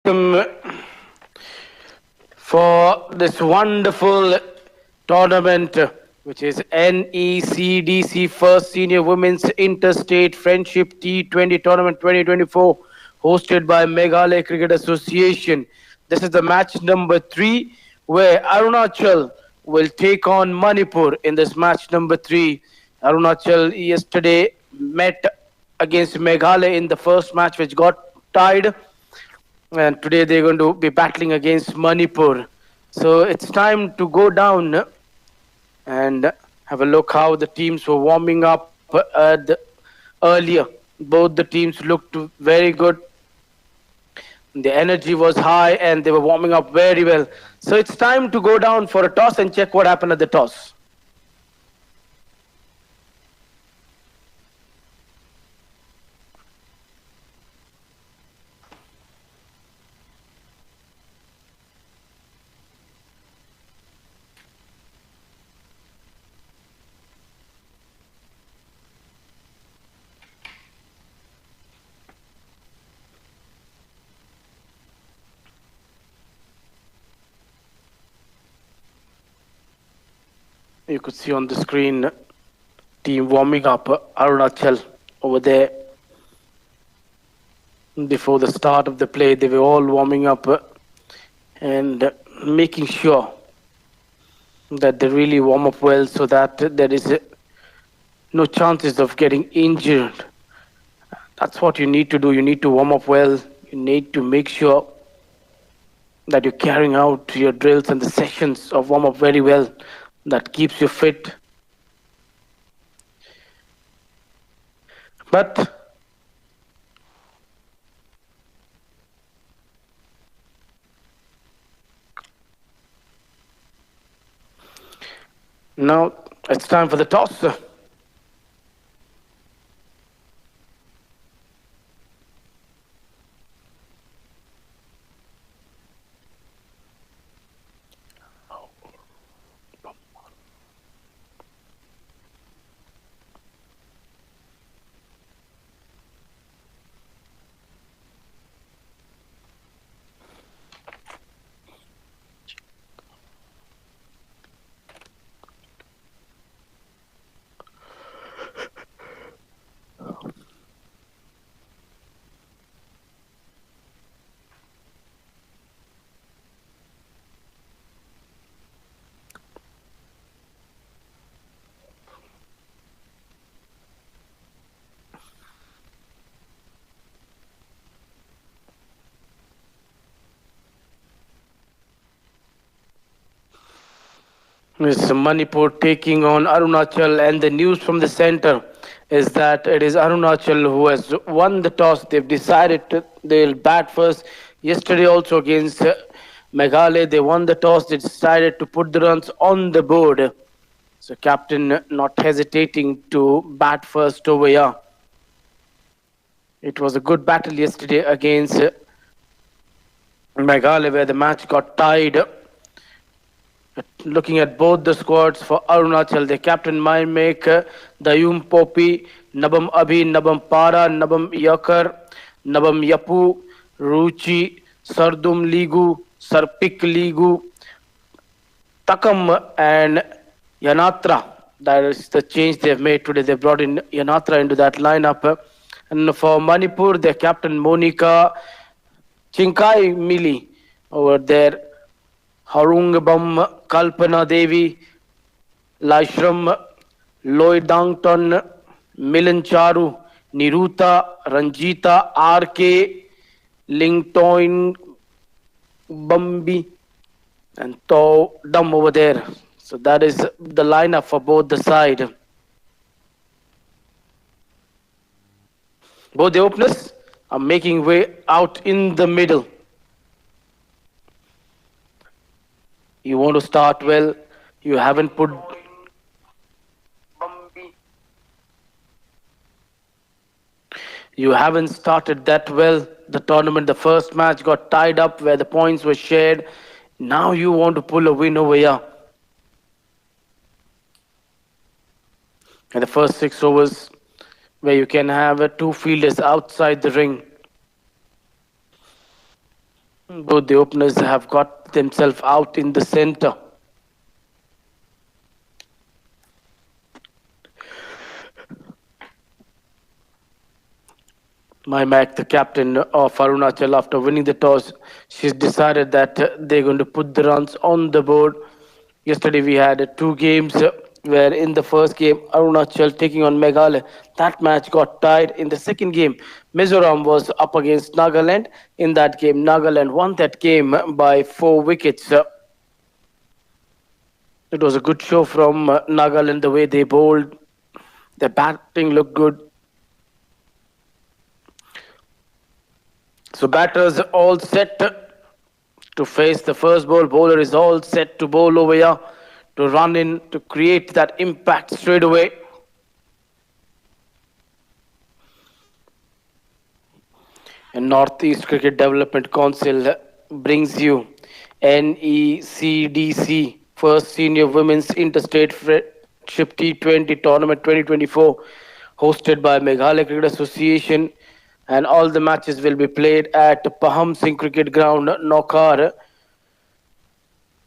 For this wonderful tournament, which is NECDC First Senior Women's Interstate Friendship T20 Tournament 2024, hosted by Meghalaya Cricket Association. This is the match number 3, where Arunachal will take on Manipur in this match number 3. Arunachal yesterday met against Meghalaya in the first match, which got tied, and today they're going to be battling against Manipur. So it's time to go down and have a look how the teams were warming up earlier. Both the teams looked very good. The energy was high and they were warming up very well. So it's time to go down for a toss and check what happened at the toss. You could see on the screen team warming up Arunachal over there. Before the start of the play, they were all warming up and making sure that they really warm up well so that there is no chances of getting injured. That's what you need to do. You need to warm up well. You need to make sure that you're carrying out your drills and the sessions of warm up very well. That keeps you fit. But now it's time for the toss. It's Manipur taking on Arunachal, and the news from the center is that it is Arunachal who has won the toss. They've decided they'll bat first. Yesterday also against Meghalaya, they won the toss. They decided to put the runs on the board. So captain not hesitating to bat first over here. It was a good battle yesterday against Meghalaya where the match got tied. Looking at both the squads for Arunachal, the captain Maimake, Dayum Popi, Nabam Abhi, Nabam Para, Nabam Yakar, Nabam Yapu, Ruchi, Sardum Ligu, Sarpik Ligu, Takam and Yanatra. That is the change they've made today. They brought in Yanatra into that lineup. And for Manipur, their captain Monica Chinkai Mili over there. Harungabam, Kalpana Devi, Lashram, Loydangton, Milan Charu, Niruta, Ranjita, RK, Lingtoin, Bambi, and To Dum over there. So that is the lineup for both the side. Both the openers are making way out in the middle. You want to start well. You haven't put. You haven't started that well. The tournament, the first match got tied up where the points were shared. Now you want to pull a win over here. And the first 6 overs where you can have 2 fielders outside the ring. Both the openers have got themselves out in the center. Maimak, the captain of Arunachal, after winning the toss, she's decided that they're going to put the runs on the board. Yesterday we had two games where in the first game Arunachal taking on Meghalaya. That match got tied. In the second game, Mizoram was up against Nagaland. In that game, Nagaland won that game by 4 wickets. It was a good show from Nagaland, the way they bowled. Their batting looked good. So batters all set to face the first ball. Bowler is all set to bowl over here, to run in, to create that impact straight away. And Northeast Cricket Development Council brings you NECDC, First Senior Women's Interstate Friendship T20 Tournament 2024, hosted by Meghalaya Cricket Association. And all the matches will be played at Paham Singh Cricket Ground, Nokar.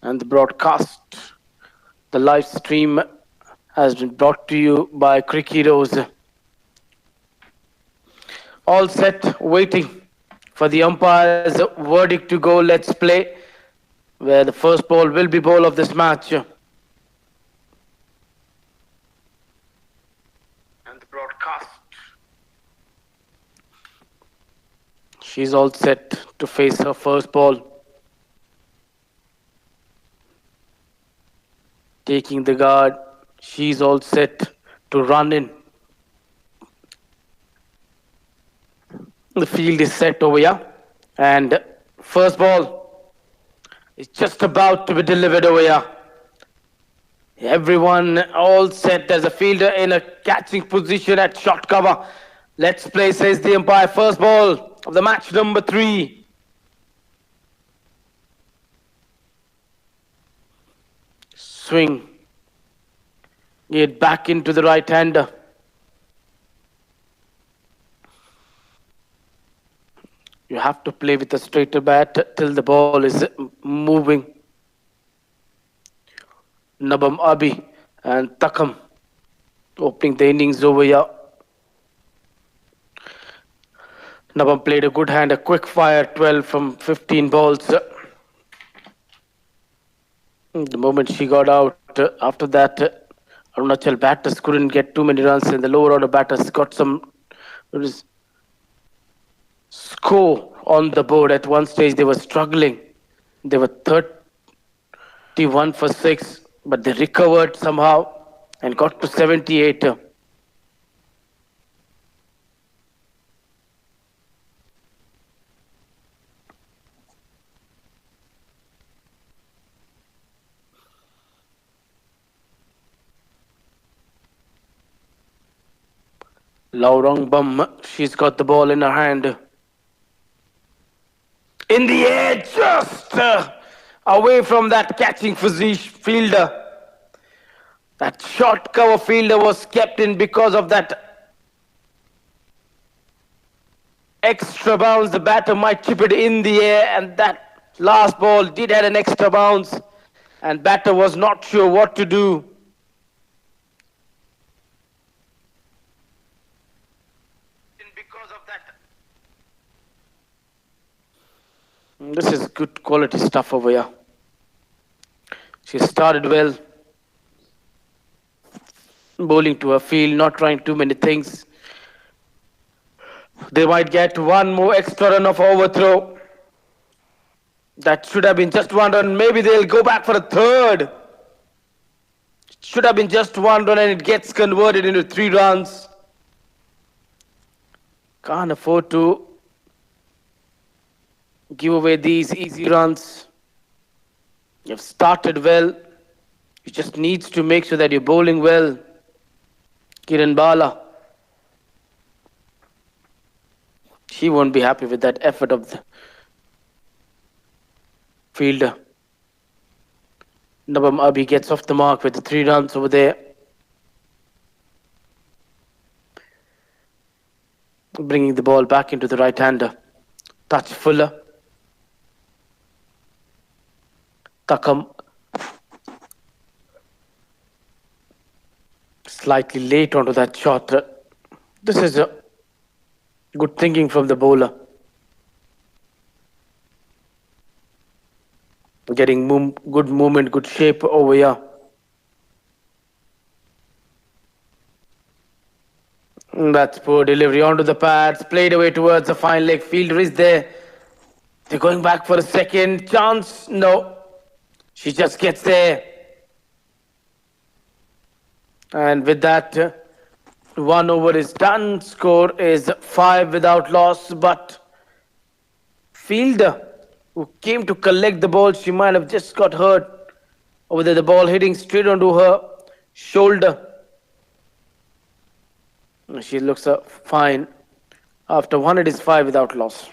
And the broadcast, the live stream, has been brought to you by Cricket. All set, waiting for the umpire's verdict to go. Let's play, where the first ball will be ball of this match. And the broadcast. She's all set to face her first ball. Taking the guard. She's all set to run in. The field is set over here. And first ball is just about to be delivered over here. Everyone all set. There's a fielder in a catching position at short cover. Let's play, says the umpire. First ball of the match, number 3. Swing. Get back into the right-hander. You have to play with a straighter bat till the ball is moving. Nabam Abi and Takam opening the innings over here. Nabam played a good hand, a quick fire, 12 from 15 balls. The moment she got out, after that, Arunachal batters couldn't get too many runs, and the lower order batters got some score on the board. At one stage, they were struggling. They were 31 for 6, but they recovered somehow and got to 78. Laurang Bum, she's got the ball in her hand. In the air, just away from that catching fielder. That short cover fielder was kept in because of that extra bounce. The batter might chip it in the air, and that last ball did have an extra bounce, and batter was not sure what to do. This is good quality stuff over here. She started well, bowling to her field, not trying too many things. They might get one more extra run of overthrow. That should have been just one run. Maybe they'll go back for a third. It should have been just one run, and it gets converted into 3 runs. Can't afford to give away these easy runs. You've started well. You just need to make sure that you're bowling well. Kiran Bala. She won't be happy with that effort of the fielder. Nabam Abi gets off the mark with the 3 runs over there. Bringing the ball back into the right-hander. Touch Fuller. Takam slightly late onto that shot. This is a good thinking from the bowler. Getting good movement, good shape over here. That's poor delivery onto the pads. Played away towards the fine leg. Fielder is there. They're going back for a second chance. No. She just gets there. And with that, 1 over is done. Score is 5 without loss. But fielder who came to collect the ball, she might have just got hurt. Over there, the ball hitting straight onto her shoulder. She looks fine. After 1, it is 5 without loss.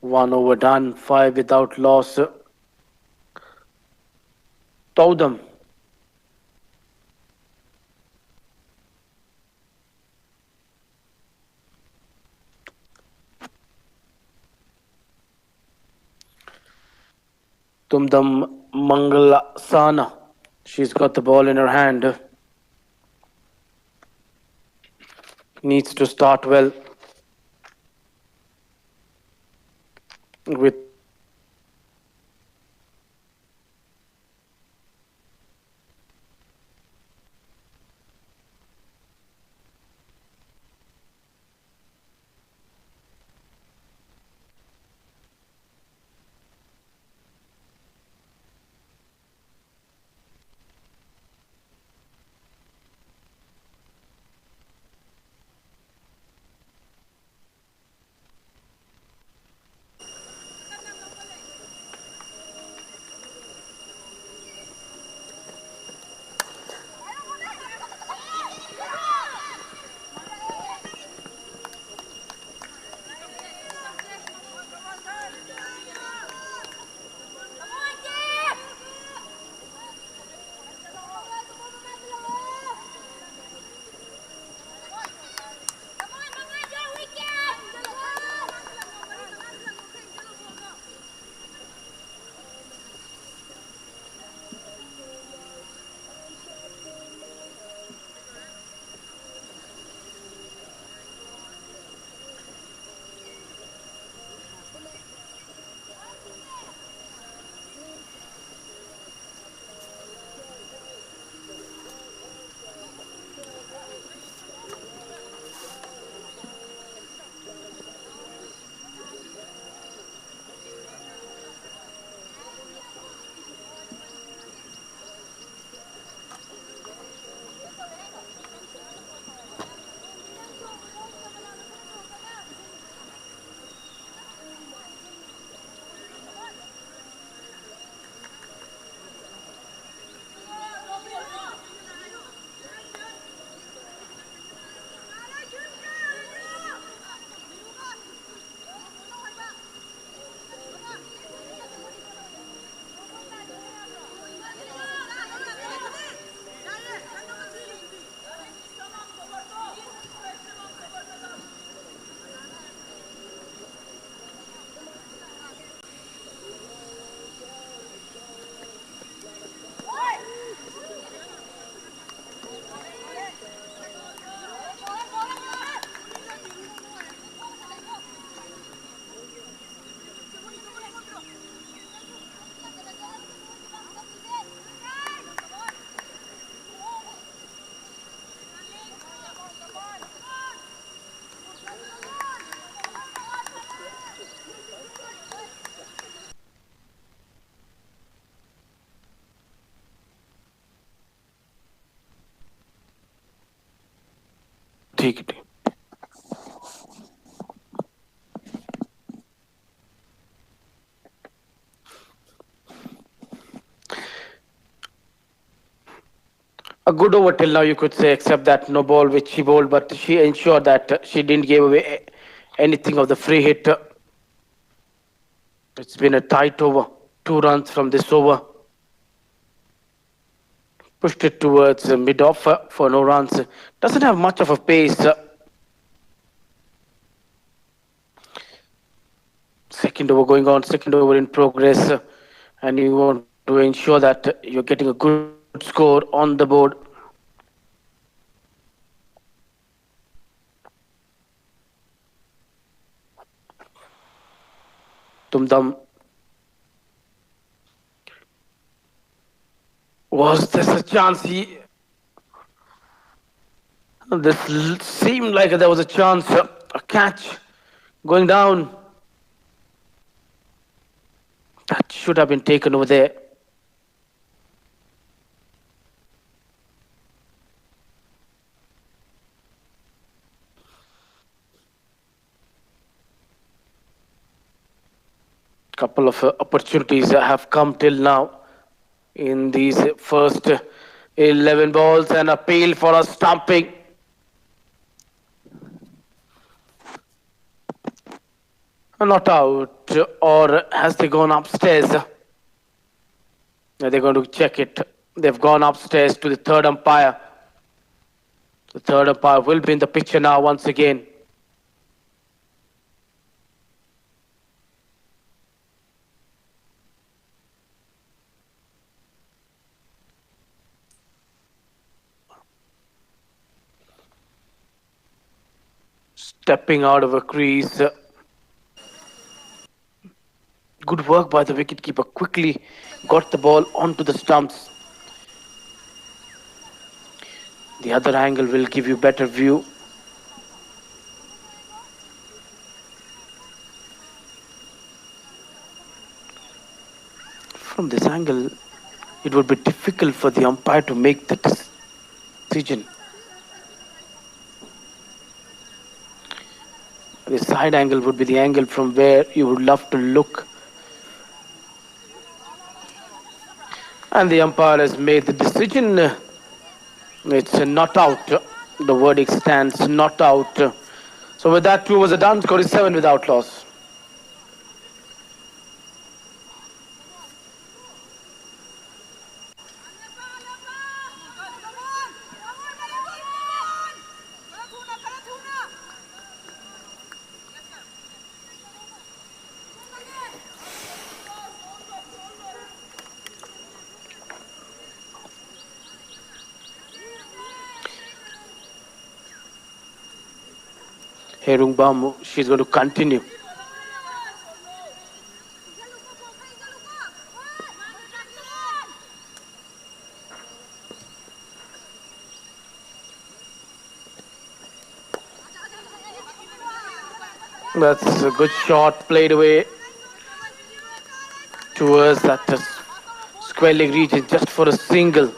One over done, 5 without loss. Toudam. Tumdam Mangalasana. She's got the ball in her hand. Needs to start well with ठीक है. A good over till now, you could say, except that no ball which she bowled, but she ensured that she didn't give away anything of the free hit. It's been a tight over. 2 runs from this over. Pushed it towards mid-off for no runs. Doesn't have much of a pace. Second over going on, second over in progress. And you want to ensure that you're getting a good score on the board. Tumdam. Was this a chance? This seemed like there was a chance, a catch going down. That should have been taken over there. Couple of opportunities have come till now in these first 11 balls. An appeal for a stumping. Not out, or has they gone upstairs? They're going to check it. They've gone upstairs to the third umpire. The third umpire will be in the picture now once again. Stepping out of a crease. Good work by the wicketkeeper. Quickly got the ball onto the stumps. The other angle will give you better view. From this angle, it would be difficult for the umpire to make the decision. The side angle would be the angle from where you would love to look. And the umpire has made the decision. It's not out. The verdict stands not out. So with that, 2 overs are done. Score is 7 without loss. Herungbam, she's going to continue. That's a good shot played away towards that square leg region just for a single.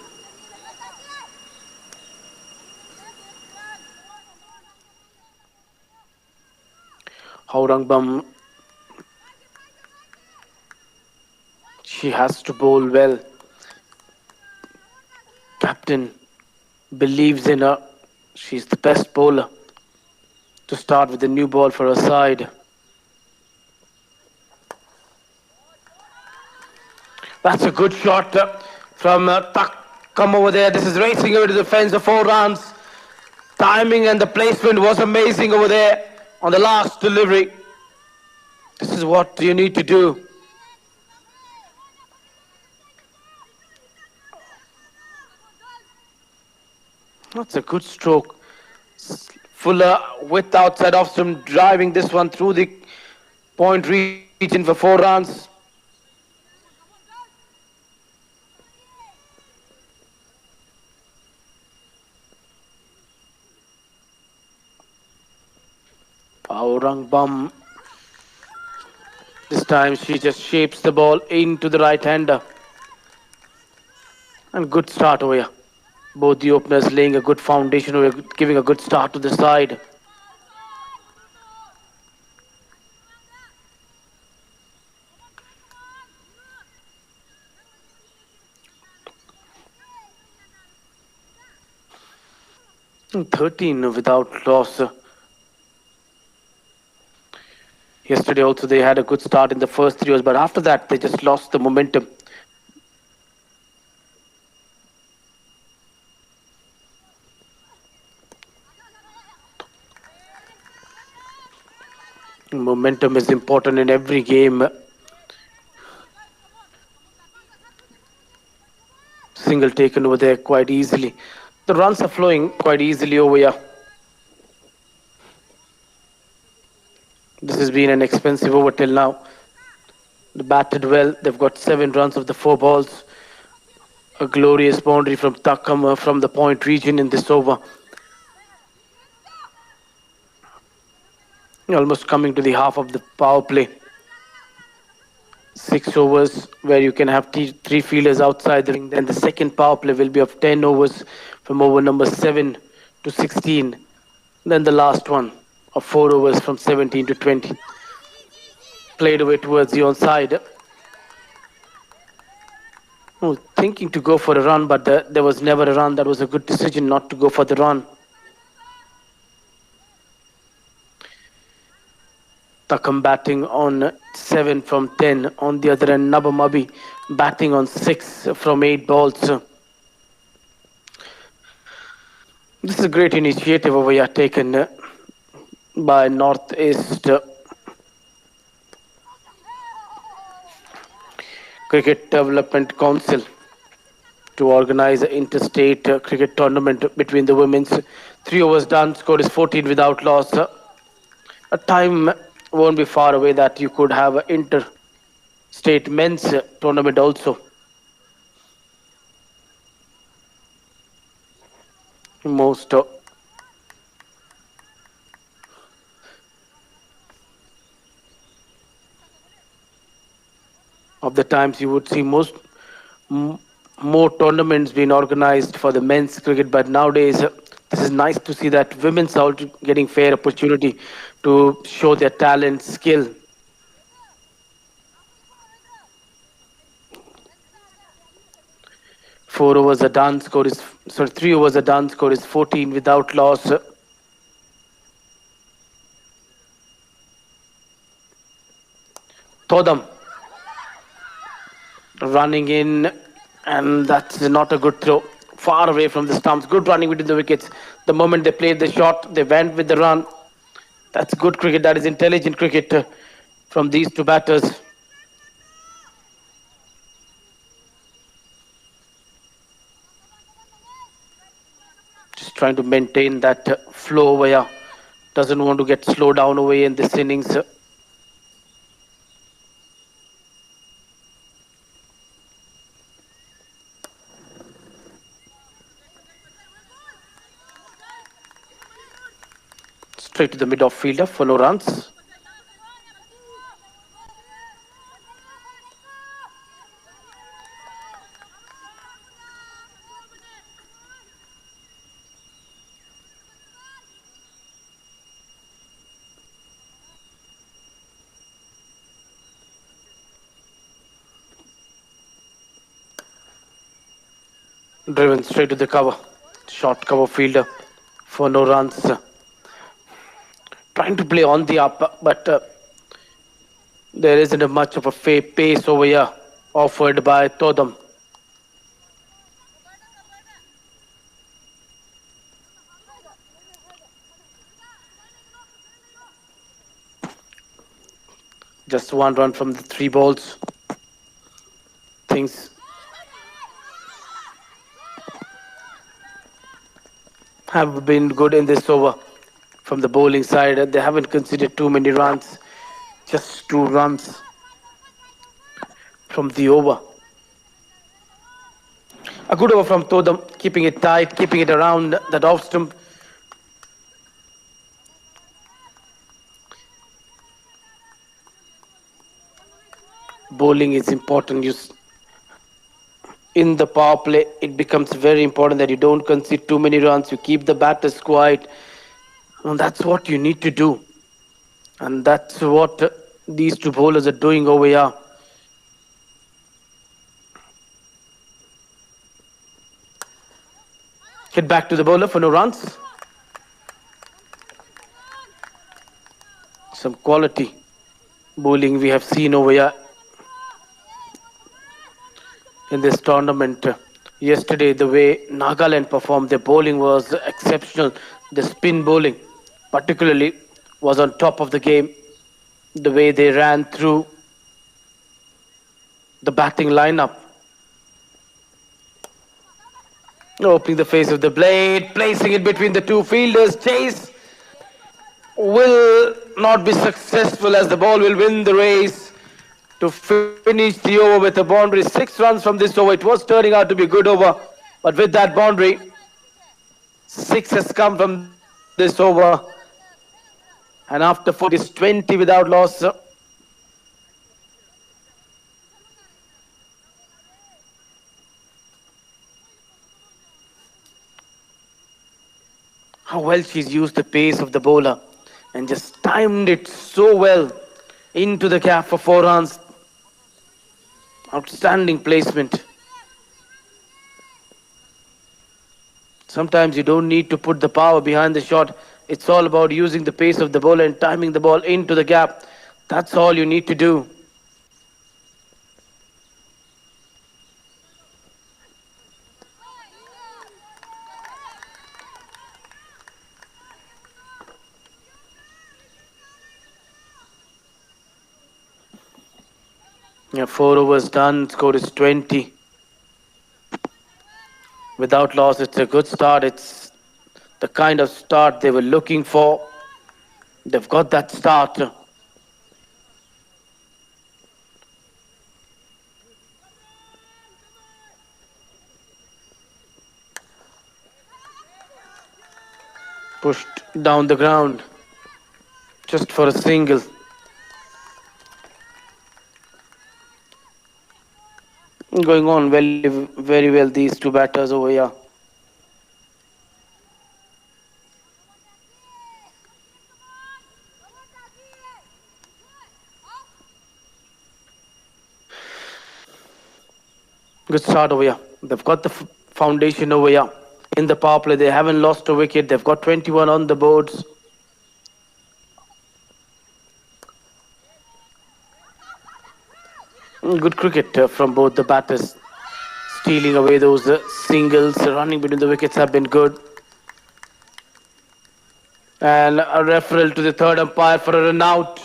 Aurangabam, she has to bowl well. Captain believes in her. She's the best bowler to start with the new ball for her side. That's a good shot from Takam over there. This is racing over to the fence of 4 runs. Timing and the placement was amazing over there on the last delivery. This is what you need to do. That's a good stroke. Fuller with outside off stump, driving this one through the point region for 4 runs. Aurangabam. This time she just shapes the ball into the right hander. And good start over here Both the openers laying a good foundation or giving a good start to the side. 13 without loss. Yesterday also they had a good start in the first 3 overs, but after that they just lost the momentum. Momentum is important in every game. Single taken over there quite easily. The runs are flowing quite easily over here. This has been an expensive over till now. They batted well. They've got 7 runs of the 4 balls. A glorious boundary from Takam from the point region in this over. Almost coming to the half of the power play. 6 overs where you can have 3 fielders outside the ring. Then the second power play will be of 10 overs from over number 7 to 16. Then the last one of 4 overs from 17 to 20. Played away towards the onside. Oh, thinking to go for a run, but there was never a run. That was a good decision not to go for the run. Takam batting on 7 from 10. On the other end, Nabamabi batting on 6 from 8 balls. This is a great initiative over here taken by Northeast Cricket Development Council to organize an interstate cricket tournament between the women's. 3 overs done, score is 14 without loss. A time won't be far away that you could have an interstate men's tournament also. Most of the times you would see more tournaments being organized for the men's cricket, but nowadays this is nice to see that women's are also getting fair opportunity to show their talent, skill. Four overs a done, score is 3 overs a done, score is 14 without loss. Todam running in, and that's not a good throw. Far away from the stumps. Good running between the wickets. The moment they played the shot, they went with the run. That's good cricket. That is intelligent cricket from these 2 batters. Just trying to maintain that flow over here. Doesn't want to get slowed down away in this innings. Straight to the mid-off fielder for no runs. Driven straight to the cover. Short cover fielder for no runs. Trying to play on the up, but there isn't much of a pace over here offered by Todam. Just 1 run from the 3 balls. Things have been good in this over from the bowling side. They haven't conceded too many runs. Just 2 runs from the over. A good over from Todam, keeping it tight, keeping it around that off stump. Bowling is important. in the power play, it becomes very important that you don't concede too many runs. You keep the batters quiet. And that's what you need to do. And that's what these two bowlers are doing over here. Hit back to the bowler for no runs. Some quality bowling we have seen over here in this tournament. Yesterday, the way Nagaland performed, their bowling was exceptional. The spin bowling, particularly, was on top of the game. The way they ran through the batting lineup, opening the face of the blade, placing it between the two fielders. Chase will not be successful as the ball will win the race to finish the over with a boundary. 6 runs from this over. It was turning out to be a good over, but with that boundary, 6 has come from this over. And after 4, it is 20 without loss. How well she's used the pace of the bowler and just timed it so well into the gap for 4 runs. Outstanding placement. Sometimes you don't need to put the power behind the shot. It's all about using the pace of the bowler and timing the ball into the gap. That's all you need to do. Yeah, 4 overs done. Score is 20. Without loss, it's a good start. It's the kind of start they were looking for. They've got that start. Pushed down the ground just for a single. Going on very well, these two batters over here. Good start over here. They've got the foundation over here. In the power play, they haven't lost a wicket. They've got 21 on the boards. Good cricket from both the batters. Stealing away those singles, running between the wickets have been good. And a referral to the third umpire for a run out.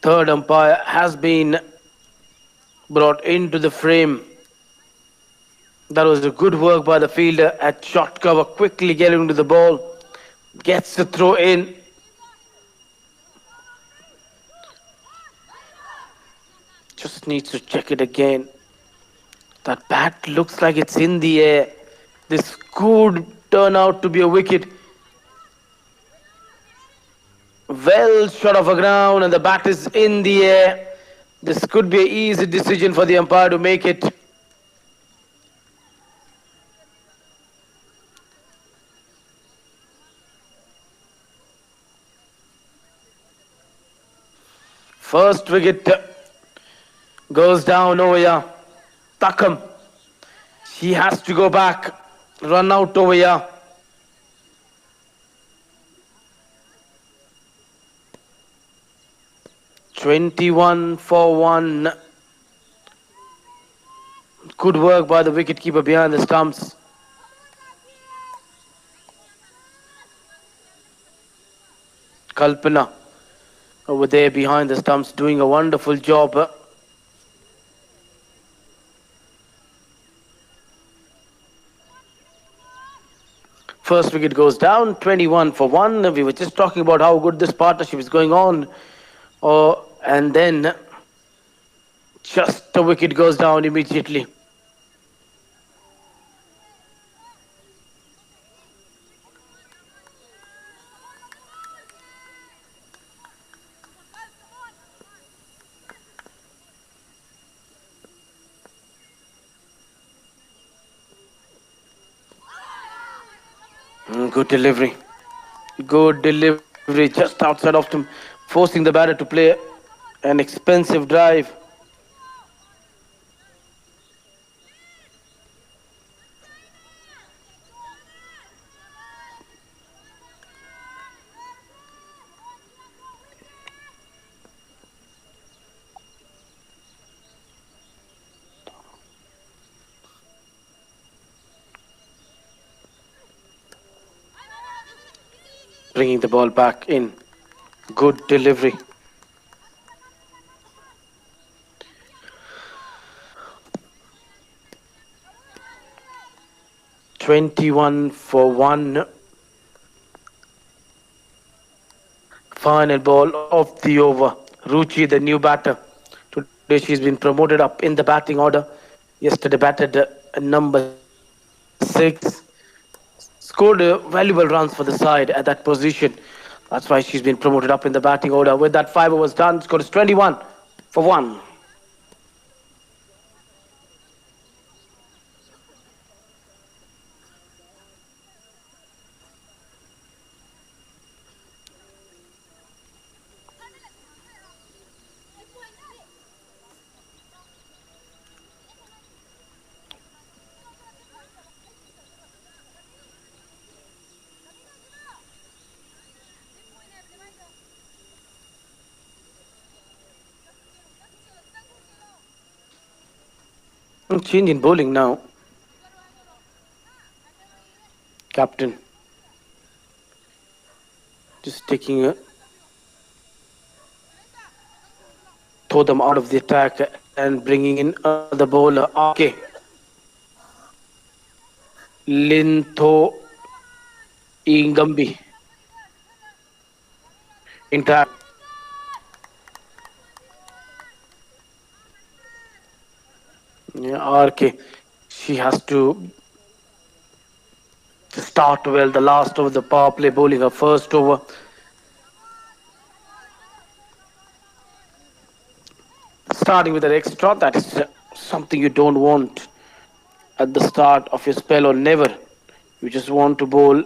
Third umpire has been brought into the frame. That was a good work by the fielder at short cover, quickly getting to the ball. Gets the throw in. Just needs to check it again. That bat looks like it's in the air. This could turn out to be a wicket. Well shot off the ground and the bat is in the air. This could be an easy decision for the umpire to make it. First wicket goes down over here. Takam. He has to go back. Run out over here. "21 for 1. Good work by the wicketkeeper behind the stumps. Kalpana over there behind the stumps doing a wonderful job. First wicket goes down, 21 for 1. We were just talking about how good this partnership is going on. And then Just the wicket goes down immediately. Good delivery. Good delivery just outside of him, forcing the batter to play an expensive drive. Bringing the ball back in. Good delivery. "21 for 1". Final ball of the over. Ruchi, the new batter. Today she's been promoted up in the batting order. Yesterday batted number 6. Scored valuable runs for the side at that position. That's why she's been promoted up in the batting order. With that 5 overs done, score is 21 for 1. Change in bowling now. Captain just taking throw them out of the attack and bringing in another bowler. Okay. Lintho Ingambi. Intact. Yeah, RK. She has to start well. The last over the power play, bowling her first over. Starting with an extra, that is something you don't want at the start of your spell, or never. You just want to bowl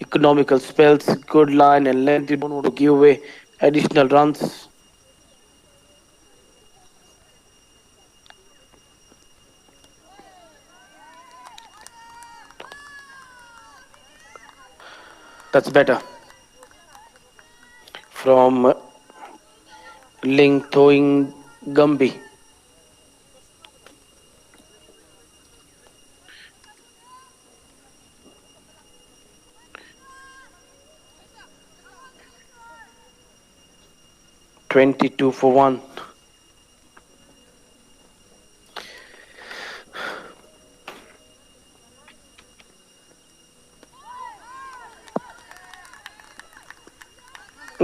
economical spells, good line and length. You don't want to give away additional runs. That's better. From Ling Thoing Gumbi. "22 for 1".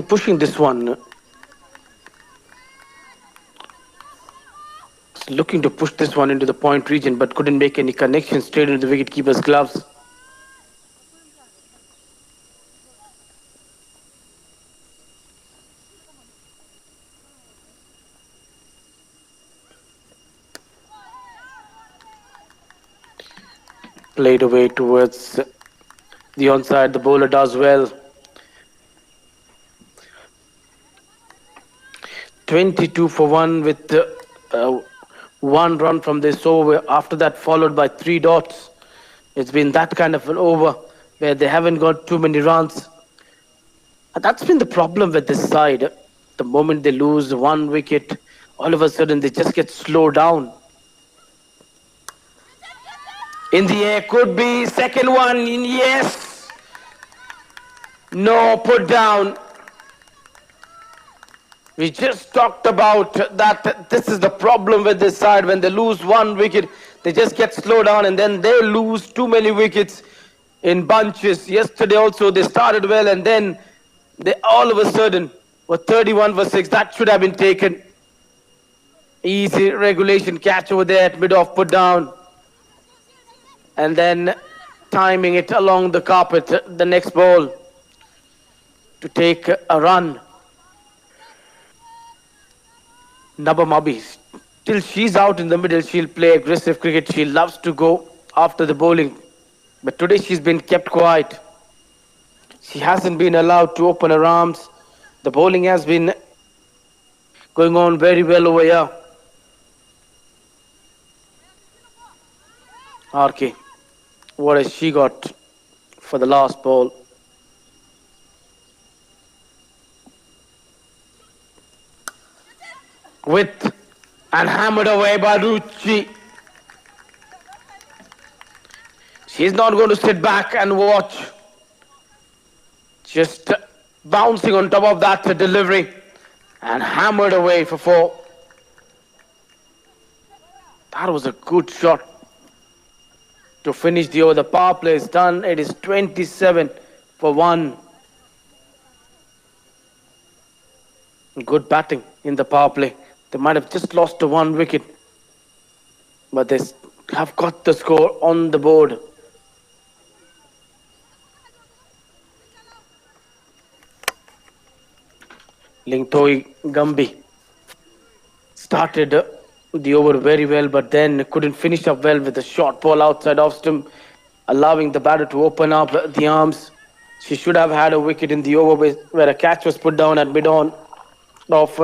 Pushing this one. Looking to push this one into the point region, but couldn't make any connection straight into the wicketkeeper's gloves. Played away towards the onside. The bowler does well. 22 for 1 with 1 run from this over. After that, followed by 3 dots. It's been that kind of an over where they haven't got too many runs. And that's been the problem with this side. The moment they lose 1 wicket, all of a sudden they just get slowed down. In the air, could be second one. Yes. No, put down. We just talked about that. This is the problem with this side. When they lose 1 wicket, they just get slowed down, and then they lose too many wickets in bunches. Yesterday also they started well, and then they all of a sudden were 31 for 6. That should have been taken. Easy regulation catch over there at mid off put down. And then timing it along the carpet, the next ball to take a run. Nabamabi, till she's out in the middle, she'll play aggressive cricket. She loves to go after the bowling. But today she's been kept quiet. She hasn't been allowed to open her arms. The bowling has been going on very well over here. RK, what has she got for the last ball? With and hammered away by Ruchi. She's not going to sit back and watch. Just bouncing on top of that delivery and hammered away for 4. That was a good shot to finish the over. The power play is done. It is 27 for 1. Good batting in the power play. They might have just lost to 1 wicket, but they have got the score on the board. Lingtoi Gambi started the over very well, but then couldn't finish up well with a short ball outside off stump, allowing the batter to open up the arms. She should have had a wicket in the over where a catch was put down at mid-on off.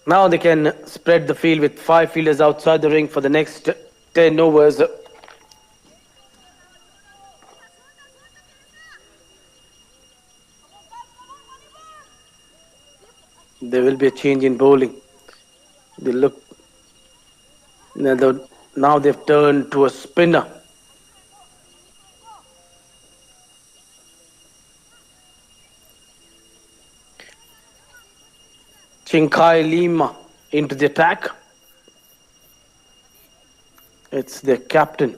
Now they can spread the field with 5 fielders outside the ring for the next 10 overs. There will be a change in bowling. They look. Now they've turned to a spinner. Chinkai Lima into the attack. It's the captain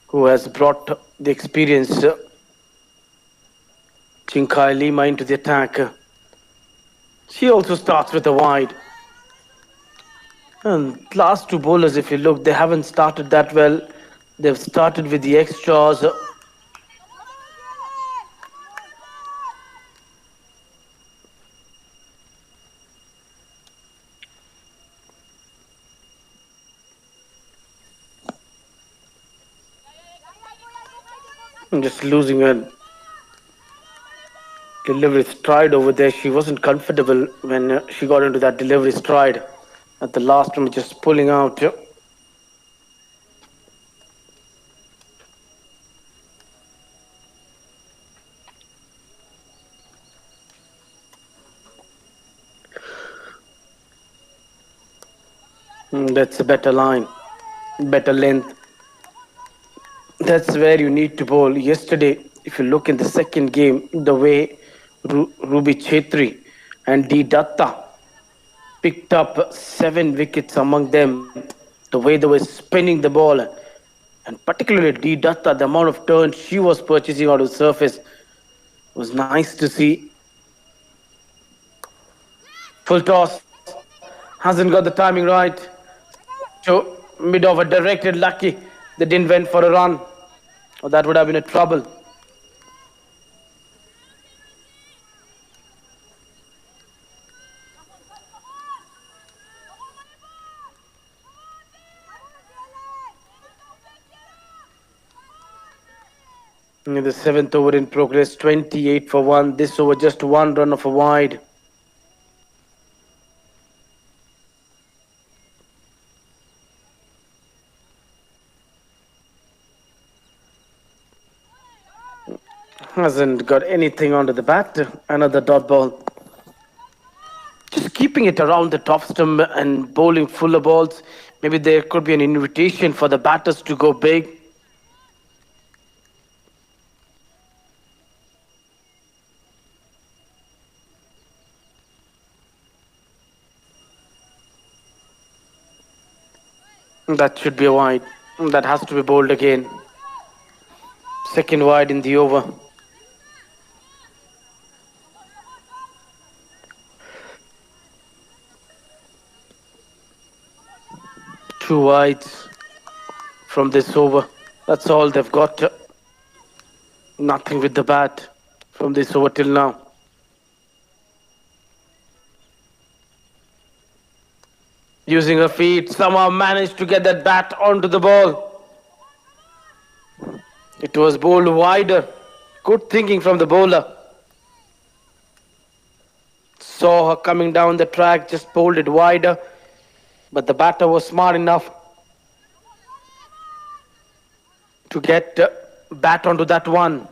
who has brought the experience. Chinkai Lima into the attack. She also starts with a wide. And last 2 bowlers, if you look, they haven't started that well. They've started with the extras. Just losing her delivery stride over there. She wasn't comfortable when she got into that delivery stride at the last one, just pulling out. That's a better line, better length. That's where you need to bowl. Yesterday, if you look in the second game, the way Ruby Chetri and D. Datta picked up 7 wickets among them, the way they were spinning the ball, and particularly D. Datta, the amount of turns she was purchasing out of the surface was nice to see. Full toss, hasn't got the timing right. So mid of a directed lucky, they didn't went for a run, or that would have been a trouble. In the 7th over in progress, 28 for 1. This over just 1 run of a wide. Hasn't got anything onto the bat. Another dot ball. Just keeping it around the top stump and bowling fuller balls. Maybe there could be an invitation for the batters to go big. That should be a wide. That has to be bowled again. Second wide in the over. Two wides from this over. That's all they've got. Nothing with the bat from this over till now. Using her feet, somehow managed to get that bat onto the ball. It was bowled wider. Good thinking from the bowler. Saw her coming down the track, just bowled it wider. But the batter was smart enough to get bat onto that one.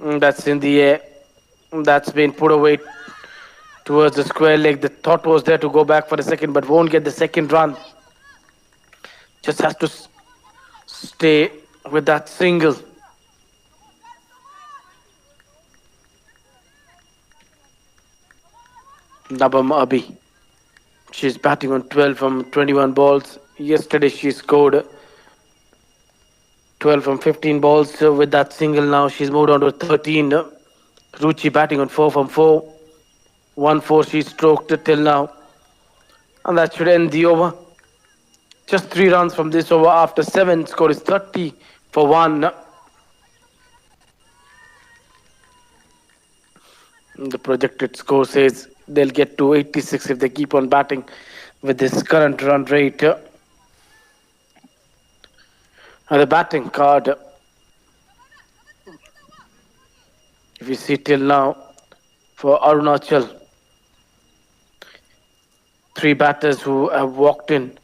That's in the air. That's been put away towards the square leg. The thought was there to go back for a second, but won't get the second run. Just has to stay with that single. Nabam Abi. She's batting on 12 from 21 balls. Yesterday she scored 12 from 15 balls. So with that single now, she's moved on to 13. Ruchi batting on 4 from 4. 1-4 she stroked till now. And that should end the over. Just 3 runs from this over after 7. Score is 30 for 1. The projected score says they'll get to 86 if they keep on batting with this current run rate. The batting card, if you see till now, for Arunachal, 3 batters who have walked in.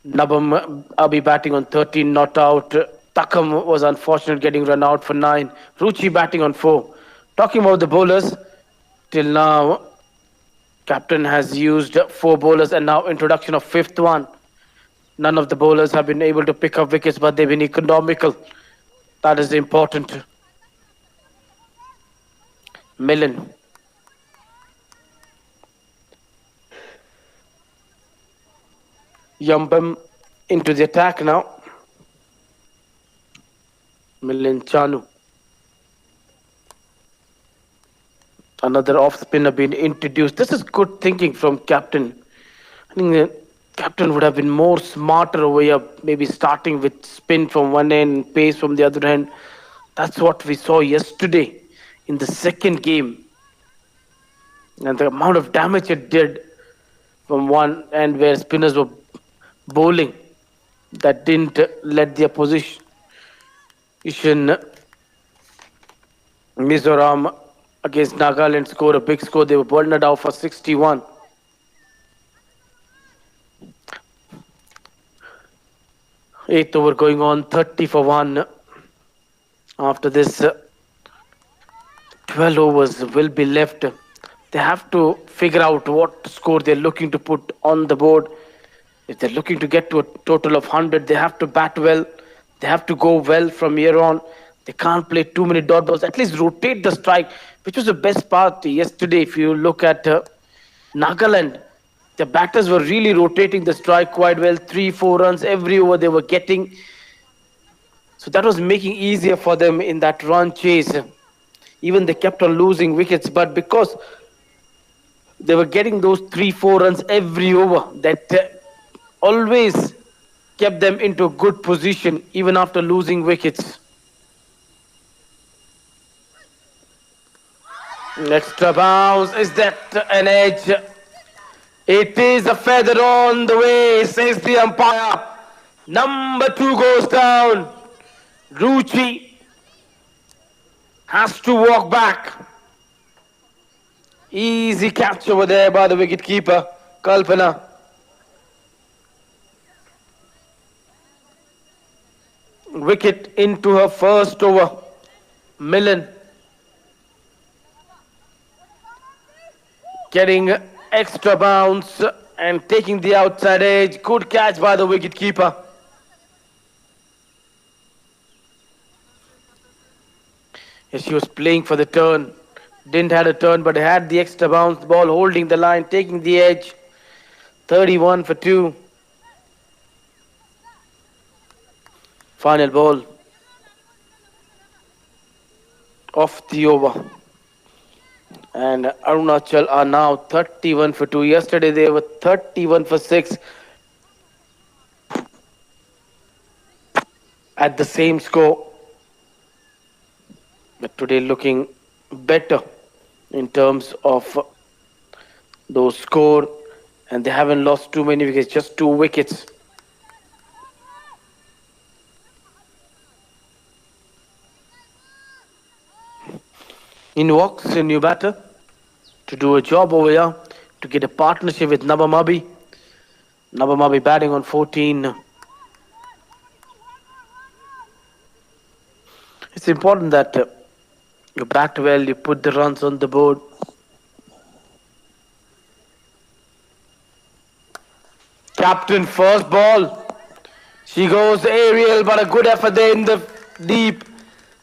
Nabam Abi batting on 13, not out. Takam was unfortunate getting run out for 9. Ruchi batting on 4. Talking about the bowlers, till now, captain has used 4 bowlers and now introduction of 5th one. None of the bowlers have been able to pick up wickets, but they've been economical. That is important. Millen. Yambam into the attack now. Millen Chanu. Another off spinner being introduced. This is good thinking from captain. I think the captain would have been more smarter over here, maybe starting with spin from one end, pace from the other end. That's what we saw yesterday in the second game. And the amount of damage it did from one end where spinners were bowling, that didn't let the opposition Mizoram against Nagaland score a big score. They were burned out for 61. Eighth over going on, 30 for 1. After this, 12 overs will be left. They have to figure out what score they're looking to put on the board. If they're looking to get to a total of 100, they have to bat well. They have to go well from here on. They can't play too many dot balls. At least rotate the strike, which was the best part yesterday. If you look at Nagaland, the batters were really rotating the strike quite well. 3-4 runs every over they were getting. So that was making easier for them in that run chase. Even they kept on losing wickets, but because they were getting those 3-4 runs every over, that always kept them into a good position even after losing wickets. Extra bounce. Is that an edge? It is a feather on the way, says the umpire. Number 2 goes down. Ruchi has to walk back. Easy catch over there by the wicket keeper, Kalpana. Wicket into her first over. Millen getting extra bounce and taking the outside edge. Good catch by the wicket keeper. Yes, she was playing for the turn. Didn't had a turn, but had the extra bounce. The ball holding the line, taking the edge. 31 for 2. Final ball of the over. And Arunachal are now 31 for 2. Yesterday they were 31 for 6 at the same score. But today looking better in terms of those score. And they haven't lost too many wickets, just 2 wickets. In walks a new batter to do a job over here, to get a partnership with Nabamabi. Nabamabi batting on 14. It's important that you bat well, you put the runs on the board. Captain first ball. She goes aerial, but a good effort there in the deep.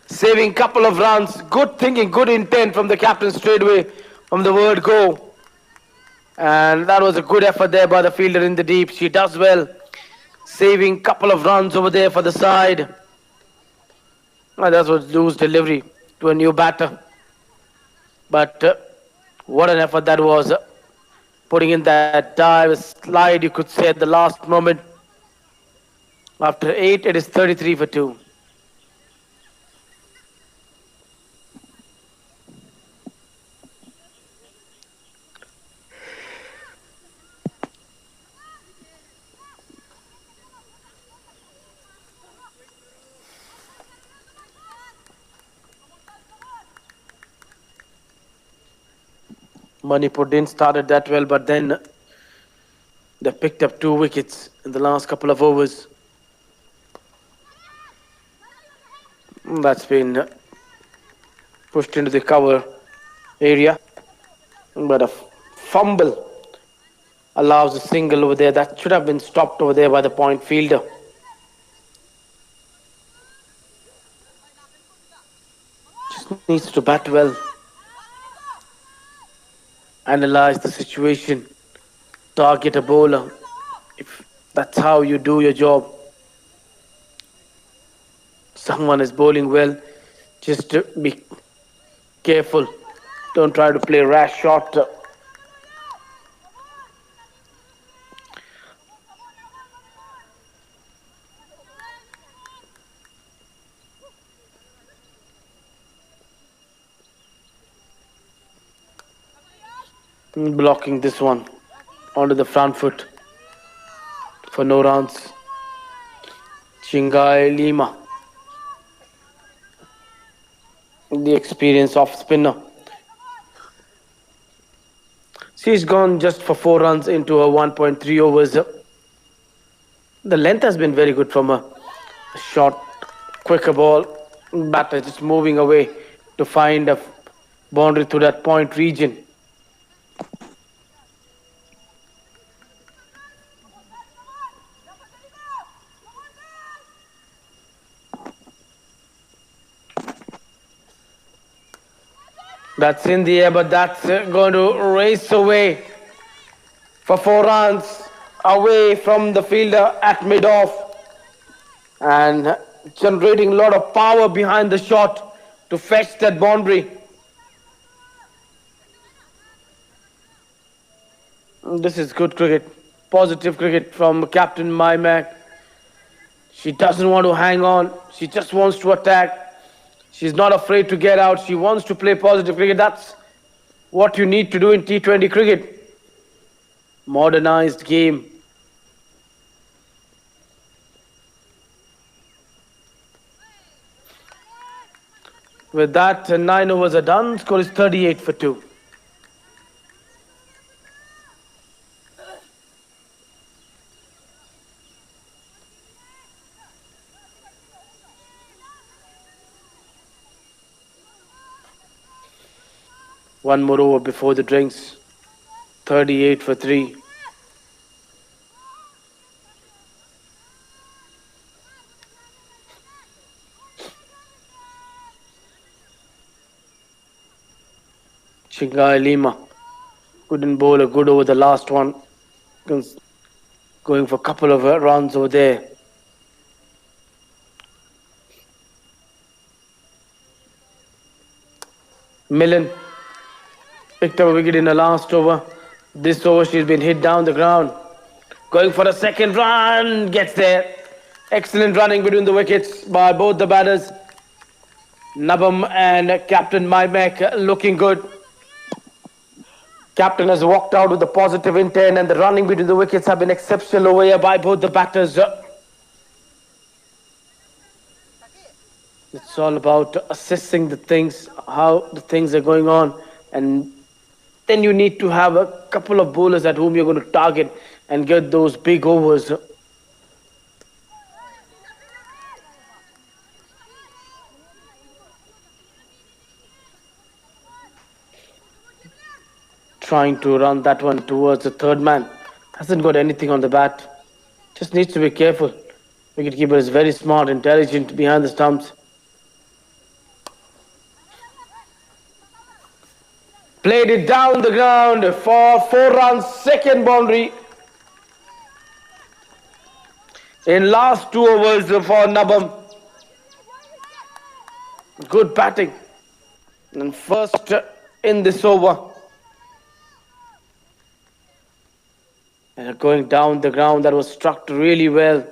Saving couple of runs. Good thinking, good intent from the captain straight away from the word go. And that was a good effort there by the fielder in the deep. She does well. Saving couple of runs over there for the side. And that was loose delivery to a new batter. But what an effort that was. Putting in that dive, slide, you could say, at the last moment. After 8, it is 33 for 2. Manipur didn't start it that well, but then they picked up 2 wickets in the last couple of overs. That's been pushed into the cover area. But a fumble allows a single over there. That should have been stopped over there by the point fielder. Just needs to bat well. Analyze the situation. Target a bowler. If that's how you do your job. Someone is bowling well, just be careful. Don't try to play a rash shot. Blocking this one onto the front foot for no runs. Chingai Lima, the experience of spinner. She's gone just for 4 runs into her 1.3 overs. The length has been very good from her. A short, quicker ball. Batter just moving away to find a boundary through that point region. That's in the air, but that's going to race away for 4 runs away from the fielder at mid-off and generating a lot of power behind the shot to fetch that boundary. This is good cricket, positive cricket from Captain Maimak. She doesn't want to hang on, she just wants to attack. She's not afraid to get out. She wants to play positive cricket. That's what you need to do in T20 cricket. Modernized game. With that, 9 overs are done. Score is 38 for 2. One more over before the drinks. 38 for 3. Chingai Lima couldn't bowl a good over the last one. Going for a couple of runs over there. Millen picked up a wicket in the last over. This over she's been hit down the ground. Going for a second run, gets there. Excellent running between the wickets by both the batters. Nabam and Captain Maimek looking good. Captain has walked out with a positive intent, and the running between the wickets have been exceptional over here by both the batters. It's all about assessing the things, how the things are going on, and then you need to have a couple of bowlers at whom you're going to target and get those big overs. Trying to run that one towards the third man. Hasn't got anything on the bat. Just needs to be careful. Wicketkeeper is very smart, intelligent behind the stumps. Played it down the ground for 4 runs, second boundary. In last 2 overs for Nabam. Good batting. And first in this over. And going down the ground, that was struck really well.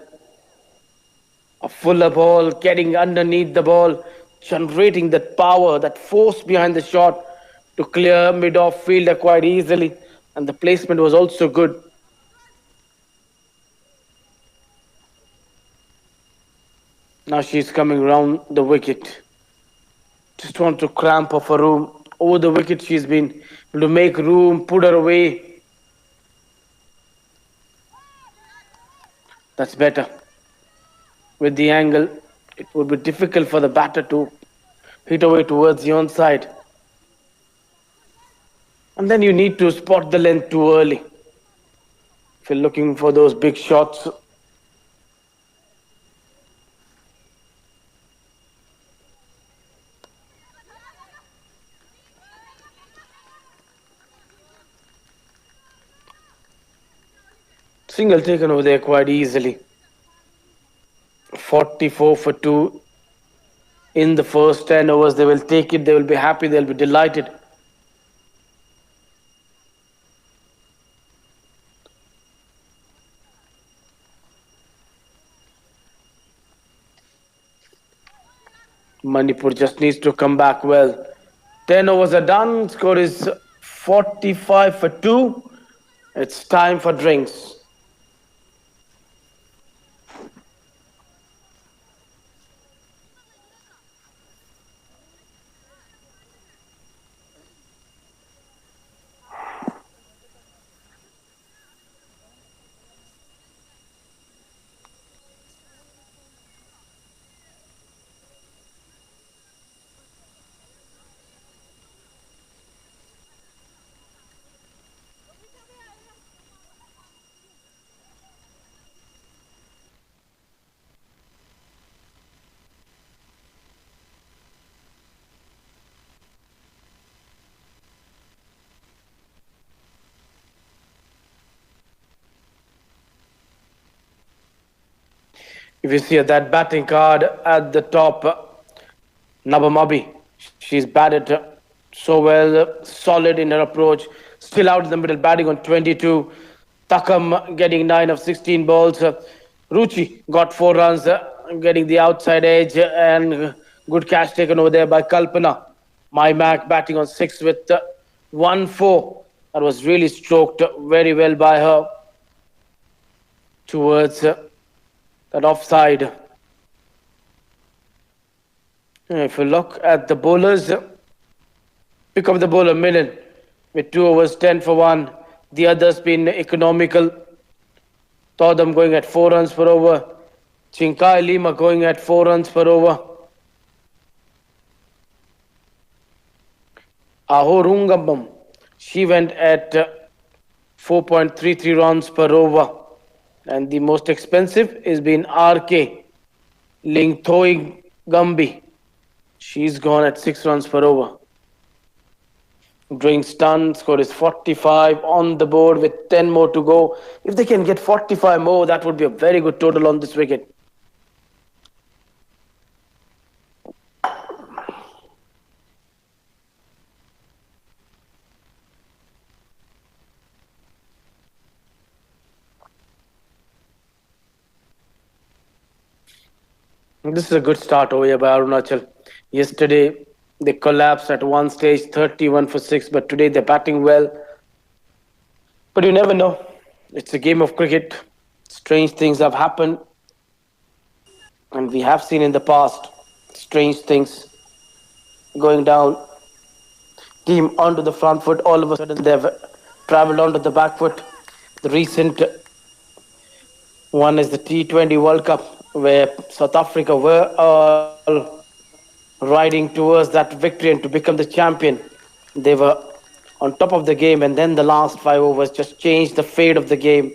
A fuller ball, getting underneath the ball, generating that power, that force behind the shot to clear mid-off fielder quite easily. And the placement was also good. Now she's coming round the wicket. Just want to cramp off a room. Over the wicket she's been able to make room, put her away. That's better. With the angle, it would be difficult for the batter to hit away towards the onside. And then you need to spot the length too early. If you're looking for those big shots. Single taken over there quite easily. 44 for 2 in the first 10 overs. They will take it. They will be happy. They'll be delighted. Manipur just needs to come back well. 10 overs are done. Score is 45 for 2. It's time for drinks. If you see that batting card at the top, Nabamabi, she's batted so well, solid in her approach, still out in the middle, batting on 22. Takam getting 9 of 16 balls. Ruchi got 4 runs, getting the outside edge, and good catch taken over there by Kalpana. Maimak batting on 6 with 1-4. That was really stroked very well by her towards that offside. If you look at the bowlers, pick up the bowler Millen with 2 overs, 10 for 1. The others been economical. Todam going at 4 runs per over. Chinkai Lima going at 4 runs per over. Ahorungambam, she went at 4.33 runs per over. And the most expensive is been RK Lingthoi Gambi. She's gone at 6 runs per over. Doing stun, score is 45 on the board with 10 more to go. If they can get 45 more, that would be a very good total on this wicket. This is a good start over here by Arunachal. Yesterday, they collapsed at one stage, 31 for 6, but today they're batting well. But you never know. It's a game of cricket. Strange things have happened, and we have seen in the past strange things going down. Team onto the front foot, all of a sudden they've traveled onto the back foot. The recent one is the T20 World Cup, where South Africa were all riding towards that victory and to become the champion. They were on top of the game, and then the last 5 overs just changed the fate of the game,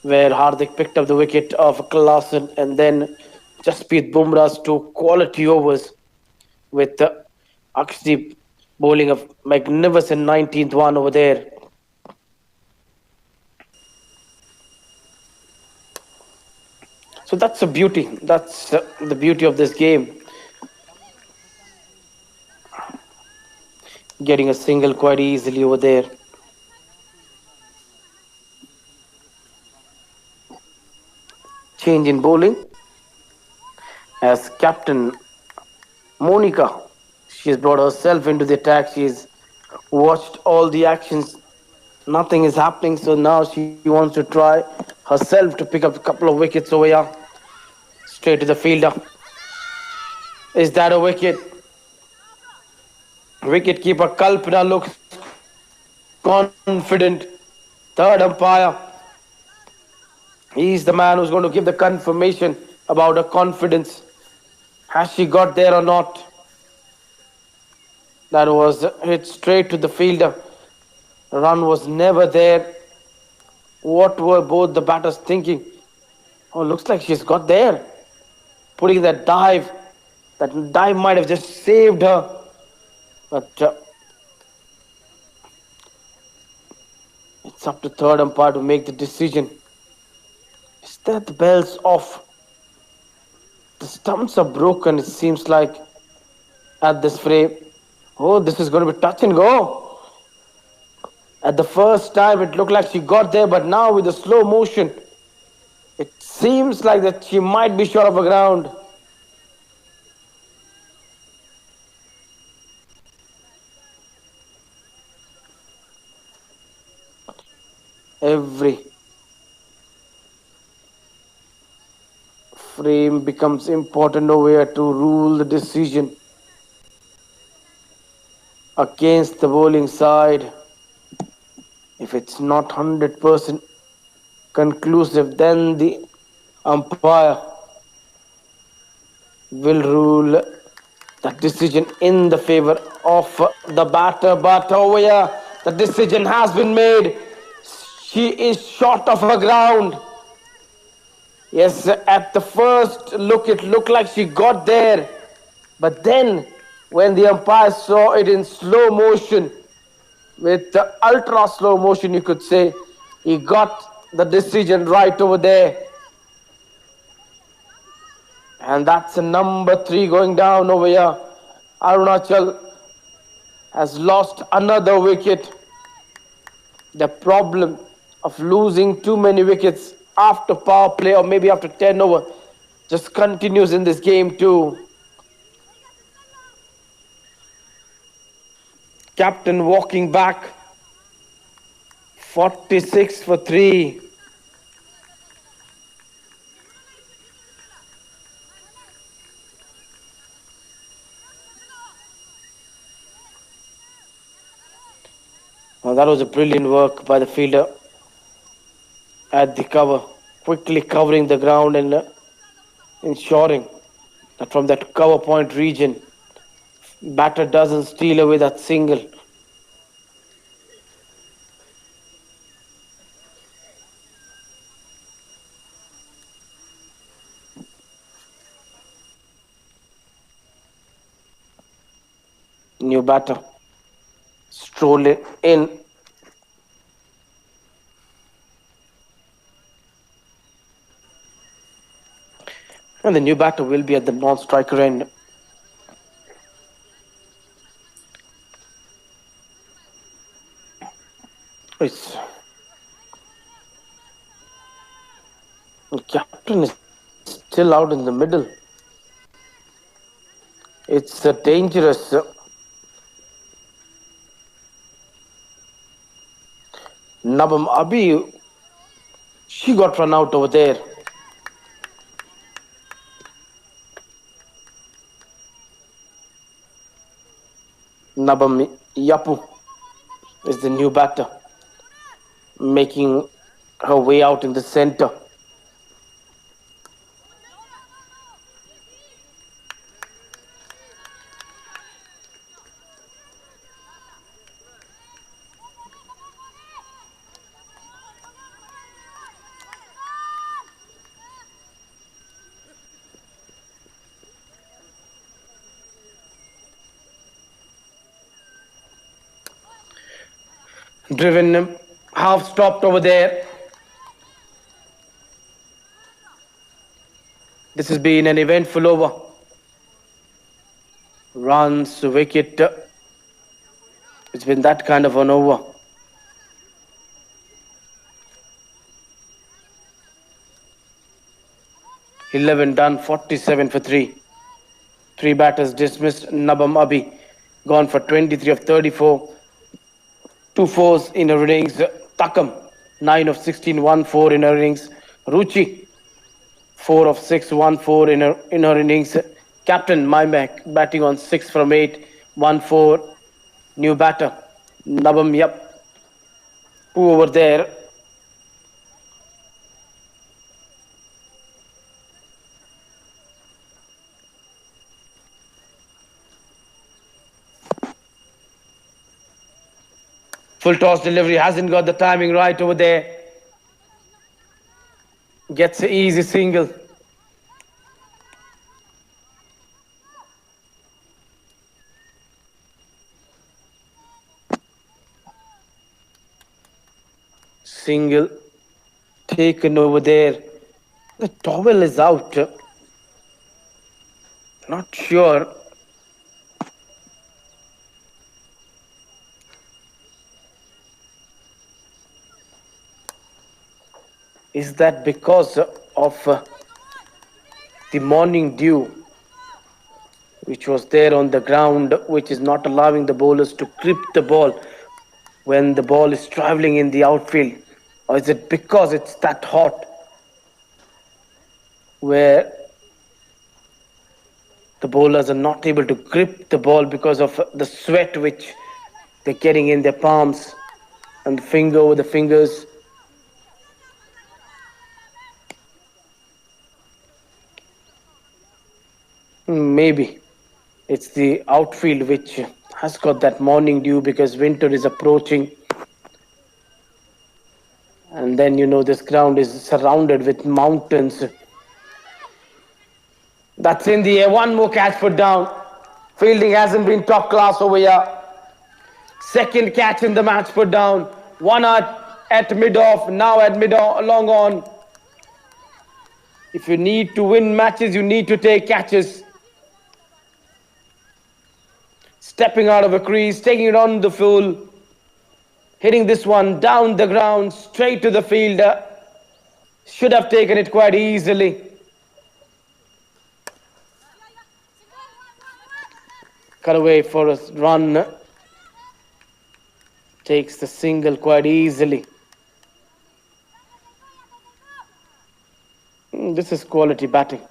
where Hardik picked up the wicket of Klassen, and then Jasprit Bumrah's two quality overs with Akshdeep bowling a magnificent 19th one over there. So that's the beauty. That's the beauty of this game. Getting a single quite easily over there. Change in bowling as captain Monica. She's brought herself into the attack. She's watched all the actions. Nothing is happening, so now she wants to try herself to pick up a couple of wickets over here. Straight to the fielder. Is that a wicket? Wicketkeeper Kalpana looks confident. Third umpire. He's the man who's going to give the confirmation about her confidence. Has she got there or not? That was hit straight to the fielder. Run was never there. What were both the batters thinking? Oh, looks like she's got there. Putting that dive. That dive might have just saved her. But it's up to third umpire to make the decision. Is that the bell's off? The stumps are broken, it seems like, at this frame. Oh, this is going to be touch and go. At the first time, it looked like she got there, but now with the slow motion, it seems like that she might be short of the ground. Every frame becomes important over here to rule the decision against the bowling side. If it's not 100% conclusive, then the umpire will rule that decision in the favor of the batter. But over here, the decision has been made. She is short of her ground. Yes, at the first look, it looked like she got there. But then, when the umpire saw it in slow motion, with the ultra slow motion, you could say, he got the decision right over there. And that's a number 3 going down over here. Arunachal has lost another wicket. The problem of losing too many wickets after power play or maybe after 10 over just continues in this game too. Captain walking back. 46 for 3. Now that was a brilliant work by the fielder at the cover, quickly covering the ground and ensuring that from that cover point region, batter doesn't steal away that single. New batter. stroll in. And the new batter will be at the non-striker end. It's, the captain is still out in the middle. It's a dangerous. Nabam Abi, she got run out over there. Nabam Yapu is the new batter, making her way out in the center. Driven, half stopped over there. This has been an eventful over. Runs, wicket. It's been that kind of an over. "11 done, 47 for 3. 3 batters dismissed. Nabam Abi gone for 23 of 34. 2 fours in her innings. Takam 9 of 16, 1 4 in her innings. Ruchi 4 of 6, 1 4 in her innings. Captain Maimak batting on 6 from 8, 1 4. New batter Nabam Yap, 2 over there. Full toss delivery, hasn't got the timing right over there. Gets an easy single. Single taken over there. The towel is out. Not sure. Is that because of the morning dew which was there on the ground, which is not allowing the bowlers to grip the ball when the ball is traveling in the outfield? Or is it because it's that hot where the bowlers are not able to grip the ball because of the sweat which they're getting in their palms and the finger over the fingers? Maybe it's the outfield which has got that morning dew because winter is approaching. And then, this ground is surrounded with mountains. That's in the air. One more catch put down. Fielding hasn't been top class over here. Second catch in the match put down. One at mid-off, now at mid-on, long on. If you need to win matches, you need to take catches. Stepping out of a crease, taking it on the full. Hitting this one down the ground, straight to the fielder. Should have taken it quite easily. Cut away for a run. Takes the single quite easily. This is quality batting.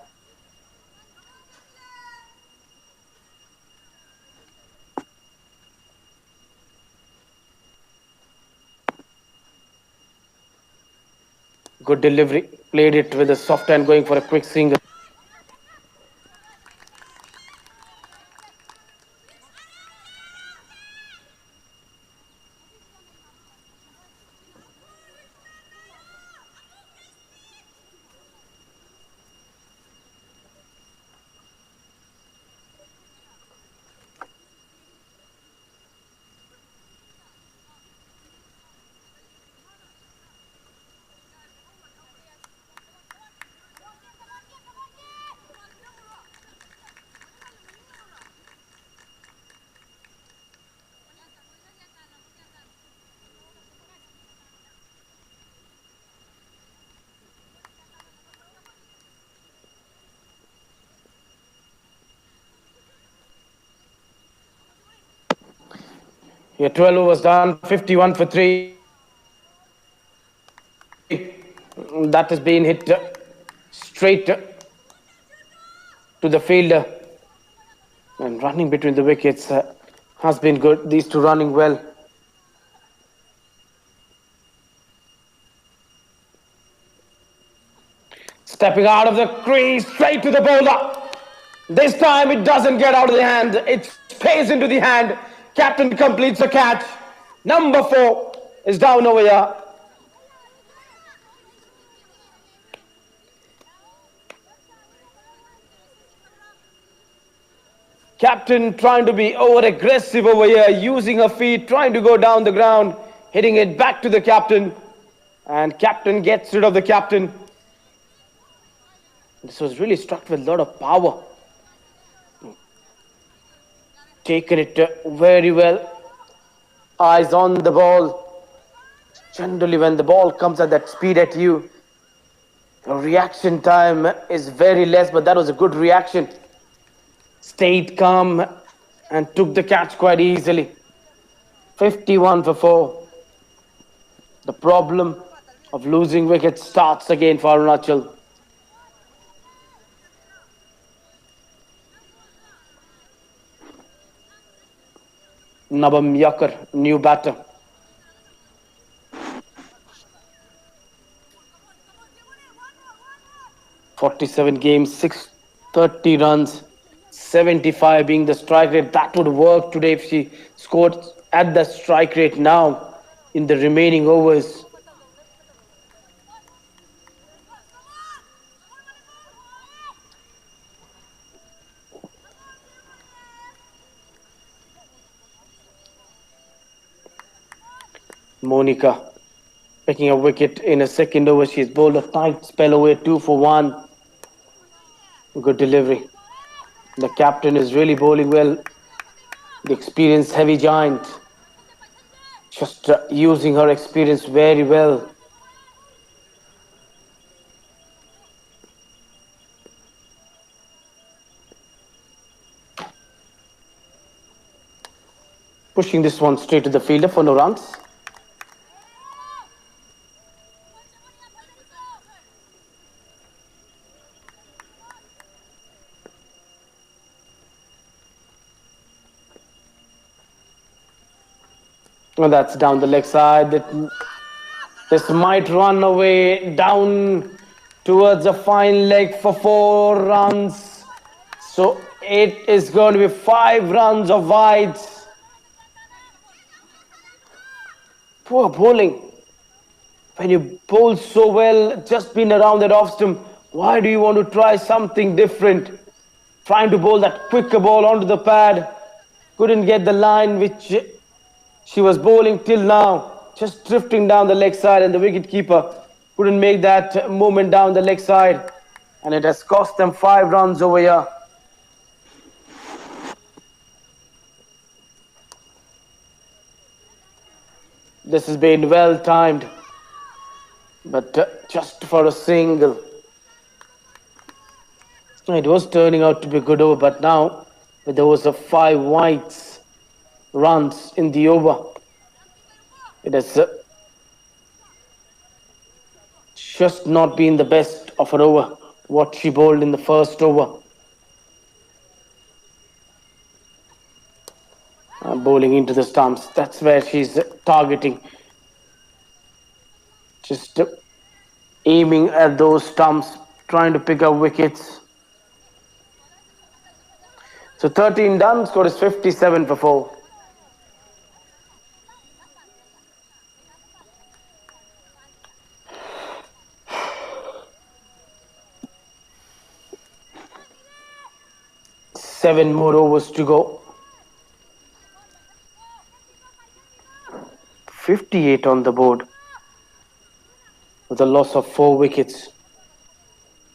Good delivery. Played it with a soft hand, going for a quick single. Yeah, 12 overs done, 51 for 3. That has been hit straight to the fielder. And running between the wickets has been good. These two running well. Stepping out of the crease, straight to the bowler. This time it doesn't get out of the hand. It stays into the hand. Captain completes the catch. Number 4 is down over here. Captain trying to be over aggressive over here, using her feet, trying to go down the ground, hitting it back to the captain. And captain gets rid of the captain. This was really struck with a lot of power. Taken it very well. Eyes on the ball. Generally, when the ball comes at that speed at you, the reaction time is very less, but that was a good reaction. Stayed calm and took the catch quite easily. 51 for 4. The problem of losing wickets starts again for Arunachal. Nabam Yakar, new batter. 47 games, 630 runs, 75 being the strike rate. That would work today if she scored at the strike rate now in the remaining overs. Monica picking a wicket in a second over. She's bowled a tight spell away, 2 for 1. Good delivery. The captain is really bowling well. The experienced heavy giant. Just using her experience very well. Pushing this one straight to the fielder for no runs. Well, that's down the leg side. This might run away down towards a fine leg for 4 runs. So it is going to be 5 runs of wides. Poor bowling. When you bowl so well, just been around that off stump, why do you want to try something different? Trying to bowl that quicker ball onto the pad. Couldn't get the line which she was bowling till now. Just drifting down the leg side, and the wicketkeeper couldn't make that movement down the leg side. And it has cost them 5 runs over here. This has been well timed, but just for a single. It was turning out to be a good over, but now with there was a 5 wides runs in the over, it has just not been the best of her over, what she bowled in the first over. Bowling into the stumps, that's where she's targeting. Just aiming at those stumps, trying to pick up wickets. So 13 done, score is 57 for 4. Seven more overs to go. 58 on the board with a loss of 4 wickets.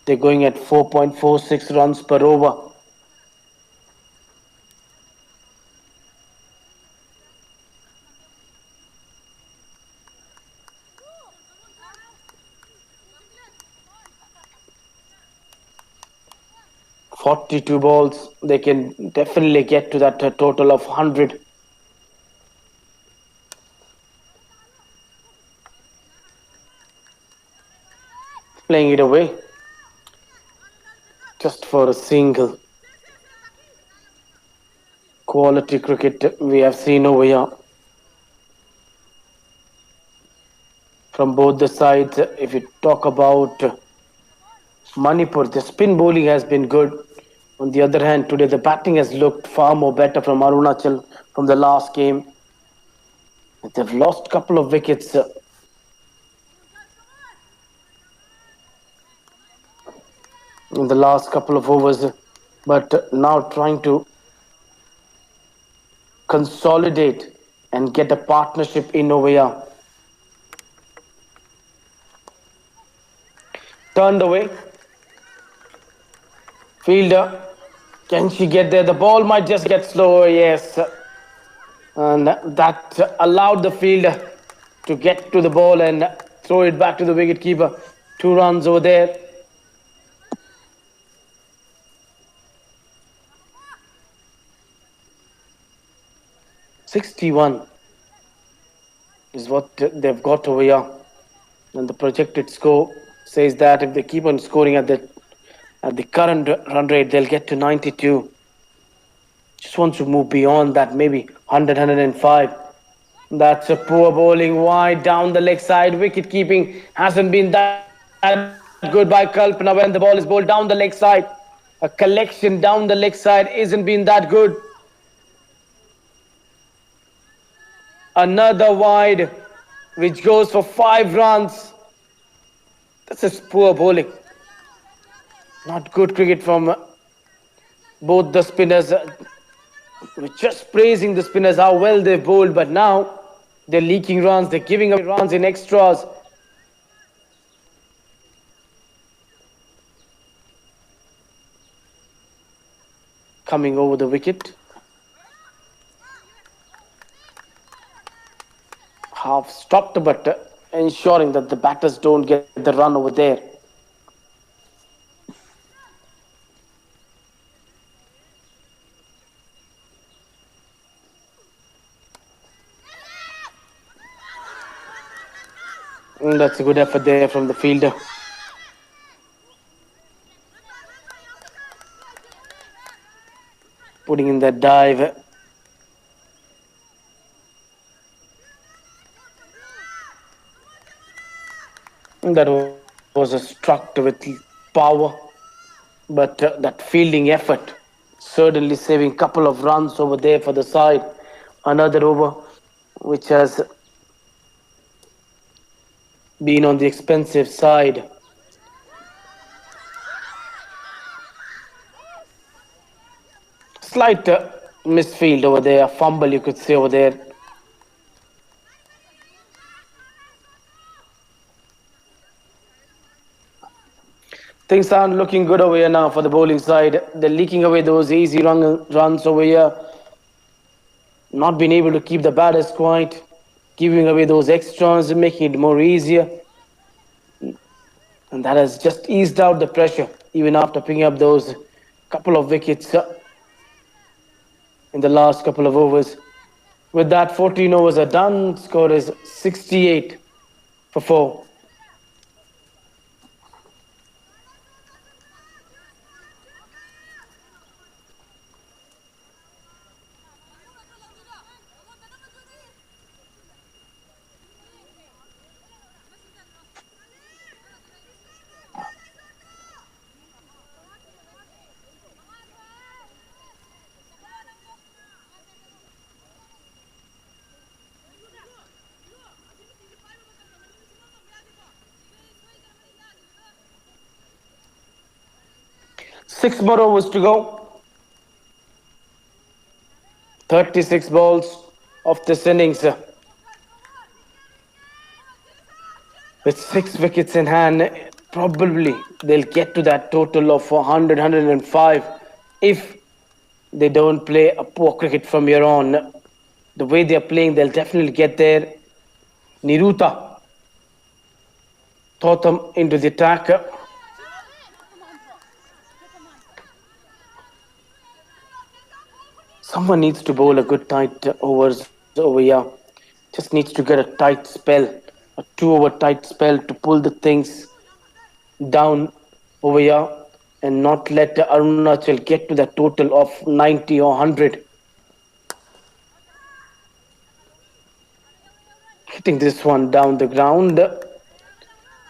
They're going at 4.46 runs per over. Forty-two balls, they can definitely get to that total of 100. playing it away just for a single. Quality cricket we have seen over here from both the sides. If you talk about Manipur, the spin bowling has been good. On the other hand, today the batting has looked far more better from Arunachal from the last game. They've lost a couple of wickets in the last couple of overs, but now trying to consolidate and get a partnership in over here. Turned away. Fielder, can she get there? The ball might just get slower, yes. And that allowed the fielder to get to the ball and throw it back to the wicket keeper. 2 runs over there. "61" is what they've got over here. And the projected score says that if they keep on scoring at the current run rate, they'll get to 92. Just wants to move beyond that, maybe 100, 105. That's a poor bowling wide down the leg side. Wicket keeping hasn't been that good by Kalpana when the ball is bowled down the leg side. A collection down the leg side isn't been that good. Another wide, which goes for 5 runs. This is poor bowling. Not good cricket from both the spinners. We're just praising the spinners, how well they've bowled, but now they're leaking runs, they're giving away runs in extras. Coming over the wicket. Half stopped, but ensuring that the batters don't get the run over there. That's a good effort there from the fielder. Putting in that dive. That was a struck with power, but that fielding effort certainly saving a couple of runs over there for the side. Another over which has been on the expensive side. Slight misfield over there, fumble you could say over there. Things aren't looking good over here now for the bowling side. They're leaking away those easy runs over here. Not being able to keep the batters quiet. Giving away those extras and making it more easier. And that has just eased out the pressure, even after picking up those couple of wickets in the last couple of overs. With that, 14 overs are done. Score is 68 for 4. Six more overs to go. 36 balls of this innings. With 6 wickets in hand, probably they'll get to that total of 100, 105 if they don't play a poor cricket from here on. The way they're playing, they'll definitely get there. Niruta Totham into the attack. Someone needs to bowl a good tight overs over here. Just needs to get a tight spell, a 2-over tight spell to pull the things down over here and not let Arunachal get to that total of 90 or 100. Hitting this one down the ground.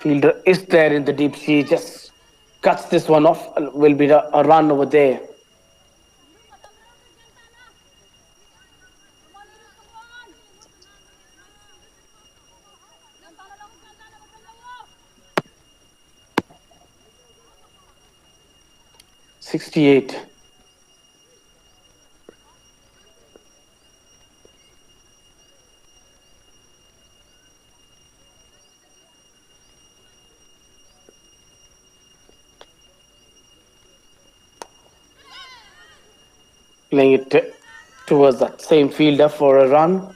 Fielder is there in the deep sea, just cuts this one off. Will be a run over there. '68. Playing it towards that same fielder for a run.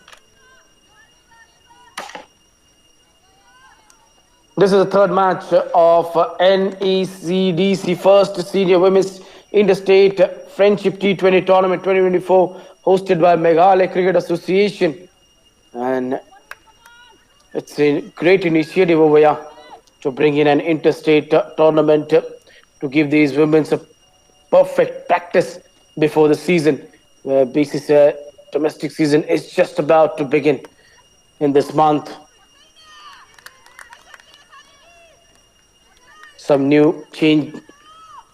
This is the third match of NECDC First Senior Women's Interstate Friendship T20 Tournament 2024, hosted by Meghalaya Cricket Association. And it's a great initiative over here to bring in an interstate tournament to give these women a perfect practice before the season. BCCI domestic season is just about to begin in this month. Some new change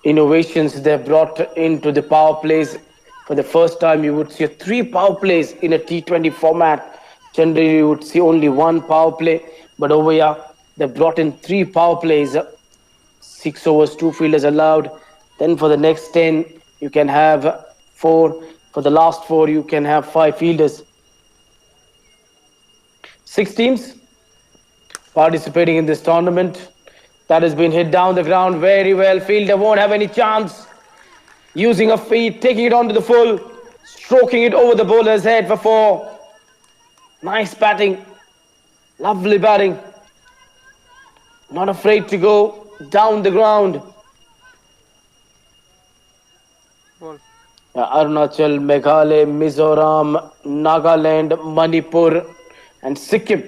innovations they brought into the power plays. For the first time, you would see 3 power plays in a T20 format. Generally, you would see only 1 power play, but over here, they brought in 3 power plays. 6 overs, 2 fielders allowed. Then for the next 10, you can have 4. For the last 4, you can have 5 fielders. 6 teams participating in this tournament. That has been hit down the ground very well. Fielder won't have any chance. Using a feet, taking it onto the full, stroking it over the bowler's head for 4. Nice batting. Lovely batting. Not afraid to go down the ground. Arunachal, Meghalaya, Mizoram, Nagaland, Manipur, and Sikkim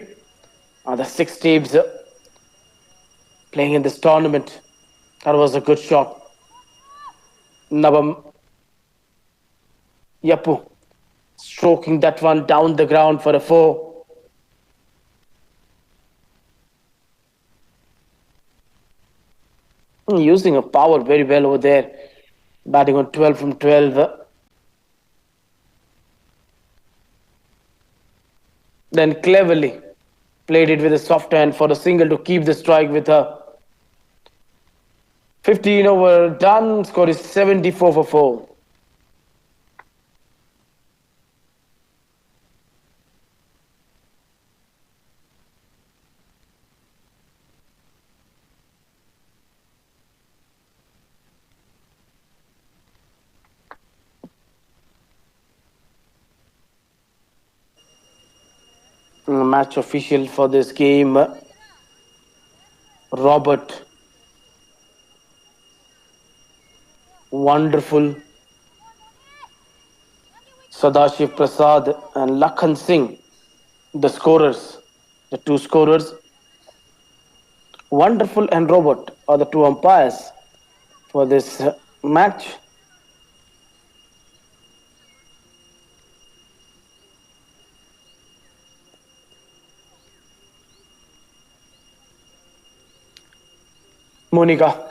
are the 6 teams playing in this tournament. That was a good shot. Nabam Yapu stroking that one down the ground for a 4. Using a power very well over there. Batting on 12 from 12. Then cleverly played it with a soft hand for a single to keep the strike with her. 15 over done. Score is 74 for 4. Match official for this game, Robert. Wonderful. Sadashiv Prasad and Lakhan Singh, the scorers, the 2 scorers. Wonderful and Robert are the 2 umpires for this match. Monica,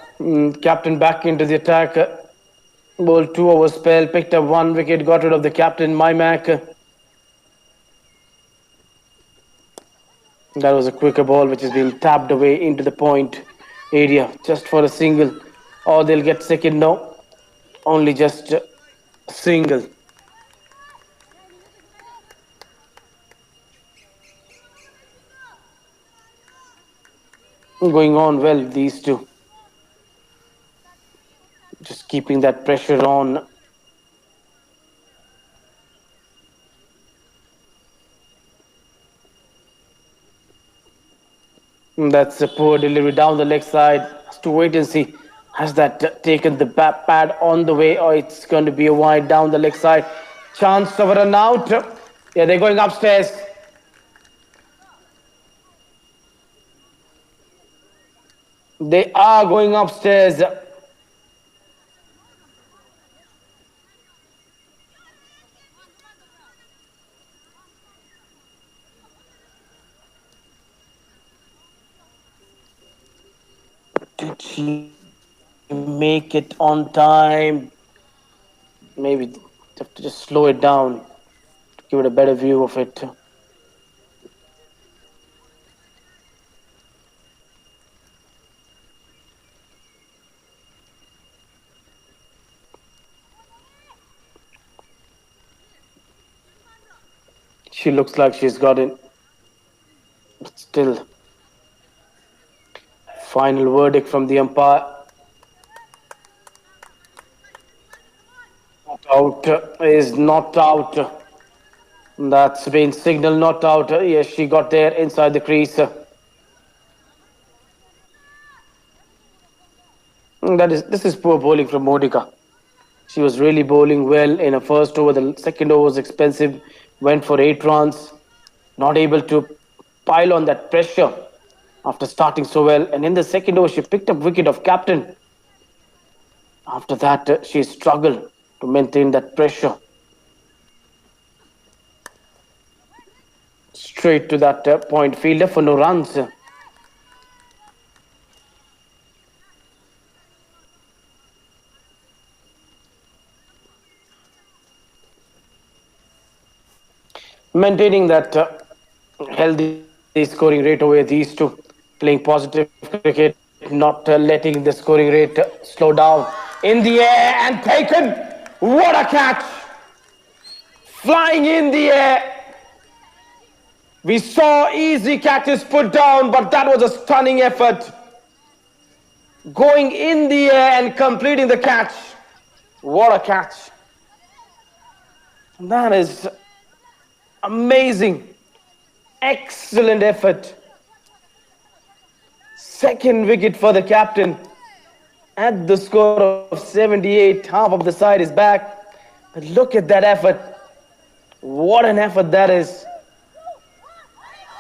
captain back into the attack. Bowled 2 over spell, picked up 1 wicket, got rid of the captain, Maimak. That was a quicker ball which has been tapped away into the point area just for a single. Or they'll get second, no. Only just a single. Going on well, these 2. Just keeping that pressure on. That's a poor delivery down the leg side. Has to wait and see. Has that taken the pad on the way, or it's going to be a wide down the leg side? Chance of a run out. Yeah, they're going upstairs. They are going upstairs. Did she make it on time? Maybe have to just slow it down to give it a better view of it. She looks like she's got it. But still, final verdict from the umpire. Not out is not out. That's been signal not out. Yes, she got there inside the crease. This is poor bowling from Modica. She was really bowling well in her first over. The second over was expensive. Went for 8 runs. Not able to pile on that pressure after starting so well. And in the second over, she picked up wicket of captain. After that, she struggled to maintain that pressure. Straight to that point fielder for no runs. Maintaining that healthy scoring rate over these two, playing positive cricket, not letting the scoring rate slow down. In the air and taken. What a catch! Flying in the air. We saw easy catches put down, but that was a stunning effort. Going in the air and completing the catch. What a catch! That is amazing. Excellent effort. Second wicket for the captain. At the score of 78, half of the side is back. But look at that effort. What an effort that is.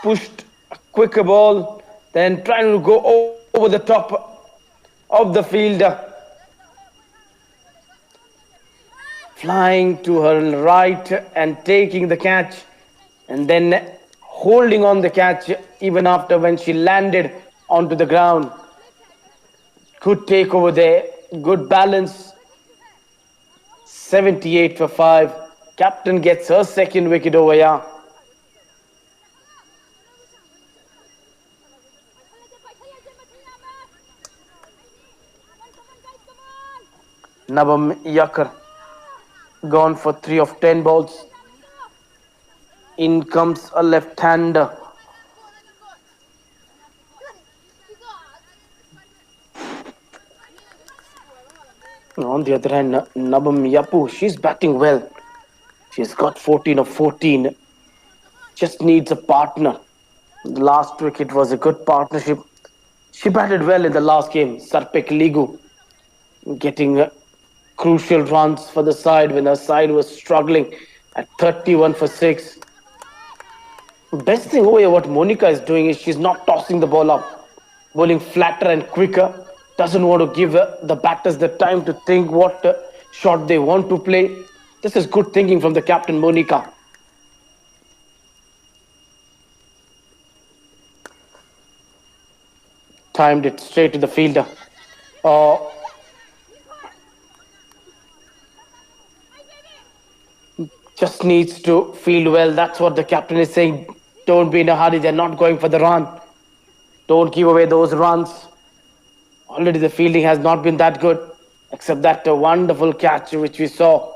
Pushed a quicker ball, then trying to go over the top of the fielder. Flying to her right and taking the catch, and then holding on the catch even after when she landed onto the ground. Good take over there, good balance. 78 for 5. Captain gets her second wicket over here. Nabam Yakar gone for 3 of 10 balls. In comes a left-hander. On the other hand, Nabam Yapu, she's batting well. She's got 14 of 14. Just needs a partner. The last wicket was a good partnership. She batted well in the last game. Sarpek Ligu getting crucial runs for the side when her side was struggling at 31 for 6. Best thing over here, what Monica is doing is she's not tossing the ball up, bowling flatter and quicker. Doesn't want to give the batters the time to think what shot they want to play. This is good thinking from the captain, Monica. Timed it straight to the fielder. Uh, just needs to field well. That's what the captain is saying. Don't be in a hurry. They're not going for the run. Don't give away those runs. Already the fielding has not been that good, except that wonderful catch which we saw.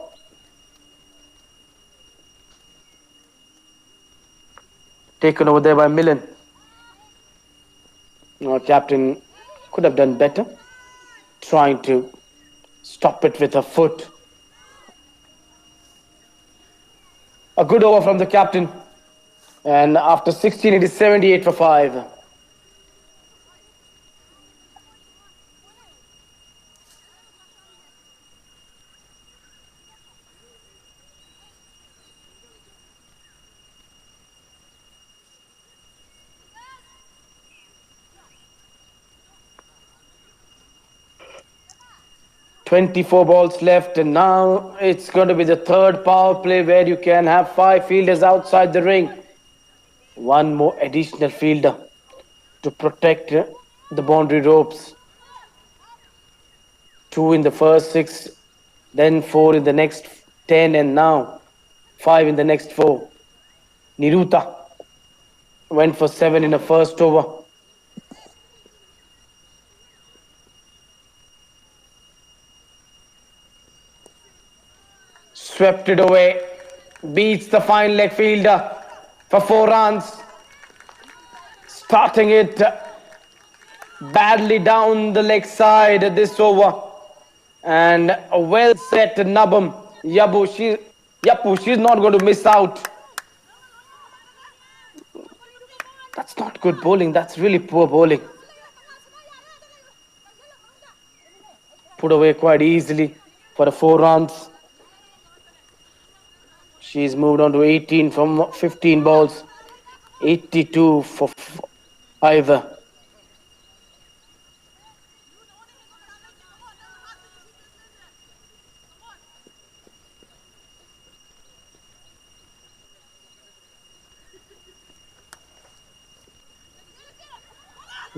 Taken over there by Millen. Our captain could have done better, trying to stop it with a foot. A good over from the captain. And after 16, it is 78 for 5. 24 balls left, and now it's going to be the third power play where you can have 5 fielders outside the ring. One more additional fielder to protect the boundary ropes. Two in the first six, then four in the next 10, and now five in the next four. Niruta went for seven in the first over. Swept it away. Beats the fine leg fielder for 4 runs. Starting it badly down the leg side this over. And a well set Nabam. Yapu, she's not going to miss out. That's not good bowling. That's really poor bowling. Put away quite easily for the 4 runs. She's moved on to 18 from 15 balls. 82 for either.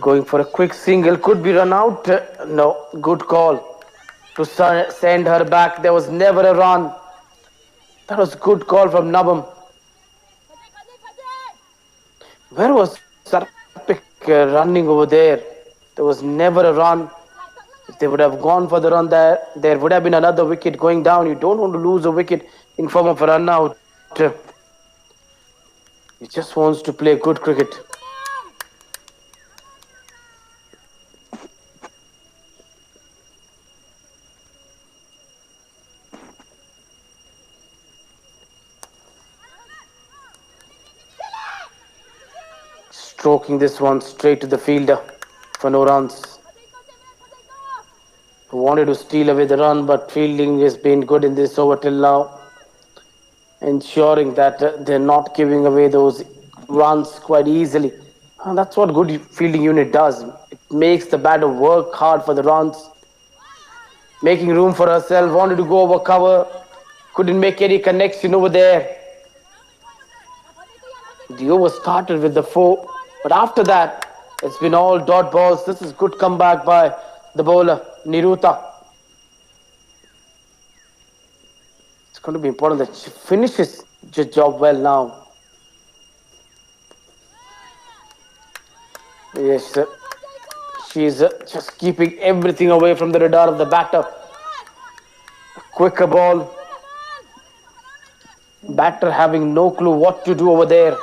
Going for a quick single, could be run out. No, good call to send her back. There was never a run. That was good call from Nabam. Where was Sarpik running over there? There was never a run. If they would have gone for the run there would have been another wicket going down. You don't want to lose a wicket in form of a run out. He just wants to play good cricket. Stroking this one straight to the fielder for no runs. Wanted to steal away the run, but fielding has been good in this over till now, ensuring that they're not giving away those runs quite easily. And that's what good fielding unit does. It makes the batter work hard for the runs. Making room for herself, wanted to go over cover, couldn't make any connection over there. The over started with the 4, but after that, it's been all dot balls. This is good comeback by the bowler, Niruta. It's going to be important that she finishes the job well now. Yes, she's just keeping everything away from the radar of the batter. Quicker ball. Batter having no clue what to do over there.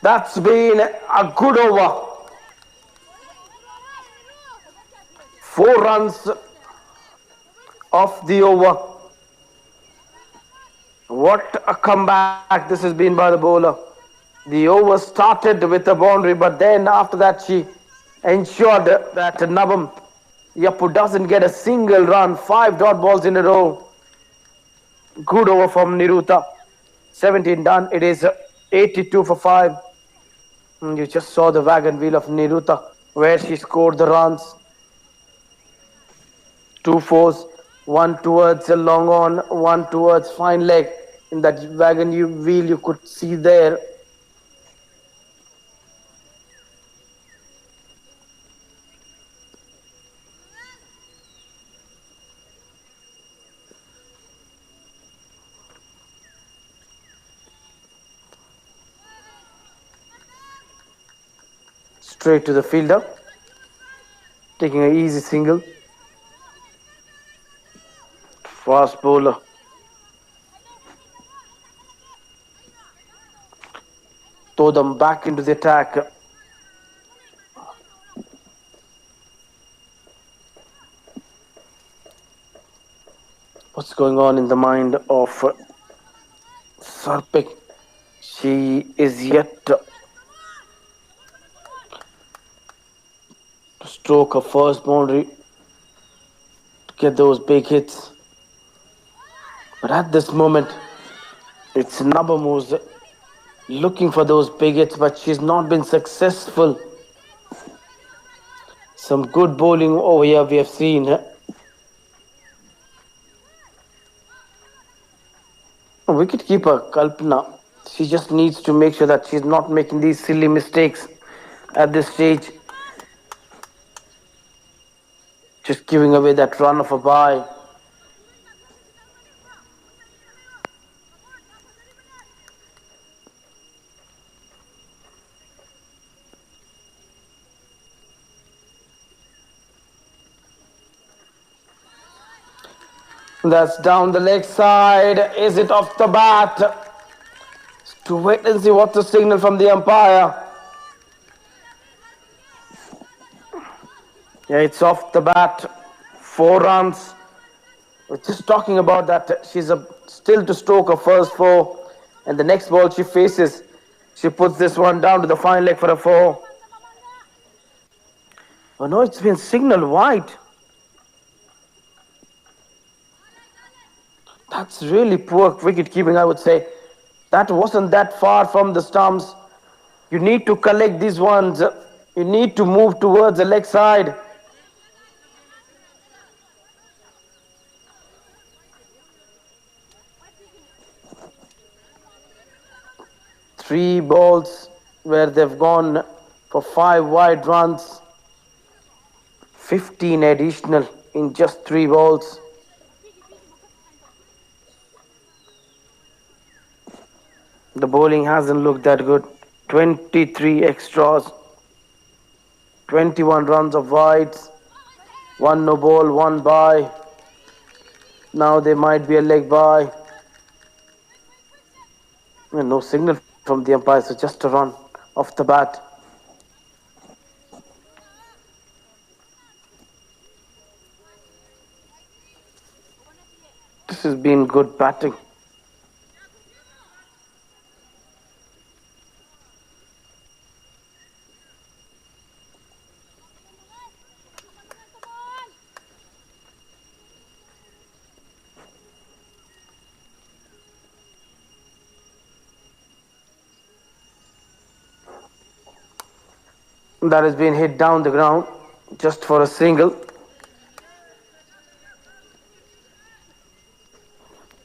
That's been a good over. 4 runs off the over. What a comeback this has been by the bowler. The over started with a boundary, but then after that she ensured that Nabam Yapu doesn't get a single run. 5 dot balls in a row. Good over from Niruta. 17 done. It is 82 for 5. You just saw the wagon wheel of Niruta where she scored the runs. 2 fours, one towards a long on, one towards fine leg. In that wagon wheel you could see there. Straight to the fielder, taking an easy single. Fast bowler. Throw them back into the attack. What's going on in the mind of Sarpik? She is yet to stroke her first boundary to get those big hits. But at this moment, it's Nabam who's looking for those big hits, but she's not been successful. Some good bowling over here we have seen. Wicketkeeper Kalpana, she just needs to make sure that she's not making these silly mistakes at this stage. Just giving away that run of a bye. That's down the leg side. Is it off the bat? To wait and see what's the signal from the umpire. Yeah, it's off the bat. 4 runs. We're just talking about that. She's still to stroke her first four. And the next ball she faces, she puts this one down to the fine leg for a four. Oh no, it's been signaled wide. That's really poor wicket keeping, I would say. That wasn't that far from the stumps. You need to collect these ones. You need to move towards the leg side. Three balls where they've gone for 5 wide runs. 15 additional in just 3 balls. The bowling hasn't looked that good. 23 extras. 21 runs of wides. 1 no ball, 1 bye. Now there might be a leg bye. No signal from the umpire, so just a run off the bat. This has been good batting. That has been hit down the ground just for a single.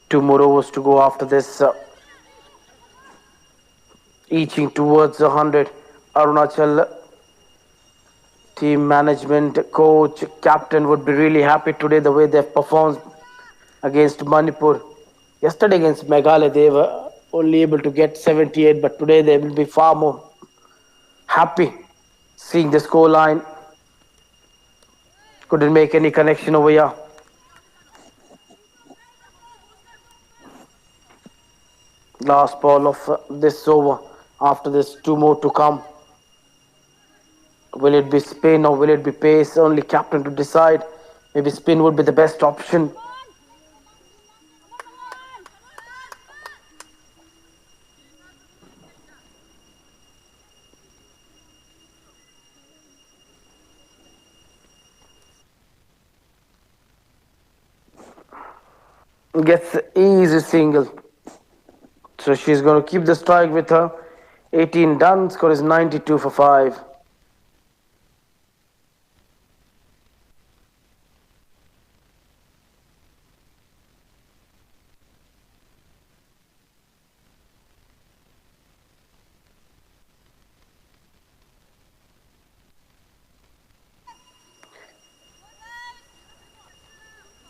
2 more overs to go after this. Eaching towards 100. Arunachal team management, coach, captain would be really happy today the way they've performed against Manipur. Yesterday against Meghalaya, they were only able to get 78, but today they will be far more happy seeing the score line. Couldn't make any connection over here. Last ball of this over. After this, 2 more to come. Will it be spin or will it be pace? Only captain to decide. Maybe spin would be the best option. Gets easy single. So she's going to keep the strike with her. 18 done. Score is 92 for 5.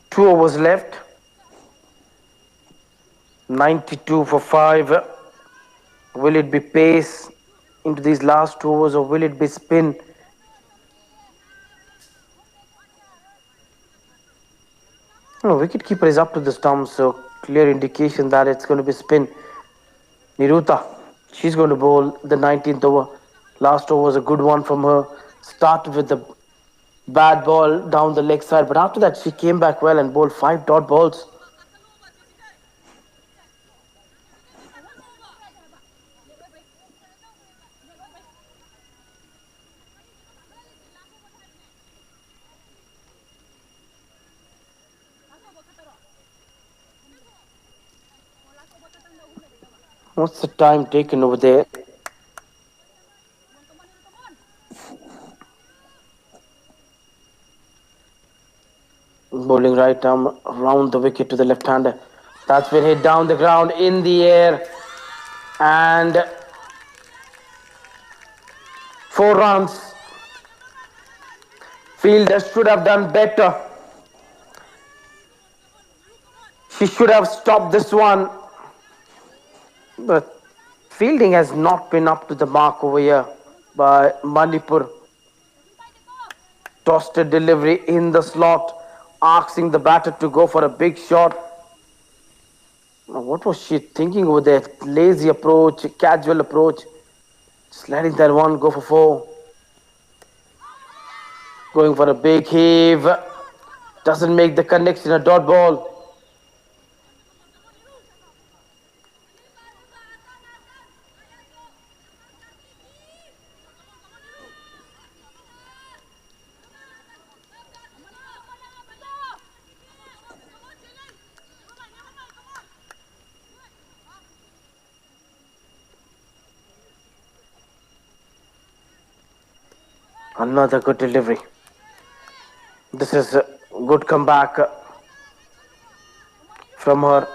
Two overs left. 92 for 5. Will it be pace into these last 2 overs or will it be spin? No, wicketkeeper is up to the stump, so clear indication that it's going to be spin. Niruta, she's going to bowl the 19th over. Last over was a good one from her. Started with the bad ball down the leg side, but after that she came back well and bowled 5 dot balls. What's the time taken over there? Bowling right arm around the wicket to the left hander. That's been hit down the ground in the air. And 4 runs. Fielder should have done better. She should have stopped this one. But fielding has not been up to the mark over here by Manipur. Tossed a delivery in the slot, asking the batter to go for a big shot. What was she thinking over there? Lazy approach, casual approach. Just letting that one go for 4. Going for a big heave. Doesn't make the connection, a dot ball. Another good delivery. This is a good comeback from her.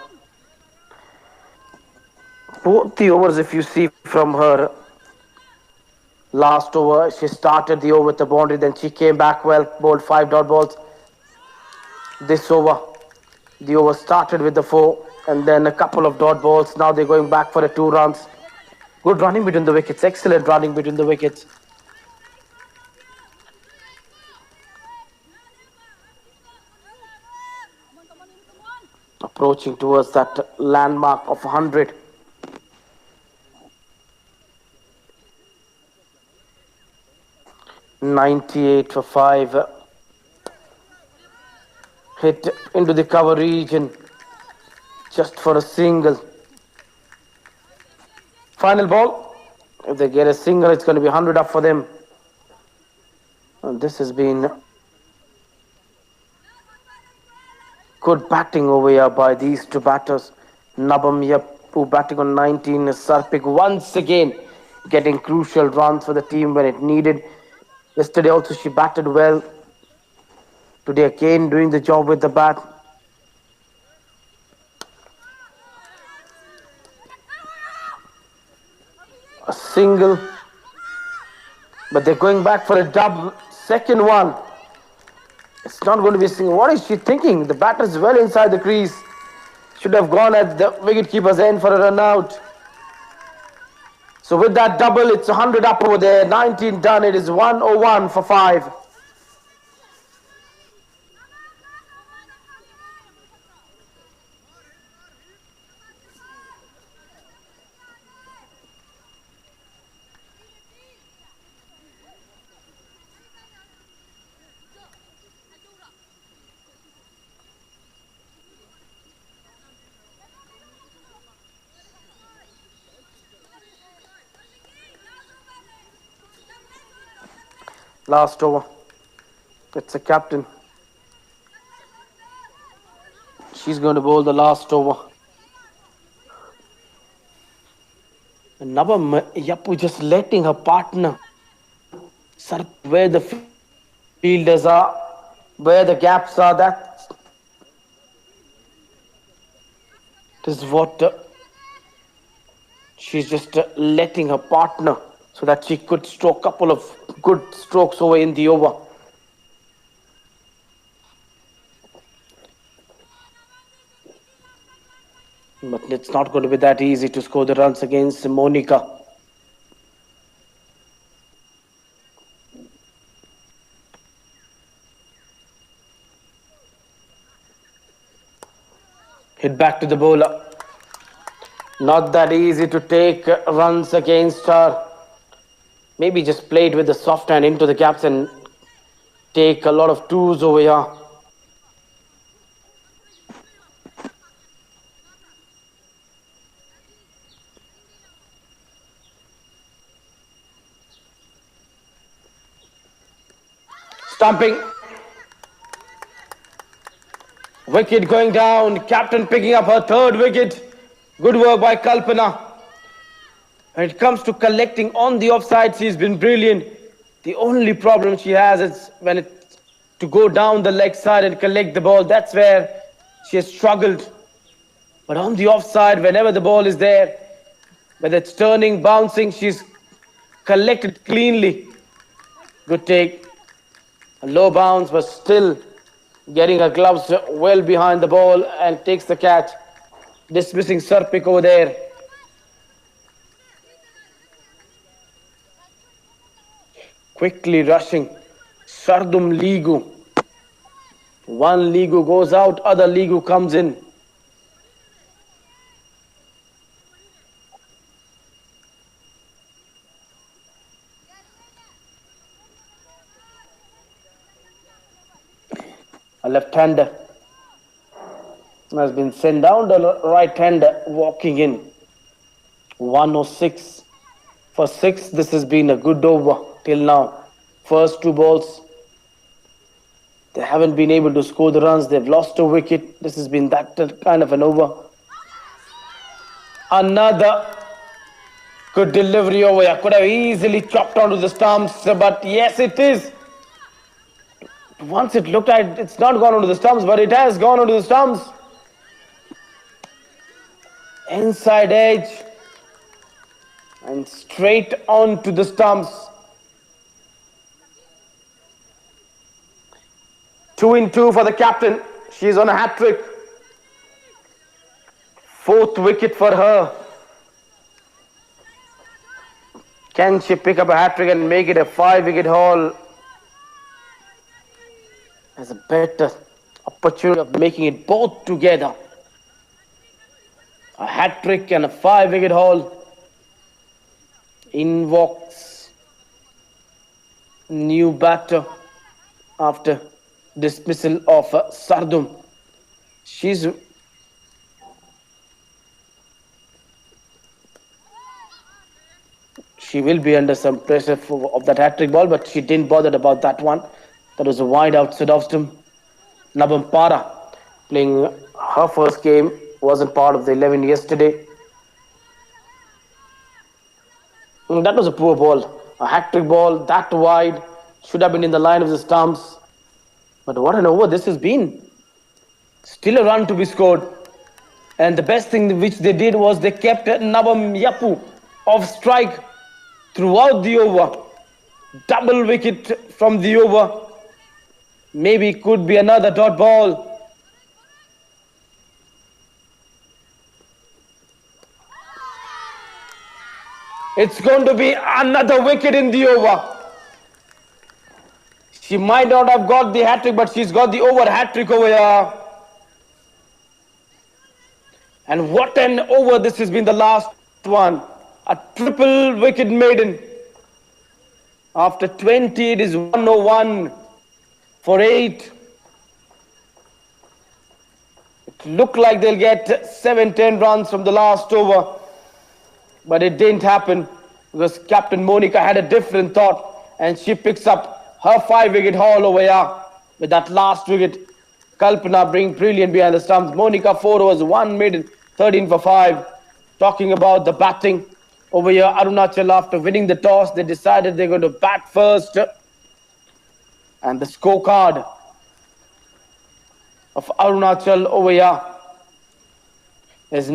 Both the overs, if you see from her last over, she started the over with the boundary, then she came back well, bowled 5 dot balls. This over, the over started with the 4 and then a couple of dot balls. Now they're going back for a 2 runs. Good running between the wickets, excellent running between the wickets. Approaching towards that landmark of 100. .98 for 5. Hit into the cover region just for a single. Final ball. If they get a single, it's going to be 100 up for them. And this has been good batting over here by these 2 batters. Nabam Yappu batting on 19. Sarpik once again getting crucial runs for the team when it needed. Yesterday also she batted well. Today again doing the job with the bat. A single. But they're going back for a double. Second one. It's not going to be a single. What is she thinking? The batter is well inside the crease. Should have gone at the wicketkeeper's end for a run out. So with that double, it's 100 up over there. 19 done. It is 101 for 5. Last over. It's a captain. She's going to bowl the last over. And Nabam Yappu just letting her partner where the fielders are, where the gaps are. That is what she's just letting her partner so that she could stroke a couple of good strokes over in the over. But it's not going to be that easy to score the runs against Monica. Hit back to the bowler. Not that easy to take runs against her. Maybe just play it with the soft hand into the gaps and take a lot of 2s over here. Stumping. Wicket going down. Captain picking up her 3rd wicket. Good work by Kalpana. When it comes to collecting on the offside, she's been brilliant. The only problem she has is when it's to go down the leg side and collect the ball. That's where she has struggled. But on the offside, whenever the ball is there, whether it's turning, bouncing, she's collected cleanly. Good take. A low bounce, but still getting her gloves well behind the ball and takes the catch. Dismissing Sarpik over there. Quickly rushing. Sardum Ligu. One Ligu goes out, other Ligu comes in. A left-hander has been sent down, the right-hander walking in. 106 for 6. This has been a good over till now. First 2 balls, they haven't been able to score the runs. They've lost a wicket. This has been that kind of an over. Another good delivery over here. Could have easily chopped onto the stumps, but yes, it is. Once it looked like it's not gone onto the stumps, but it has gone onto the stumps. Inside edge and straight onto the stumps. 2 in 2 for the captain. She's on a hat-trick. 4th wicket for her. Can she pick up a hat-trick and make it a 5-wicket haul? Has a better opportunity of making it both together. A hat-trick and a 5-wicket haul. In walks new batter after dismissal of Sardum. She will be under some pressure of that hat-trick ball, but she didn't bother about that one. That was a wide outside off stump. Nabam Para playing her first game, wasn't part of the 11 yesterday. That was a poor ball. A hat-trick ball, that wide. Should have been in the line of the stumps. But what an over this has been. Still a run to be scored. And the best thing which they did was they kept Nabam Yapu off strike throughout the over. Double wicket from the over. Maybe could be another dot ball. It's going to be another wicket in the over. She might not have got the hat-trick, but she's got the over hat-trick over here. And what an over this has been, the last one. A triple wicket maiden. After 20, it is 101 for 8. It looked like they'll get 7-10 runs from the last over. But it didn't happen because Captain Monica had a different thought, and she picks up her 5-wicket haul over here with that last wicket. Kalpana being brilliant behind the stumps. Monica 4 overs, 1 maiden, 13 for 5. Talking about the batting over here, Arunachal, after winning the toss, they decided they're going to bat first. And the scorecard of Arunachal over here is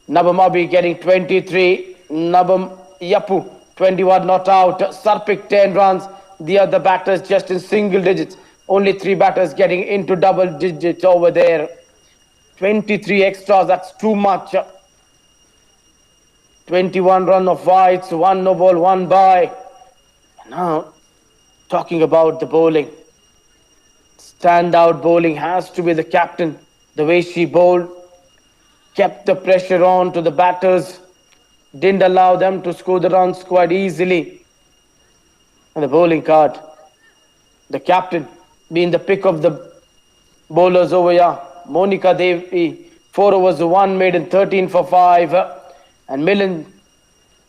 Nabam Abi getting 23, Nabam Yapu 21 not out, Sarpik 10 runs, the other batters just in single digits. Only 3 batters getting into double digits over there. 23 extras, that's too much. 21 run of wides, 1 no ball, 1 by. Now, talking about the bowling. Standout bowling has to be the captain. The way she bowled, kept the pressure on to the batters, didn't allow them to score the runs quite easily. And the bowling card, the captain being the pick of the bowlers over here. Monica Devi, 4 overs, 1 maiden, 13 for 5. And Milan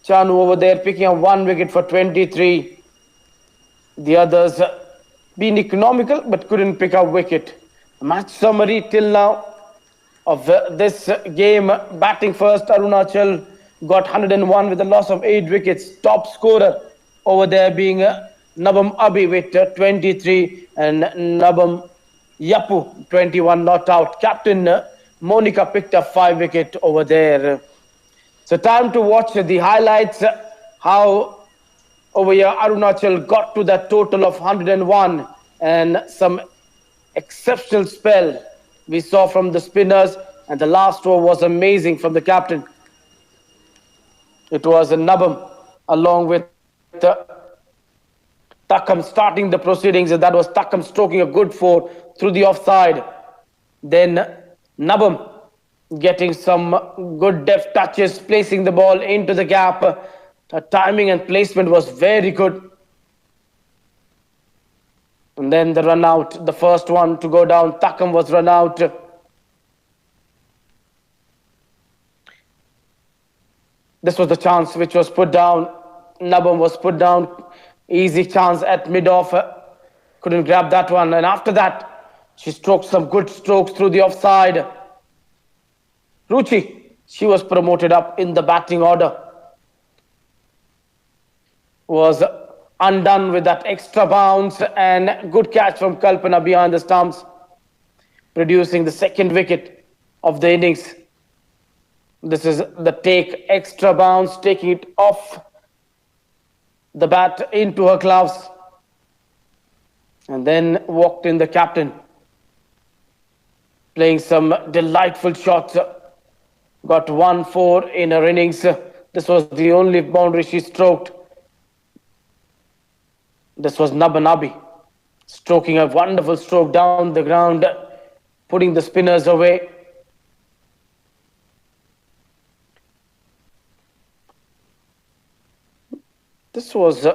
Chanu over there picking up 1 wicket for 23. The others being economical but couldn't pick up wicket. Match summary till now of this game. Batting first, Arunachal got 101 with a loss of 8 wickets. Top scorer over there being Nabam Abi with 23 and Nabam Yapu 21 not out. Captain Monica picked up 5 wicket over there. So time to watch the highlights, how over here Arunachal got to that total of 101 and some exceptional spell we saw from the spinners, and the last over was amazing from the captain. It was a Nabam along with Takam starting the proceedings, and that was Takam stroking a good four through the offside. Then Nabam getting some good deft touches, placing the ball into the gap. The timing and placement was very good. And then the run out, the first one to go down, Takam was run out. This was the chance which was put down. Nabam was put down. Easy chance at mid-off. Couldn't grab that one. And after that, she stroked some good strokes through the offside. Ruchi, she was promoted up in the batting order. Was undone with that extra bounce and good catch from Kalpana behind the stumps, producing the second wicket of the innings. This is the take, extra bounce, taking it off the bat into her gloves. And then walked in the captain, playing some delightful shots. Got 1-4 in her innings. This was the only boundary she stroked. This was Nabanabi, stroking a wonderful stroke down the ground, putting the spinners away. This was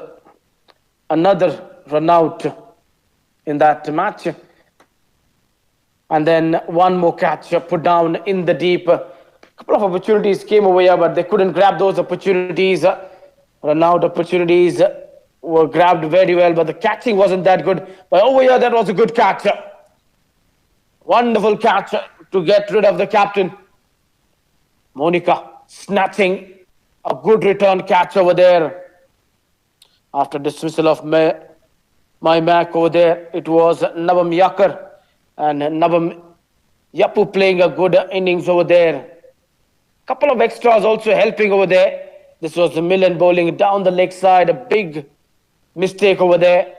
another run out in that match. And then one more catch put down in the deep. A couple of opportunities came over here, but they couldn't grab those opportunities. Run out opportunities were grabbed very well, but the catching wasn't that good. But over here, that was a good catch. Wonderful catch to get rid of the captain. Monica snatching a good return catch over there. After dismissal of my Mac over there, it was Nabam Yakar and Nabam Yapu playing a good innings over there. Couple of extras also helping over there. This was the Millen bowling down the leg side, a big mistake over there.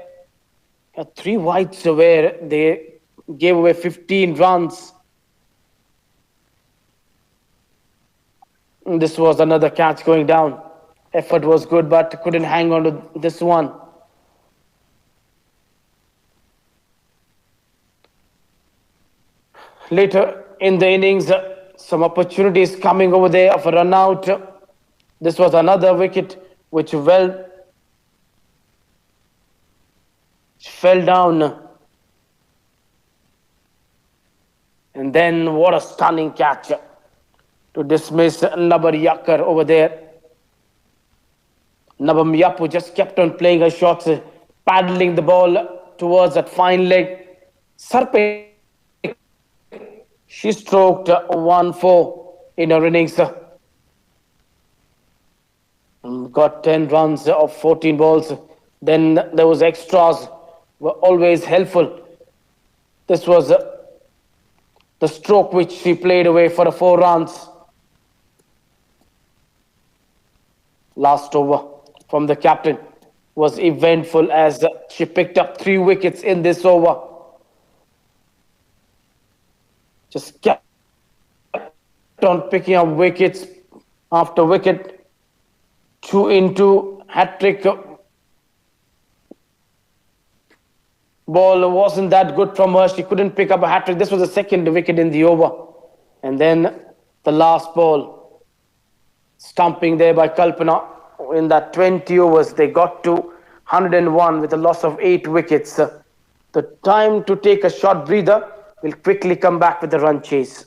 3 wides where they gave away 15 runs. This was another catch going down. Effort was good, but couldn't hang on to this one. Later in the innings, some opportunities coming over there of a run out. This was another wicket which fell down. And then what a stunning catch to dismiss Nabar Yakar over there. Nabam Yapu just kept on playing her shots, paddling the ball towards that fine leg. Sarpe, she stroked 1-4 in her innings. Got 10 runs of 14 balls. Then there was extras, were always helpful. This was the stroke which she played away for 4 runs. Last over from the captain was eventful as she picked up 3 wickets in this over. Just kept on picking up wickets after wicket. 2 into hat-trick. Ball wasn't that good from her. She couldn't pick up a hat-trick. This was the second wicket in the over. And then the last ball, stumping there by Kalpana. In that 20 overs, they got to 101 with a loss of 8 wickets. The time to take a short breather. Will quickly come back with the run chase.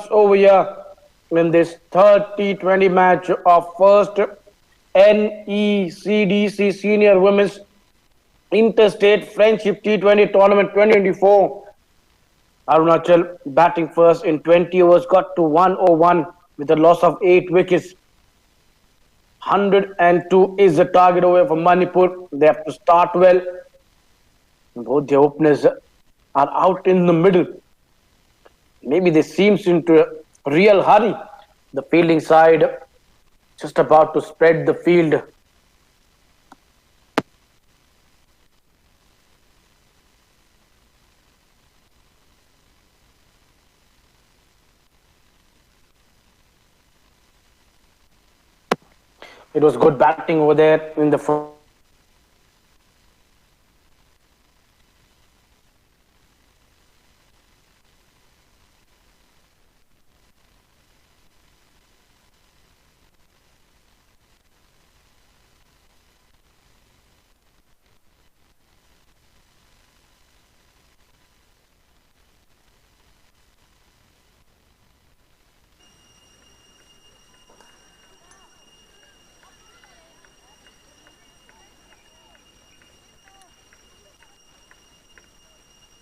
over here in this third T20 match of first NECDC Senior Women's Interstate Friendship T20 Tournament 2024. Arunachal batting first in 20 overs, got to 101 with a loss of 8 wickets. 102 is the target over for Manipur. They have to start well. Both the openers are out in the middle. Maybe they seems into a real hurry. The fielding side just about to spread the field. It was good batting over there in the front.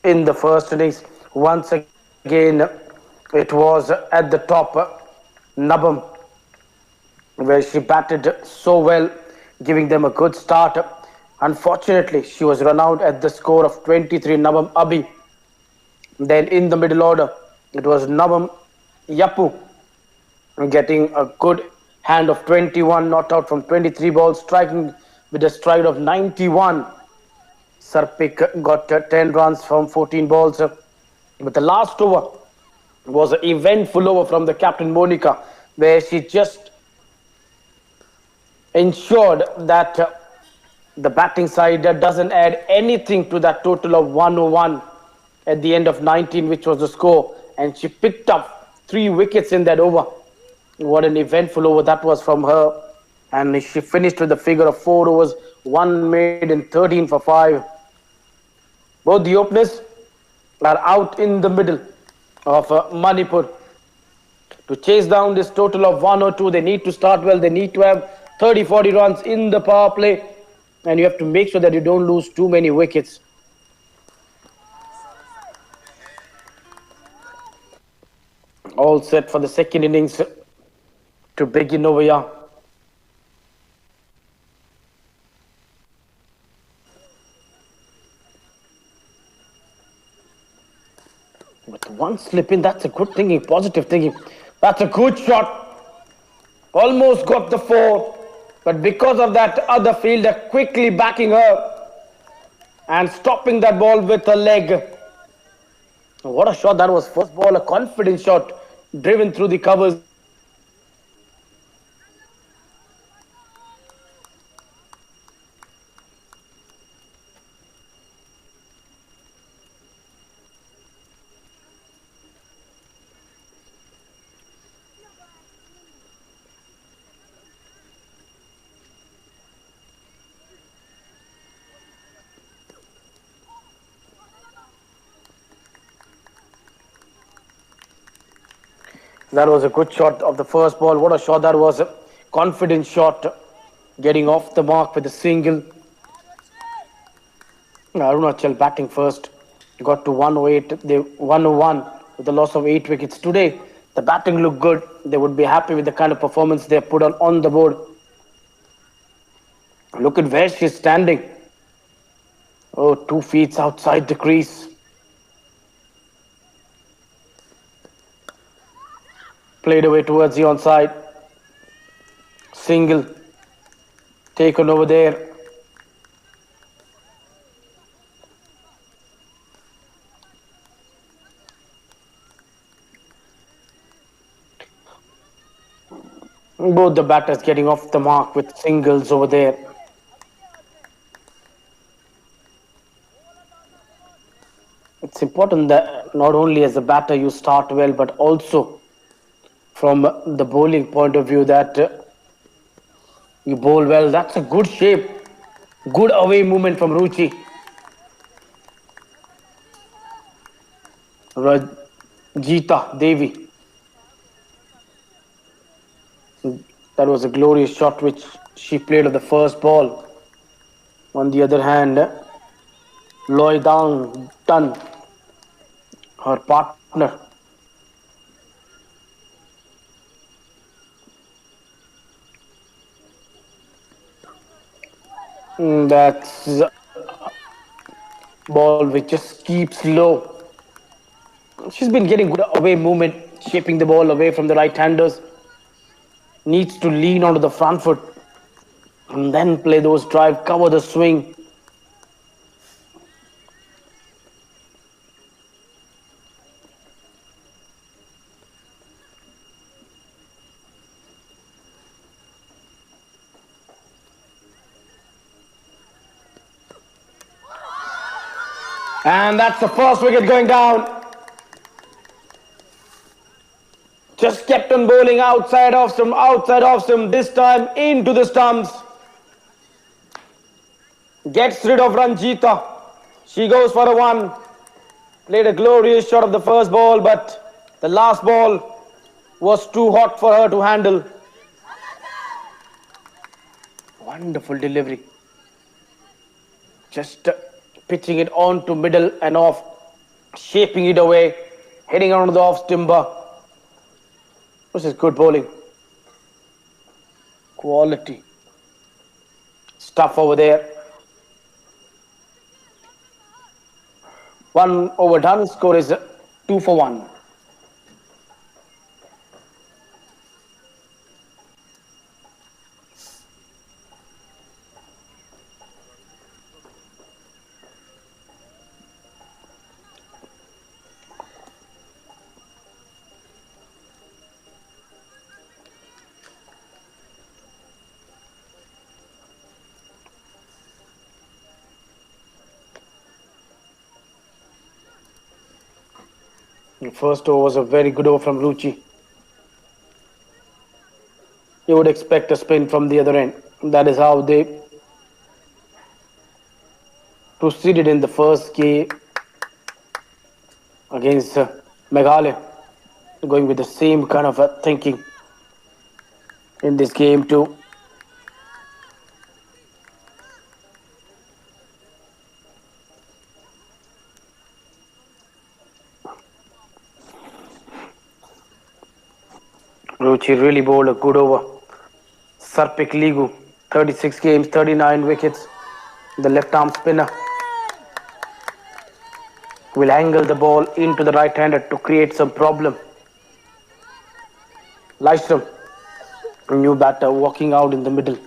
In the first innings. Once again, it was at the top, Nabam, where she batted so well, giving them a good start. Unfortunately, she was run out at the score of 23, Nabam Abi. Then in the middle order, it was Nabam Yapu getting a good hand of 21, not out from 23 balls, striking with a stride of 91. Sarpik got 10 runs from 14 balls. But the last over was an eventful over from the captain Monica, where she just ensured that the batting side doesn't add anything to that total of 101 at the end of 19, which was the score. And she picked up 3 wickets in that over. What an eventful over that was from her. And she finished with a figure of 4 overs, 1 made in 13 for 5. Both the openers are out in the middle of Manipur. To chase down this total of 102, they need to start well. They need to have 30-40 runs in the power play. And you have to make sure that you don't lose too many wickets. All set for the second innings to begin over here. With one slip in, that's a good thinking, positive thinking. That's a good shot. Almost got the 4. But because of that other fielder quickly backing her and stopping that ball with a leg. What a shot that was. First ball, a confident shot driven through the covers. That was a good shot of the first ball. What a shot that was. A confident shot. Getting off the mark with a single. Arunachal batting first. Got to 108. They 101 with a loss of 8 wickets. Today, the batting looked good. They would be happy with the kind of performance they put on the board. Look at where she's standing. Oh, 2 feet outside the crease. Played away towards the onside. Single. Taken over there. Both the batters getting off the mark with singles over there. It's important that not only as a batter you start well, but also from the bowling point of view that you bowl well. That's a good shape. Good away movement from Ruchi. Rajita Devi That was a glorious shot which she played at the first ball. On the other hand, Loy Dang Tan, her partner, that's a ball which just keeps low. She's been getting good away movement, shaping the ball away from the right-handers. Needs to lean onto the front foot and then play those drive, cover the swing. And that's the first wicket going down. Just kept on bowling outside off stump, this time into the stumps. Gets rid of Ranjita. She goes for a one. Played a glorious shot of the first ball, but the last ball was too hot for her to handle. Wonderful delivery. Just pitching it on to middle and off, shaping it away, heading onto the off stumper. This is good bowling. Quality stuff over there. One over done. Score is 2 for 1. The first over was a very good over from Ruchi. You would expect a spin from the other end. That is how they proceeded in the first game against Meghalaya. Going with the same kind of thinking in this game too. Ruchi really bowled a good over. Sarpik Ligu, 36 games, 39 wickets. The left arm spinner will angle the ball into the right-hander to create some problem. Lystrom, new batter, walking out in the middle.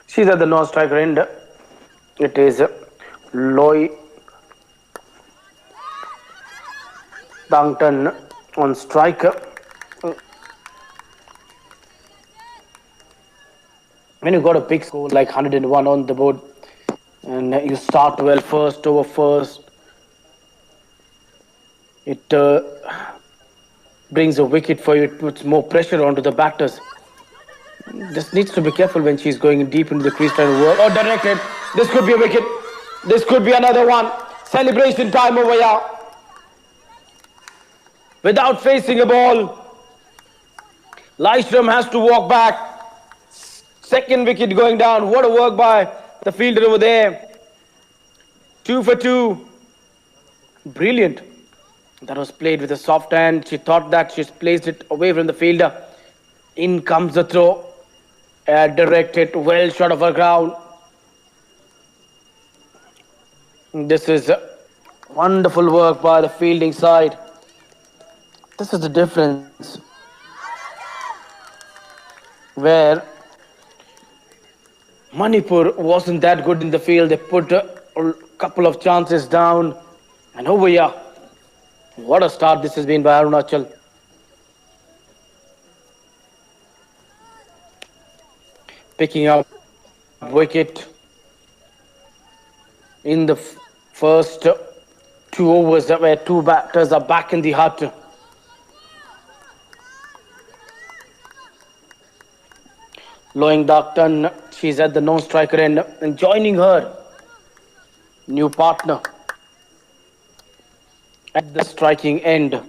She's at the non-striker end. It is Loy Dangton on striker. When you got a big score like 101 on the board and you start well first over first, it brings a wicket for you. It puts more pressure onto the batters. Just needs to be careful when she's going deep into the crease trying to work. Oh, directed. This could be a wicket. This could be another one. Celebration time over here. Without facing a ball, Lystrom has to walk back. Second wicket going down. What a work by the fielder over there. 2 for 2. Brilliant. That was played with a soft hand. She thought that she's placed it away from the fielder. In comes the throw. Directed, well shot of her ground. This is wonderful work by the fielding side. This is the difference. Where Manipur wasn't that good in the field. They put a couple of chances down. And over here, what a start this has been by Arunachal. Picking up wicket in the first 2 overs where 2 batters are back in the hut. Loing Daktan, she's at the non-striker end and joining her new partner at the striking end.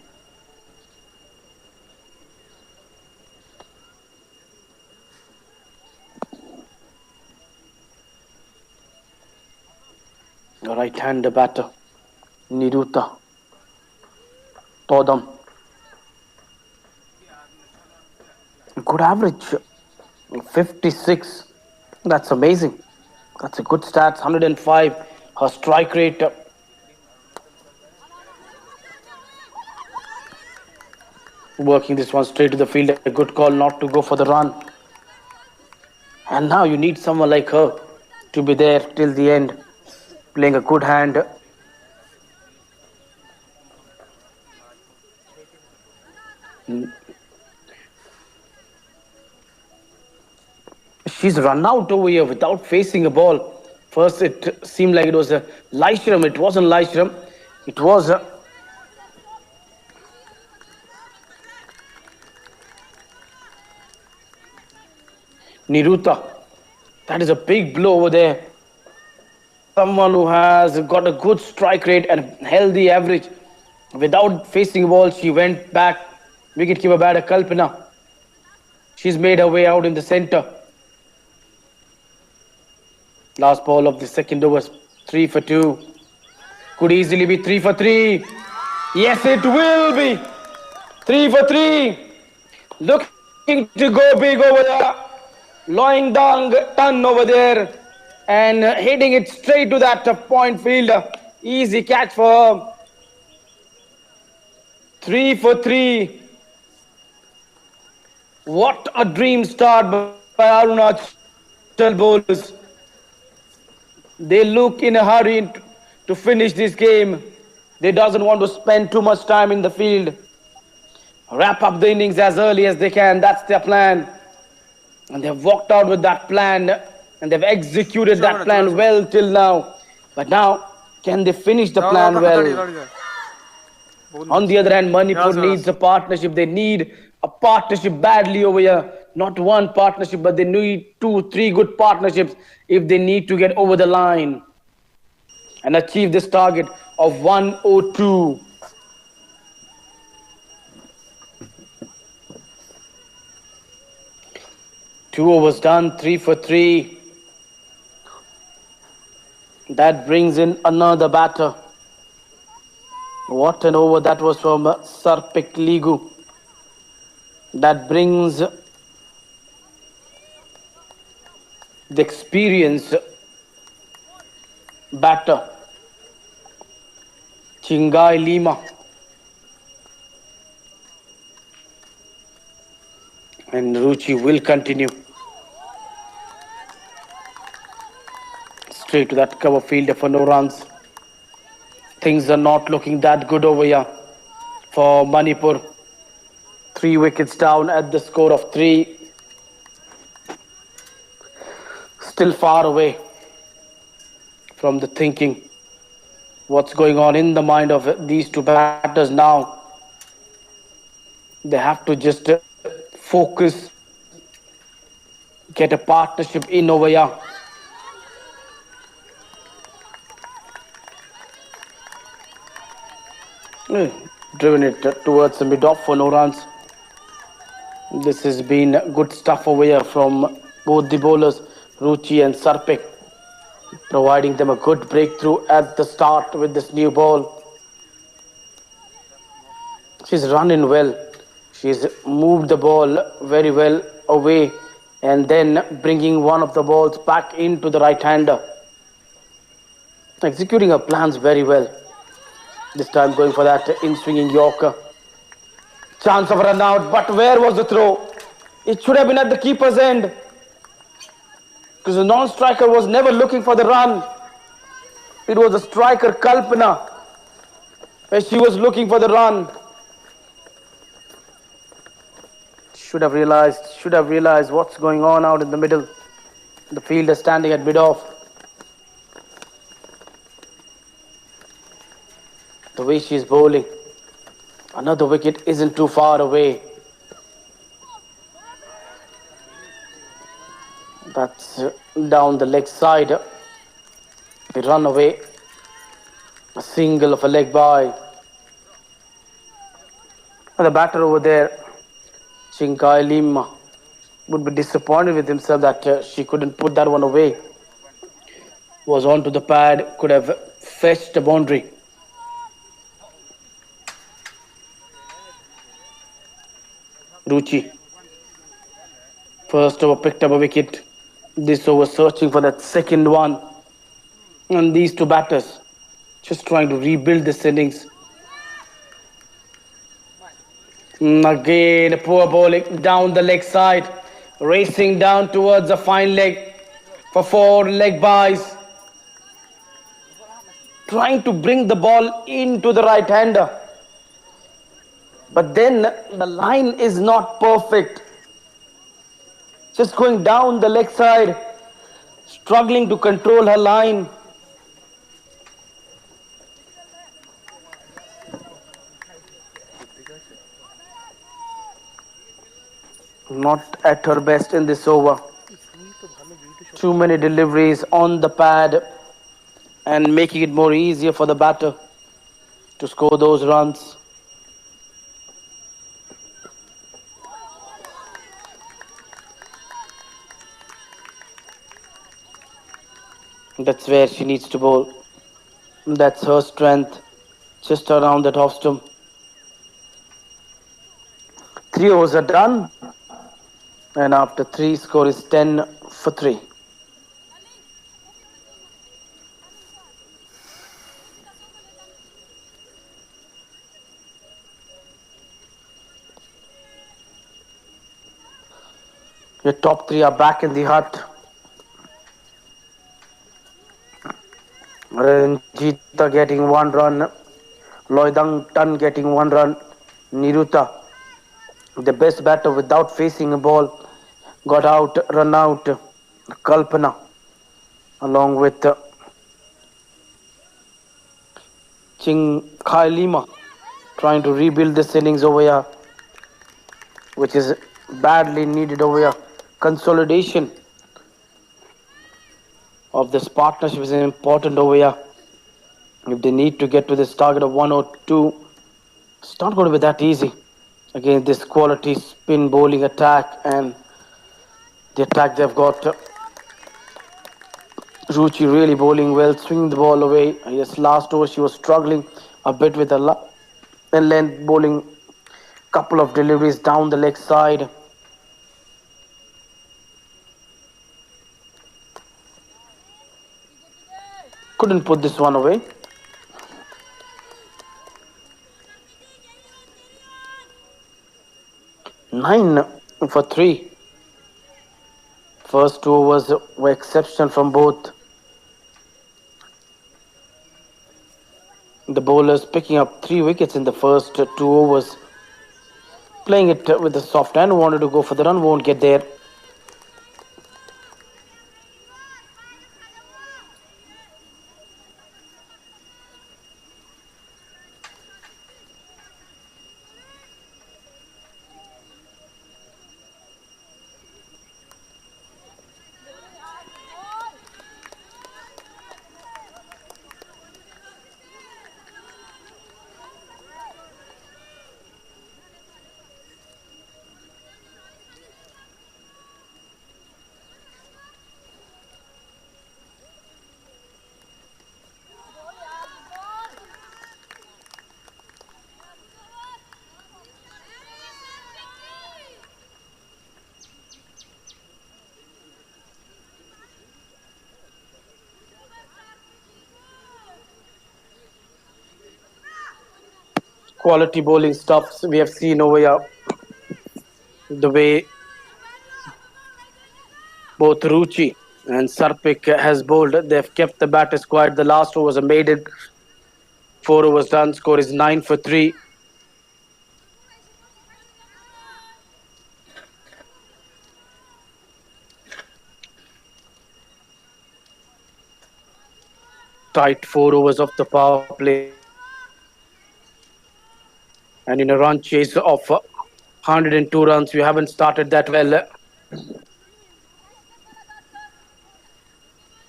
right-hander batter, Niruta Todam. Good average, 56. That's amazing. That's a good stats, 105. Her strike rate, working this one straight to the field. A good call not to go for the run. And now you need someone like her to be there till the end, playing a good hand. She's run out over here without facing a ball. First, it seemed like it was a Lyshram. It wasn't Lyshram. It was Niruta. That is a big blow over there. Someone who has got a good strike rate and healthy average. Without facing a ball, she went back. Wicketkeeper batter Kalpana. She's made her way out in the center. Last ball of the second over, 3 for 2. Could easily be 3 for 3. Yes, it will be 3 for 3. Looking to go big over there. Loing down ton over there and hitting it straight to that point field. Easy catch for her. 3 for 3. What a dream start by Arunachal bowlers. They look in a hurry to finish this game. They doesn't want to spend too much time in the field. Wrap up the innings as early as they can. That's their plan. And they've walked out with that plan. And they've executed that plan well till now. But now, can they finish the plan well? On the other hand, Manipur needs a partnership. They need a partnership badly over here. Not one partnership, but they need 2-3 good partnerships if they need to get over the line and achieve this target of 102. Two overs done, 3 for 3. That brings in another batter. What an over that was from Sarpik Ligu. That brings the experienced batter, Chingai Lima. And Ruchi will continue. Straight to that cover fielder for no runs. Things are not looking that good over here for Manipur. 3 wickets down at the score of 3. Still far away from the thinking. What's going on in the mind of these two batters now? They have to just focus, get a partnership in over here. Driven it towards the mid-off for no runs. This has been good stuff over here from both the bowlers, Ruchi and Sarpik, providing them a good breakthrough at the start with this new ball. She's run in well. She's moved the ball very well away and then bringing one of the balls back into the right-hander. Executing her plans very well. This time going for that in-swinging Yorker. Chance of run out, but where was the throw? It should have been at the keeper's end. Because the non-striker was never looking for the run. It was the striker Kalpana where she was looking for the run. Should have realized what's going on out in the middle. The fielder standing at mid-off. The way she's bowling. Another wicket isn't too far away. That's down the leg side. We run away. A single of a leg by. And the batter over there, Chinkai Lima, would be disappointed with himself that she couldn't put that one away. Was onto the pad, could have fetched the boundary. Ruchi, first over picked up a wicket. This over searching for that second one. And these two batters just trying to rebuild this innings. Again, a poor bowling down the leg side, racing down towards a fine leg for four leg byes, trying to bring the ball into the right hander. But then the line is not perfect. Just going down the leg side, struggling to control her line. Not at her best in this over. Too many deliveries on the pad and making it more easier for the batter to score those runs. That's where she needs to bowl. That's her strength, just around that off stump. 3 overs are done, and after 3, score is 10 for 3. Your top 3 are back in the hut. Ranjita getting 1 run, Loidang Tan getting 1 run, Niruta, the best batter without facing a ball, got out, run out. Kalpana, along with Ching Khai Lima, trying to rebuild this innings over here, which is badly needed over here. Consolidation of this partnership is important over here. If they need to get to this target of 102, it's not going to be that easy against this quality spin bowling attack and the attack they've got. Ruchi really bowling well, swinging the ball away. Yes, last over she was struggling a bit with the length bowling. Couple of deliveries down the leg side. Couldn't put this one away. Nine for 3. First 2 overs were exceptional from both. The bowlers picking up 3 wickets in the first 2 overs. Playing it with a soft hand, wanted to go for the run, won't get there. Quality bowling stuffs we have seen over here. The way both Ruchi and Sarpik has bowled, they've kept the batters quiet. The last over was a maiden. 4 overs done, score is 9 for 3. Tight 4 overs of the power play. And in a run chase of 102 runs, we haven't started that well.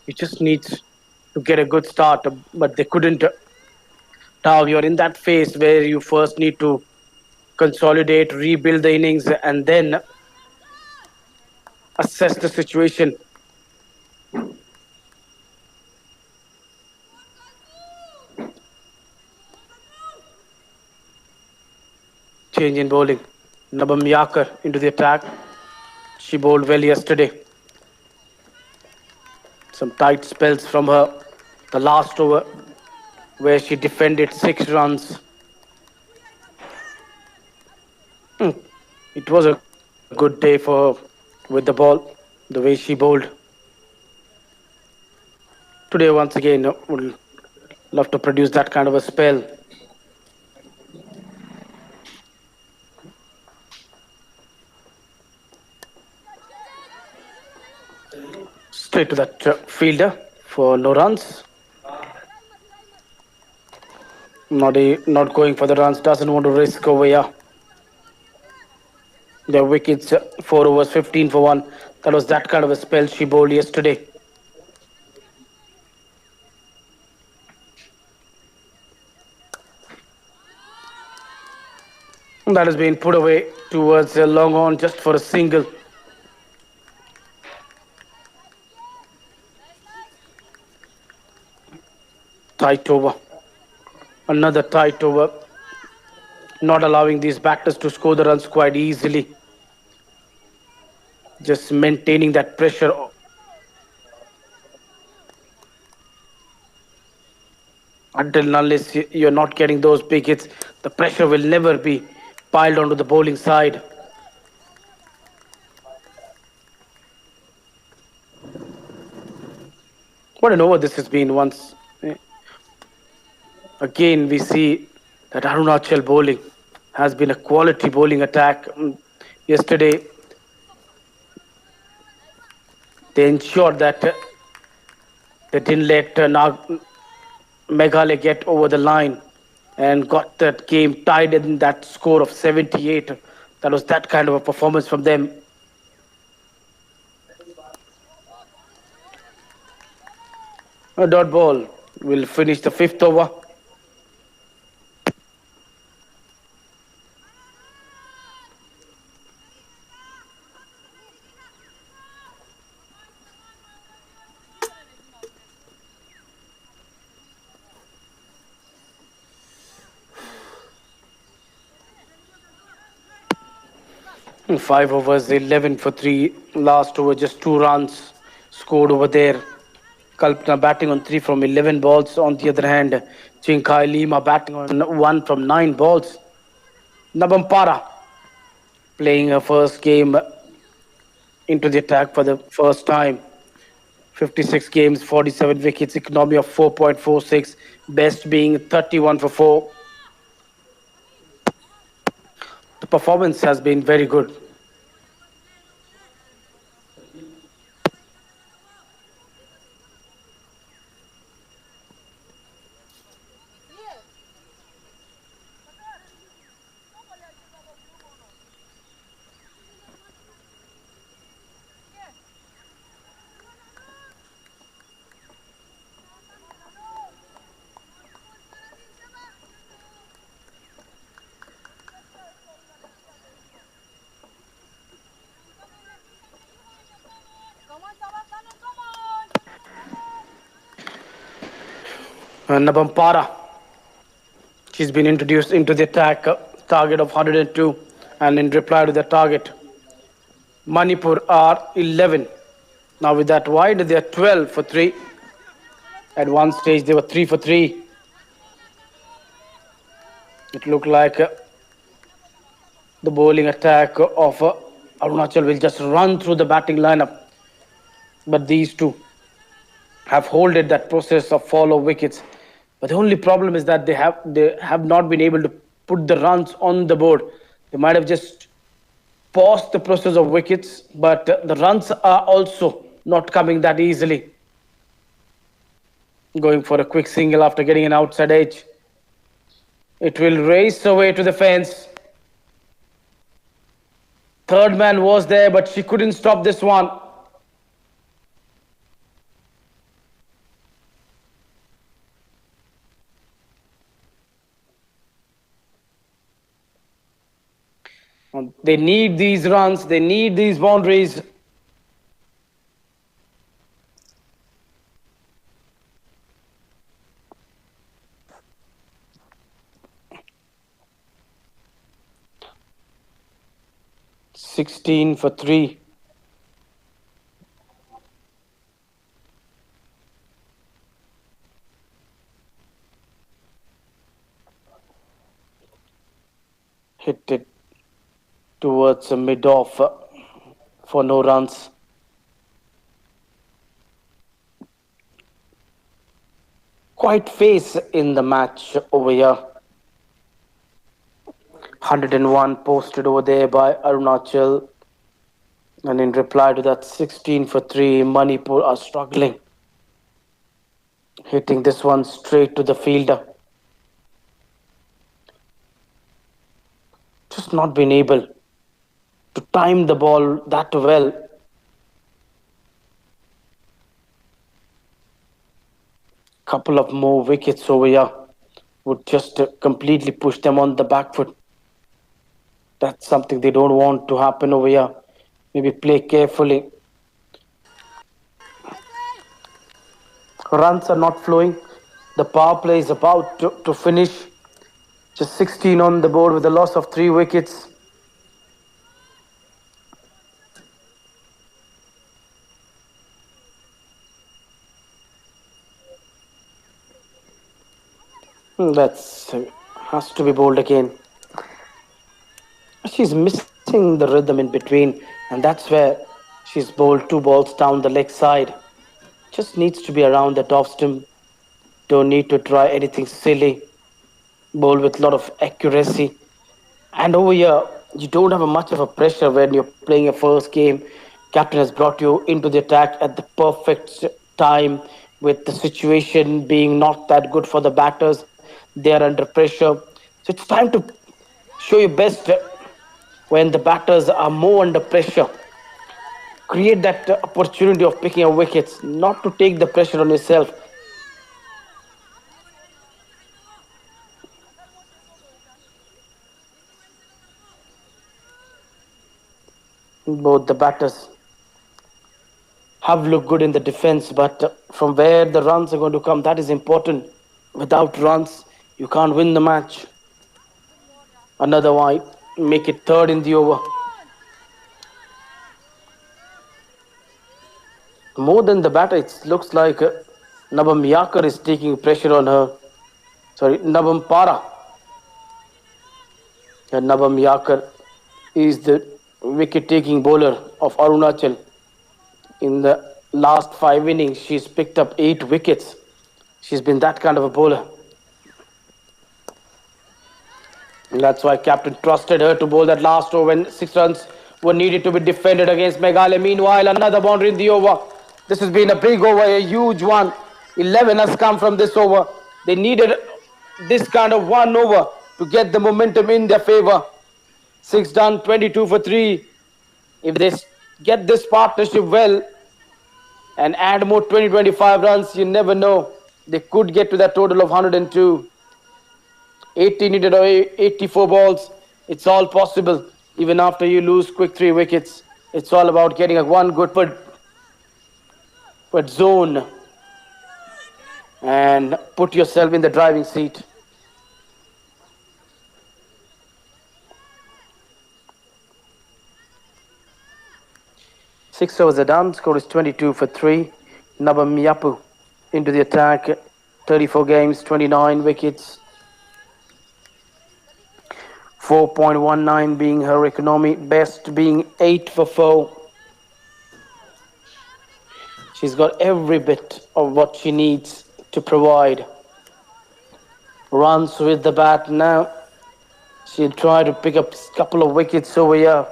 He just needs to get a good start, but they couldn't. Now you're in that phase where you first need to consolidate, rebuild the innings, and then assess the situation. Change in bowling. Nabam Yakar into the attack. She bowled well yesterday. Some tight spells from her. The last over, where she defended 6 runs. Hmm. It was a good day for her with the ball, the way she bowled. Today, once again, would love to produce that kind of a spell. Straight to that fielder for no runs. Not going for the runs. Doesn't want to risk over here. The wickets, 4 overs, 15 for one. That was that kind of a spell she bowled yesterday. That has been put away towards a long on just for a single. Tight over. Another tight over. Not allowing these batters to score the runs quite easily. Just maintaining that pressure until and unless you're not getting those big hits, the pressure will never be piled onto the bowling side. What an over this has been once. Again, we see that Arunachal bowling has been a quality bowling attack. Yesterday, they ensured that they didn't let Meghalaya get over the line and got that game tied in that score of 78. That was that kind of a performance from them. A dot ball will finish the fifth over. 5 overs, 11 for 3. Last over, just 2 runs scored over there. Kalpana batting on 3 from 11 balls. On the other hand, Chinkai Lima batting on 1 from 9 balls. Nabampara playing her first game into the attack for the first time. 56 games, 47 wickets, economy of 4.46, best being 31 for 4. The performance has been very good. Nabampara, she's been introduced into the attack, target of 102, and in reply to the target, Manipur are 11. Now with that wide, they are 12 for 3. At one stage, they were 3 for 3. It looked like the bowling attack of Arunachal will just run through the batting lineup. But these two have holded that process of follow wickets. But the only problem is that they have not been able to put the runs on the board. They might have just paused the process of wickets, but the runs are also not coming that easily. Going for a quick single after getting an outside edge. It will race away to the fence. Third man was there, but she couldn't stop this one. They need these runs, they need these boundaries. 16 for 3. Hit it towards the mid off for no runs. Quite face in the match over here. 101 posted over there by Arunachal. And in reply to that, 16 for 3, Manipur are struggling. Hitting this one straight to the fielder. Just not been able to time the ball that well. Couple of more wickets over here would just completely push them on the back foot. That's something they don't want to happen over here. Maybe play carefully. Runs are not flowing. The power play is about to finish. Just 16 on the board with a loss of 3 wickets. That's has to be bowled again. She's missing the rhythm in between, and that's where she's bowled 2 balls down the leg side. Just needs to be around the top stump. Don't need to try anything silly. Bowl with a lot of accuracy. And over here, you don't have a much of a pressure when you're playing your first game. Captain has brought you into the attack at the perfect time with the situation being not that good for the batters. They are under pressure. So it's time to show your best when the batters are more under pressure. Create that opportunity of picking up wickets, not to take the pressure on yourself. Both the batters have looked good in the defense, but from where the runs are going to come, that is important. Without runs, you can't win the match. Another wide, make it third in the over. More than the batter, it looks like Nabam Yakar is taking pressure on her. Sorry, Nabam Para. And Nabam Yakar is the wicket-taking bowler of Arunachal. In the last 5 innings, she's picked up 8 wickets. She's been that kind of a bowler. And that's why captain trusted her to bowl that last over when 6 runs were needed to be defended against Meghalaya. Meanwhile, another boundary in the over. This has been a big over, a huge one. 11 has come from this over. They needed this kind of one over to get the momentum in their favor. 6 done, 22 for 3. If they get this partnership well and add more 20-25 runs, you never know. They could get to that total of 102. 80 needed away, 84 balls. It's all possible. Even after you lose quick 3 wickets, it's all about getting a one good but zone and put yourself in the driving seat. Six overs are done. Score is 22 for 3. Nabam Yapu into the attack. 34 games, 29 wickets. 4.19 being her economy. Best being 8 for 4. She's got every bit of what she needs to provide. Runs with the bat now. She'll try to pick up a couple of wickets over here.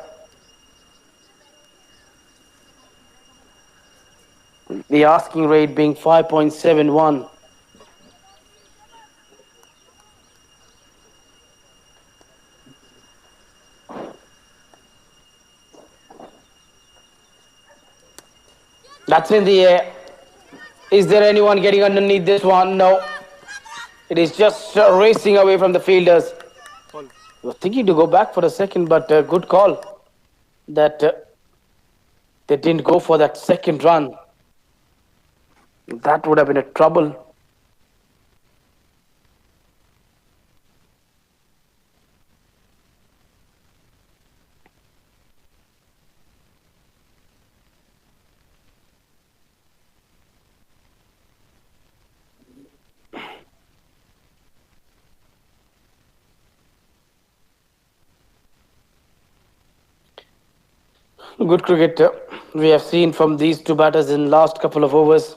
The asking rate being 5.71. That's in the air. Is there anyone getting underneath this one? No. It is just racing away from the fielders. I was thinking to go back for a second, but good call that they didn't go for that second run. That would have been a trouble. Good cricket we have seen from these two batters in last couple of overs.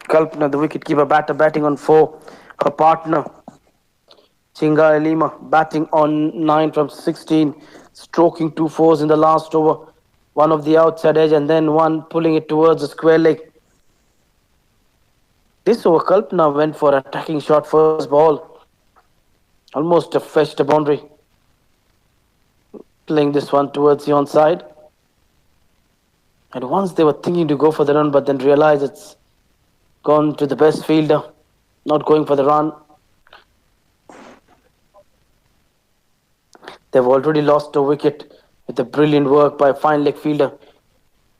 Kalpana, the wicketkeeper batter, batting on 4. Her partner, Chinga Elima, batting on 9 from 16, stroking 2 fours in the last over. One of the outside edge and then one pulling it towards the square leg. This over, Kalpana went for attacking shot first ball, almost fetched a boundary, playing this one towards the onside. And once they were thinking to go for the run, but then realized it's gone to the best fielder, not going for the run. They've already lost a wicket with a brilliant work by a fine leg fielder,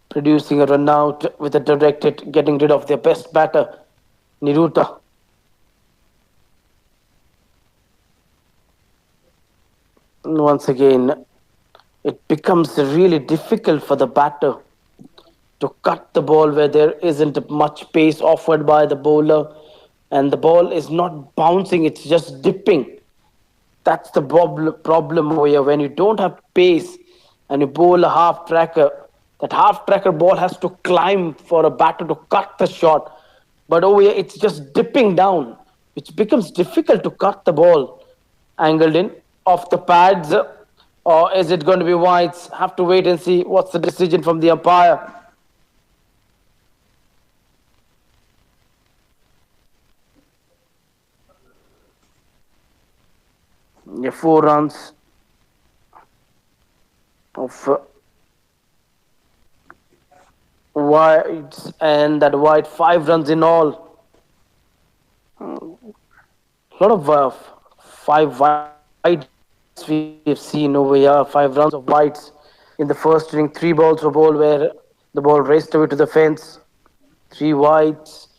producing a run out with a direct hit, getting rid of their best batter, Niruta. Once again, it becomes really difficult for the batter to cut the ball where there isn't much pace offered by the bowler, and the ball is not bouncing, it's just dipping. That's the problem over here. When you don't have pace and you bowl a half tracker, that half tracker ball has to climb for a batter to cut the shot. But over here, it's just dipping down, which becomes difficult to cut the ball. Angled in off the pads, or is it going to be wides? Have to wait and see what's the decision from the umpire. Yeah, 4 runs of wides, and that wide 5 runs in all. A lot of 5 wides we have seen over here. 5 runs of wides in the first inning. 3 balls were bowled where the ball raced away to the fence. 3 wides,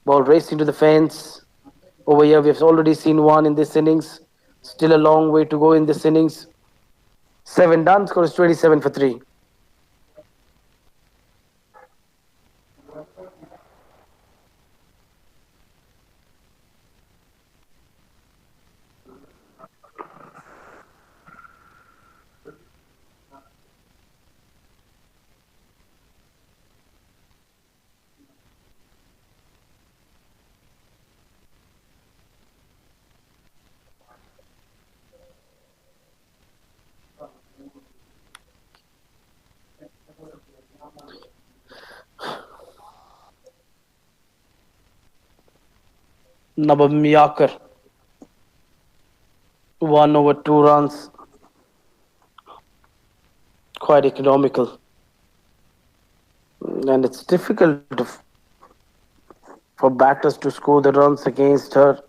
ball racing to the fence. Over here, we have already seen one in this innings. Still a long way to go in this innings. 7 done, score is 27 for 3. Nabam Yakar, 1 over 2 runs, quite economical. And it's difficult for batters to score the runs against her.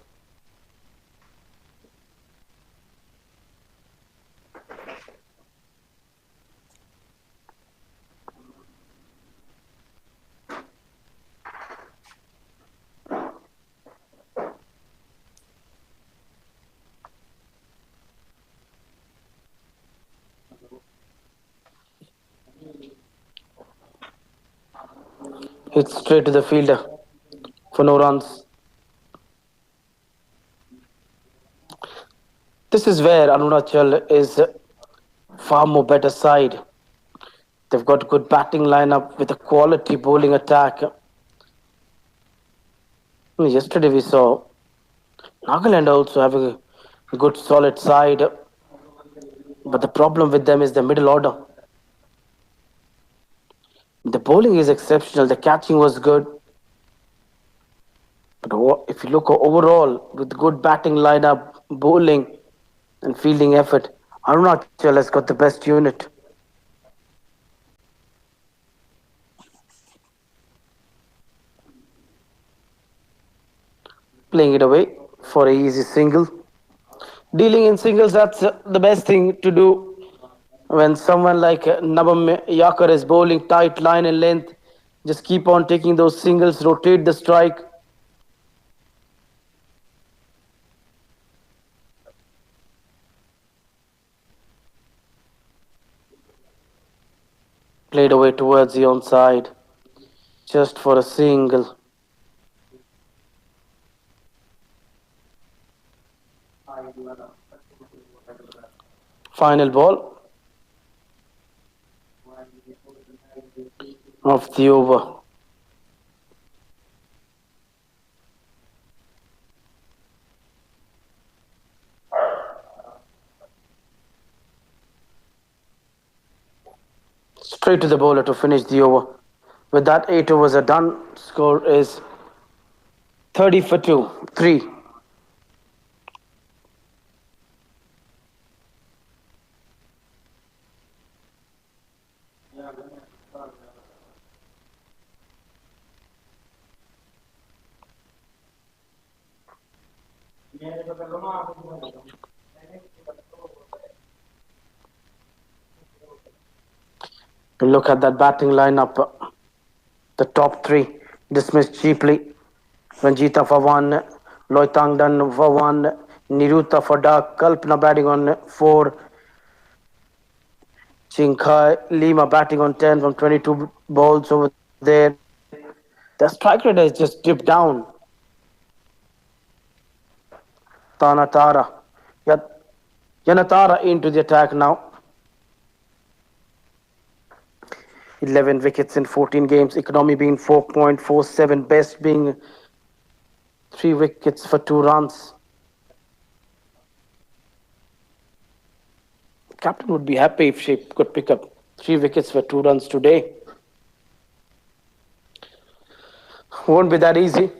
Hits straight to the fielder for no runs. This is where Arunachal is far more better side. They've got good batting lineup with a quality bowling attack. Yesterday we saw Nagaland also having a good solid side, but the problem with them is the middle order. The bowling is exceptional, the catching was good, but if you look overall with good batting lineup, bowling, and fielding effort, Arunachal has got the best unit. Playing it away for a easy single. Dealing in singles, that's the best thing to do when someone like Nabam Yakar is bowling tight line and length. Just keep on taking those singles, rotate the strike. Played away towards the onside, just for a single. Final ball of the over. Straight to the bowler to finish the over. With that, 8 overs are done. Score is 30 for 2. 3. Look at that batting lineup. The top three dismissed cheaply. Ranjita for 1, Loitangdan for 1, Niruta for dark, Kalpana batting on 4, Chinkai Lima batting on 10 from 22 balls over there. The strike rate has just dipped down. Tanatara. Yat- Yanatara into the attack now. 11 wickets in 14 games. Economy being 4.47. Best being 3 wickets for 2 runs. Captain would be happy if she could pick up 3 wickets for 2 runs today. Won't be that easy.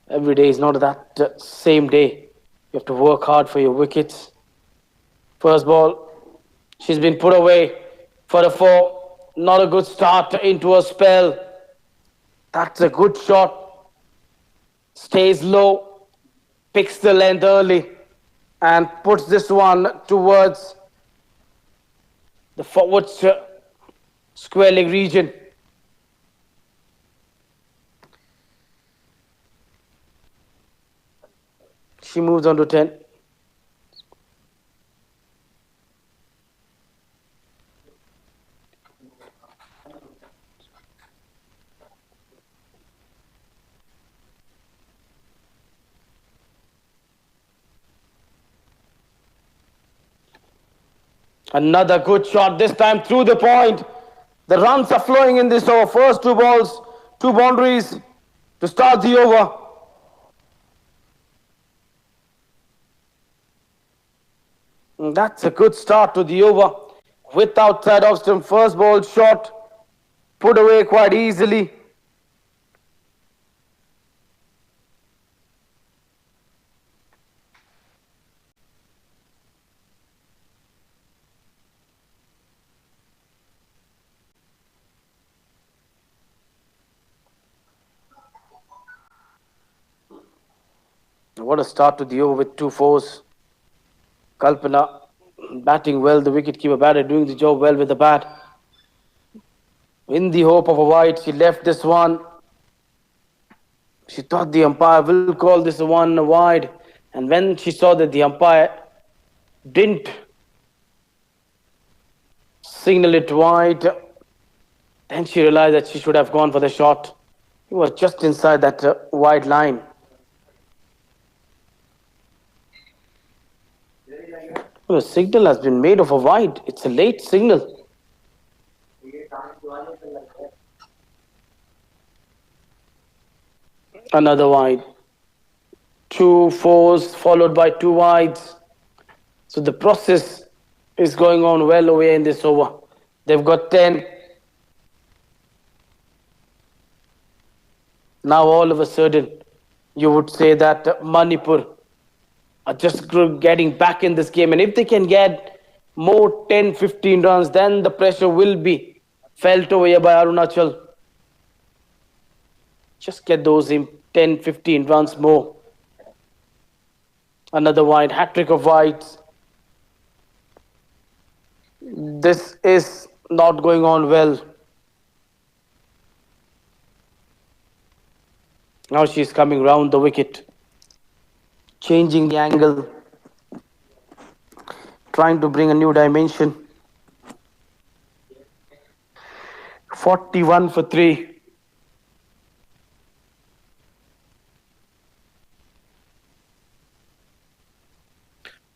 Every day is not that same day. You have to work hard for your wickets. First ball, she's been put away for a 4. Not a good start into a spell. That's a good shot. Stays low, picks the length early, and puts this one towards the forward square leg region. She moves on to 10. Another good shot, this time through the point. The runs are flowing in this over. First 2 balls, 2 boundaries to start the over. And that's a good start to the over. With outside off stump, first ball shot, put away quite easily. What a start to the over with 2 fours. Kalpana batting well, the wicketkeeper batter doing the job well with the bat. In the hope of a wide, she left this one. She thought the umpire will call this one wide, and when she saw that the umpire didn't signal it wide, then she realized that she should have gone for the shot. It was just inside that wide line. The signal has been made of a wide. It's a late signal. Another wide. 2 fours followed by 2 wides. So the process is going on well away in this over. They've got 10. Now all of a sudden, you would say that Manipur are just getting back in this game. And if they can get more 10, 15 runs, then the pressure will be felt over here by Arunachal. Just get those 10, 15 runs more. Another wide, hat-trick of wides. This is not going on well. Now she's coming round the wicket, changing the angle, trying to bring a new dimension. 41 for 3.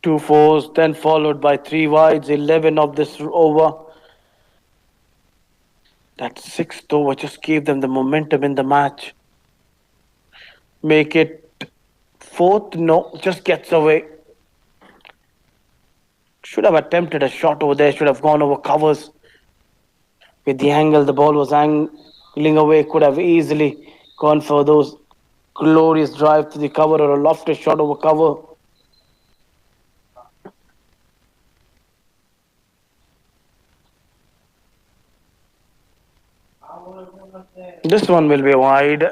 Two fours, then followed by three wides, 11 of this over. That sixth over just gave them the momentum in the match. Make it fourth, no, just gets away. Should have attempted a shot over there, should have gone over covers. With the angle the ball was angling away, could have easily gone for those glorious drive to the cover or a lofted shot over cover. This one will be wide.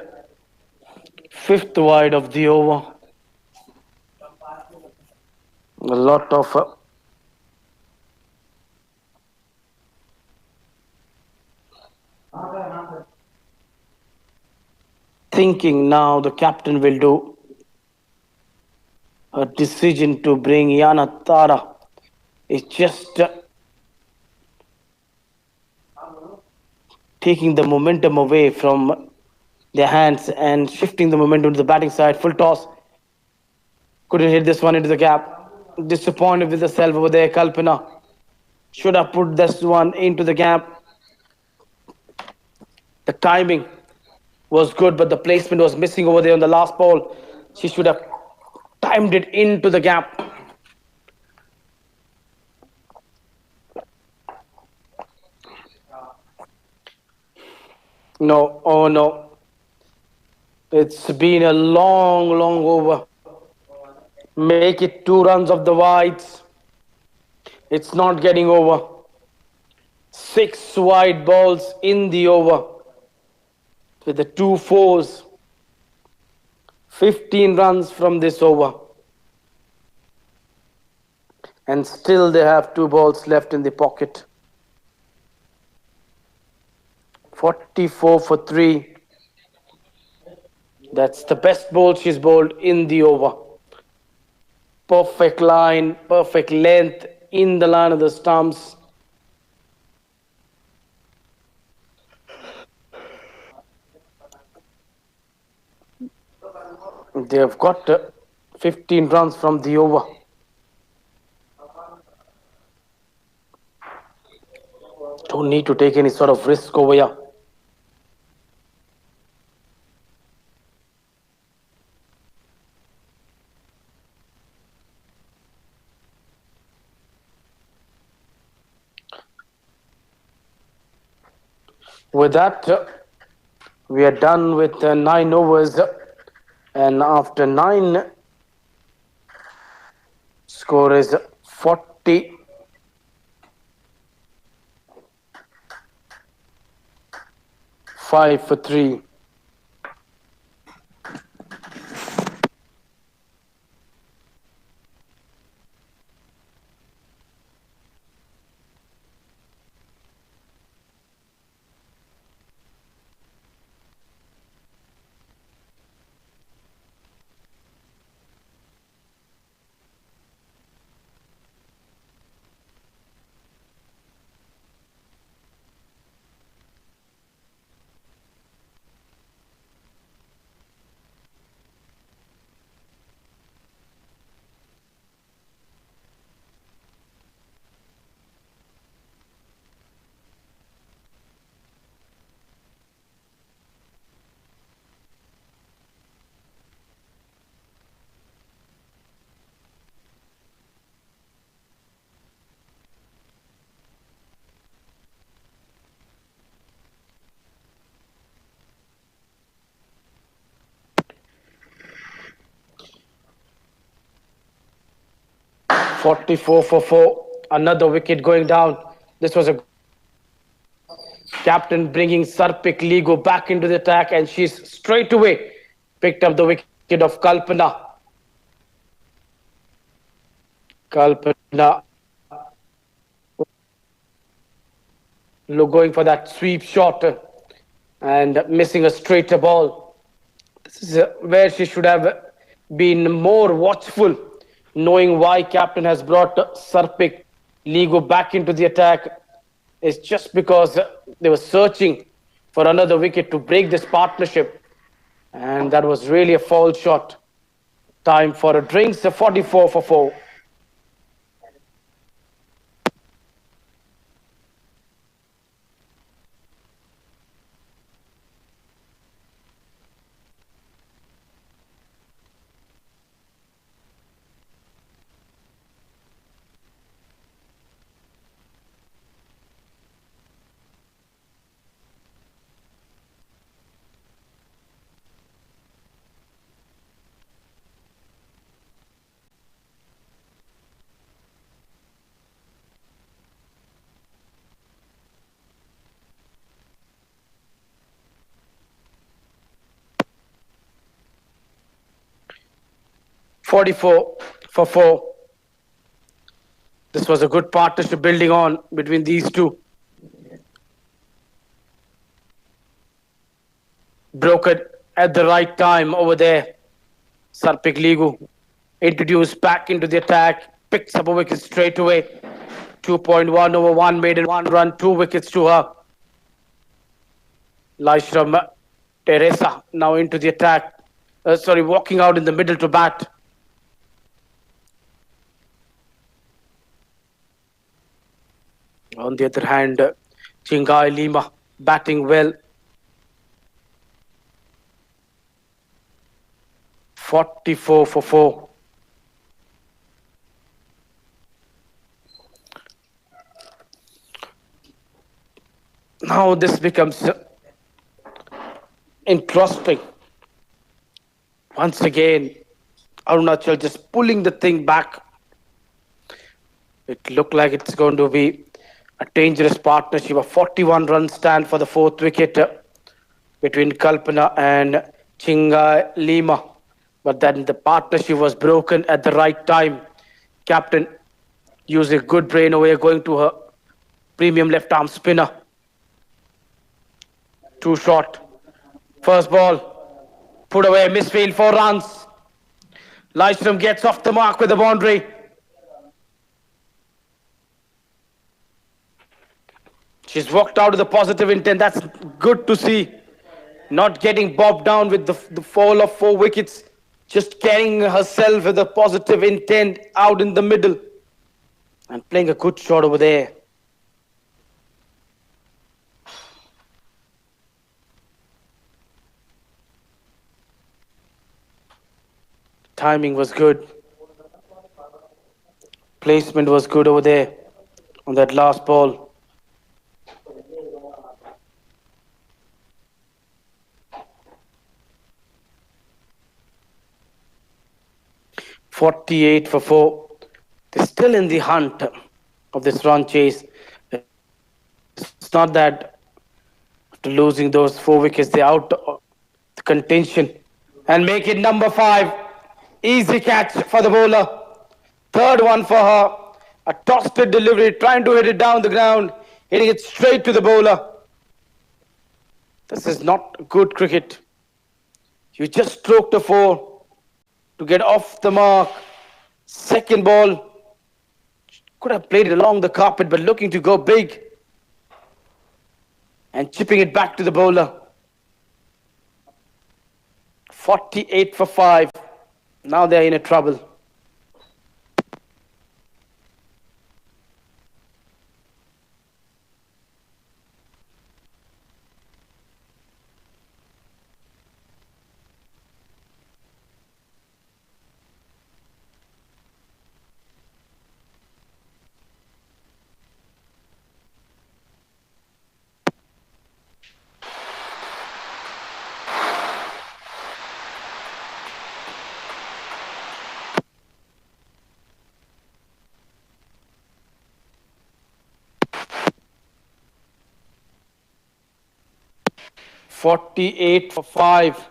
Fifth wide of the over. A lot of thinking now the captain will do. A decision to bring Yana Tara is just taking the momentum away from their hands and shifting the momentum to the batting side. Full toss. Couldn't hit this one into the gap. Disappointed with herself over there, Kalpana. Should have put this one into the gap. The timing was good, but the placement was missing over there on the last ball. She should have timed it into the gap. No, oh no. It's been a long, long over. Make it 2 runs of the wides. It's not getting over. 6 wide balls in the over. With the 2 fours. 15 runs from this over. And still they have 2 balls left in the pocket. 44 for 3. That's the best ball she's bowled in the over. Perfect line, perfect length in the line of the stumps. They have got 15 runs from the over. Don't need to take any sort of risk over here. With that, we are done with 9 overs. And after 9, score is 40. Five for 3. Forty-four for 4. Another wicket going down. This was a captain bringing Sarpik Ligo back into the attack, and she's straight away picked up the wicket of Kalpana. Kalpana going for that sweep shot and missing a straighter ball. This is where she should have been more watchful, knowing why captain has brought Sarpik Ligo back into the attack. It's just because they were searching for another wicket to break this partnership, and that was really a foul shot. Time for a drinks, 44 for 4. 44 for 4. This was a good partnership building on between these two. Broken at the right time over there. Sarpik Ligu introduced back into the attack, picks up a wicket straight away. 2.1 over 1 made in 1 run, 2 wickets to her. Laishram Teresa now into the attack. Walking out in the middle to bat. On the other hand, Chingai Lima batting well. 44 for 4. Now this becomes interesting. Once again, Arunachal just pulling the thing back. It looked like it's going to be a dangerous partnership. A 41-run stand for the 4th wicket between Kalpana and Chingai Lima. But then the partnership was broken at the right time. Captain used a good brain away, going to her premium left-arm spinner. 2 short. First ball, put away, misfield, 4 runs. Lystrom gets off the mark with the boundary. She's walked out with a positive intent. That's good to see. Not getting bobbed down with the fall of 4 wickets. Just carrying herself with a positive intent out in the middle. And playing a good shot over there. Timing was good. Placement was good over there on that last ball. "48 for 4. They're still in the hunt of this run chase. It's not that after losing those 4 wickets, they're out of the contention. And make it number 5. Easy catch for the bowler. 3rd one for her. A tossed delivery, trying to hit it down the ground, hitting it straight to the bowler. This is not good cricket. You just stroked a 4 to get off the mark. 2nd ball, could have played it along the carpet, but looking to go big and chipping it back to the bowler. 48 for 5. Now they're in a trouble. "48 for 5.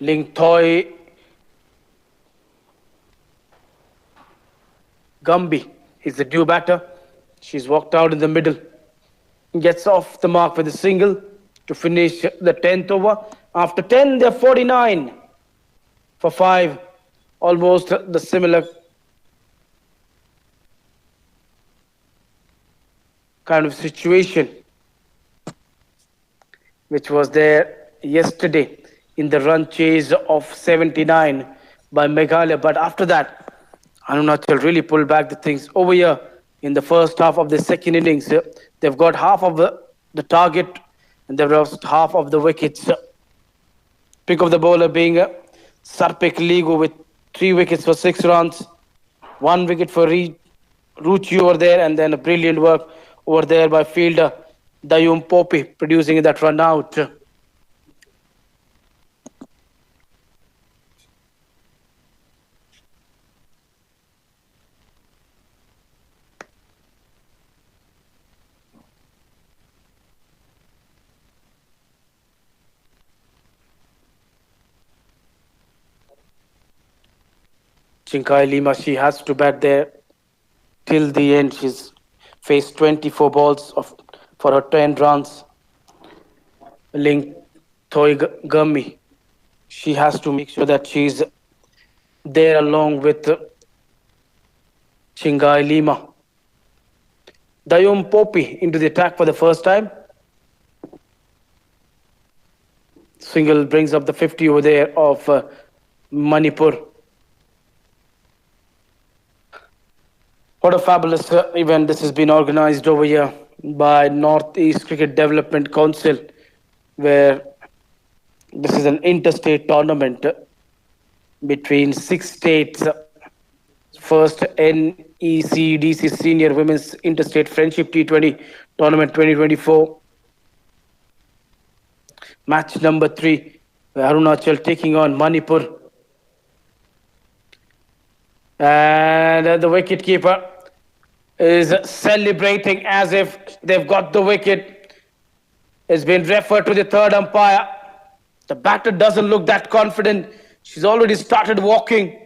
Ling Thoi Gumby is the due batter. She's walked out in the middle. Gets off the mark with a single to finish the 10th over. After 10, they're 49 for 5. Almost the similar kind of situation which was there yesterday in the run chase of 79 by Meghalaya. But after that, Arunachal really pulled back the things over here in the first half of the 2nd innings. They've got half of the target and they've lost half of the wickets. Pick of the bowler being Sarpik Ligu with 3 wickets for 6 runs. 1 wicket for Ruchi over there, and then a brilliant work over there by fielder Dayum Popi, producing that run out. Chinkai Lima, she has to bat there till the end. She's faced 24 balls for her 10 runs. Ling Thoi Gummi, she has to make sure that she's there along with Chingai Lima. Dayum Popi into the attack for the first time. Single brings up the 50 over there of Manipur. What a fabulous event this has been organized over here by Northeast Cricket Development Council, where this is an interstate tournament between 6 states. First NECDC Senior Women's Interstate Friendship T20 Tournament 2024. Match number 3, Arunachal taking on Manipur. And the wicketkeeper is celebrating as if they've got the wicket. It's been referred to the third umpire. The batter doesn't look that confident. She's already started walking.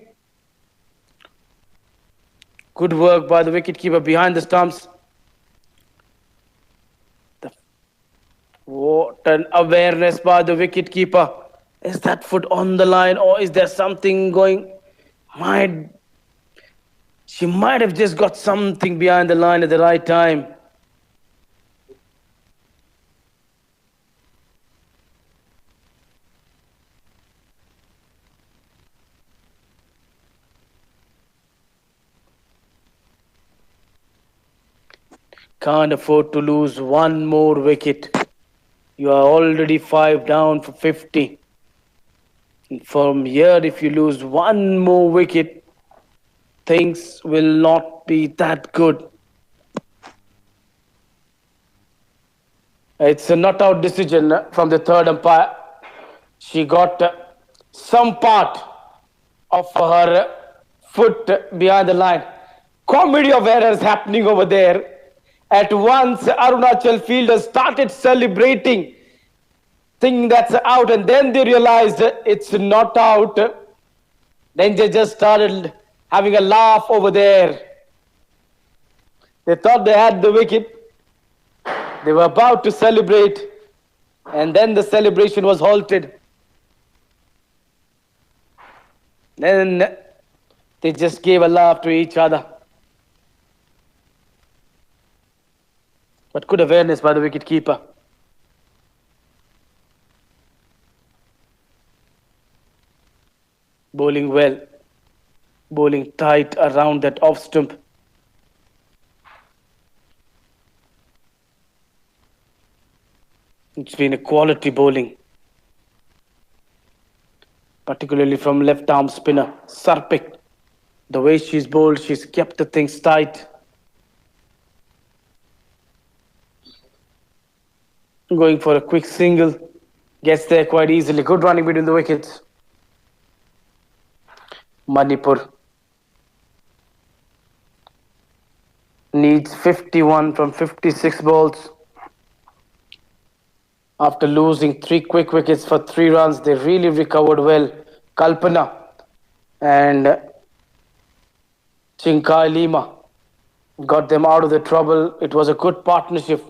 Good work by the wicketkeeper behind the stumps. What an awareness by the wicketkeeper. Is that foot on the line or is there something going? She might have just got something behind the line at the right time. Can't afford to lose one more wicket. You are already 5 down for 50. And from here, if you lose one more wicket, things will not be that good. It's a not out decision from the third umpire. She got some part of her foot behind the line. Comedy of errors happening over there. At once, Arunachal fielders started celebrating, thinking that's out, and then they realized it's not out. Then they just started having a laugh over there. They thought they had the wicket. They were about to celebrate, and then the celebration was halted. Then they just gave a laugh to each other. But good awareness by the wicketkeeper. Bowling well. Bowling tight around that off stump. It's been a quality bowling. Particularly from left arm spinner, Sarpik. The way she's bowled, she's kept the things tight. Going for a quick single. Gets there quite easily. Good running between the wickets. Manipur needs 51 from 56 balls. After losing 3 quick wickets for 3 runs, they really recovered well. Kalpana and Chinkai Lima got them out of the trouble. It was a good partnership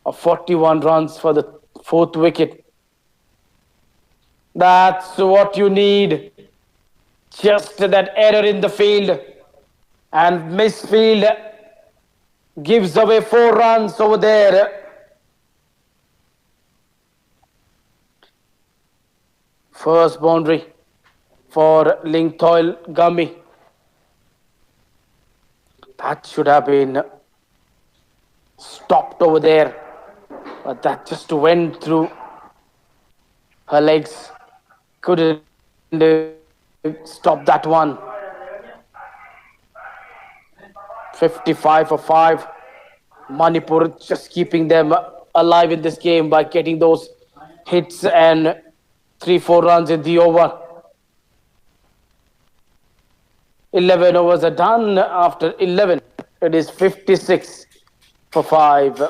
of 41 runs for the 4th wicket. That's what you need. Just that error in the field, and misfield gives away 4 runs over there. First boundary for Ling Thoi Gummi. That should have been stopped over there, but that just went through her legs. Couldn't stop that one. 55 for 5. Manipur just keeping them alive in this game by getting those hits and 3-4 runs in the over. 11 overs are done. After 11, it is 56 for 5.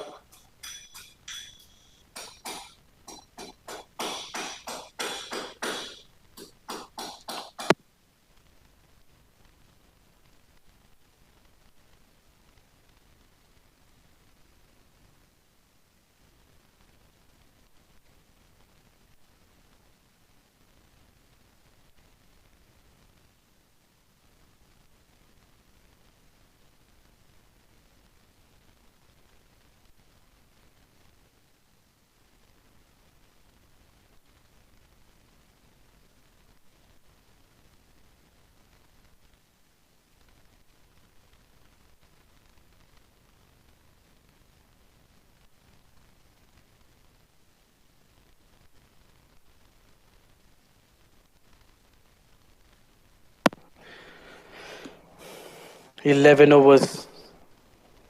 11 overs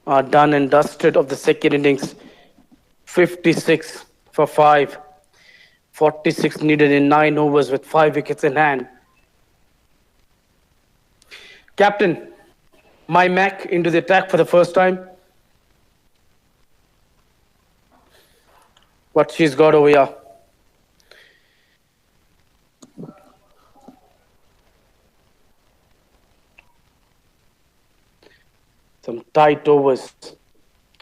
are done and dusted of the second innings. 56 for 5. 46 needed in 9 overs with 5 wickets in hand. Captain, my Mac into the attack for the first time. What she's got over here. Some tight overs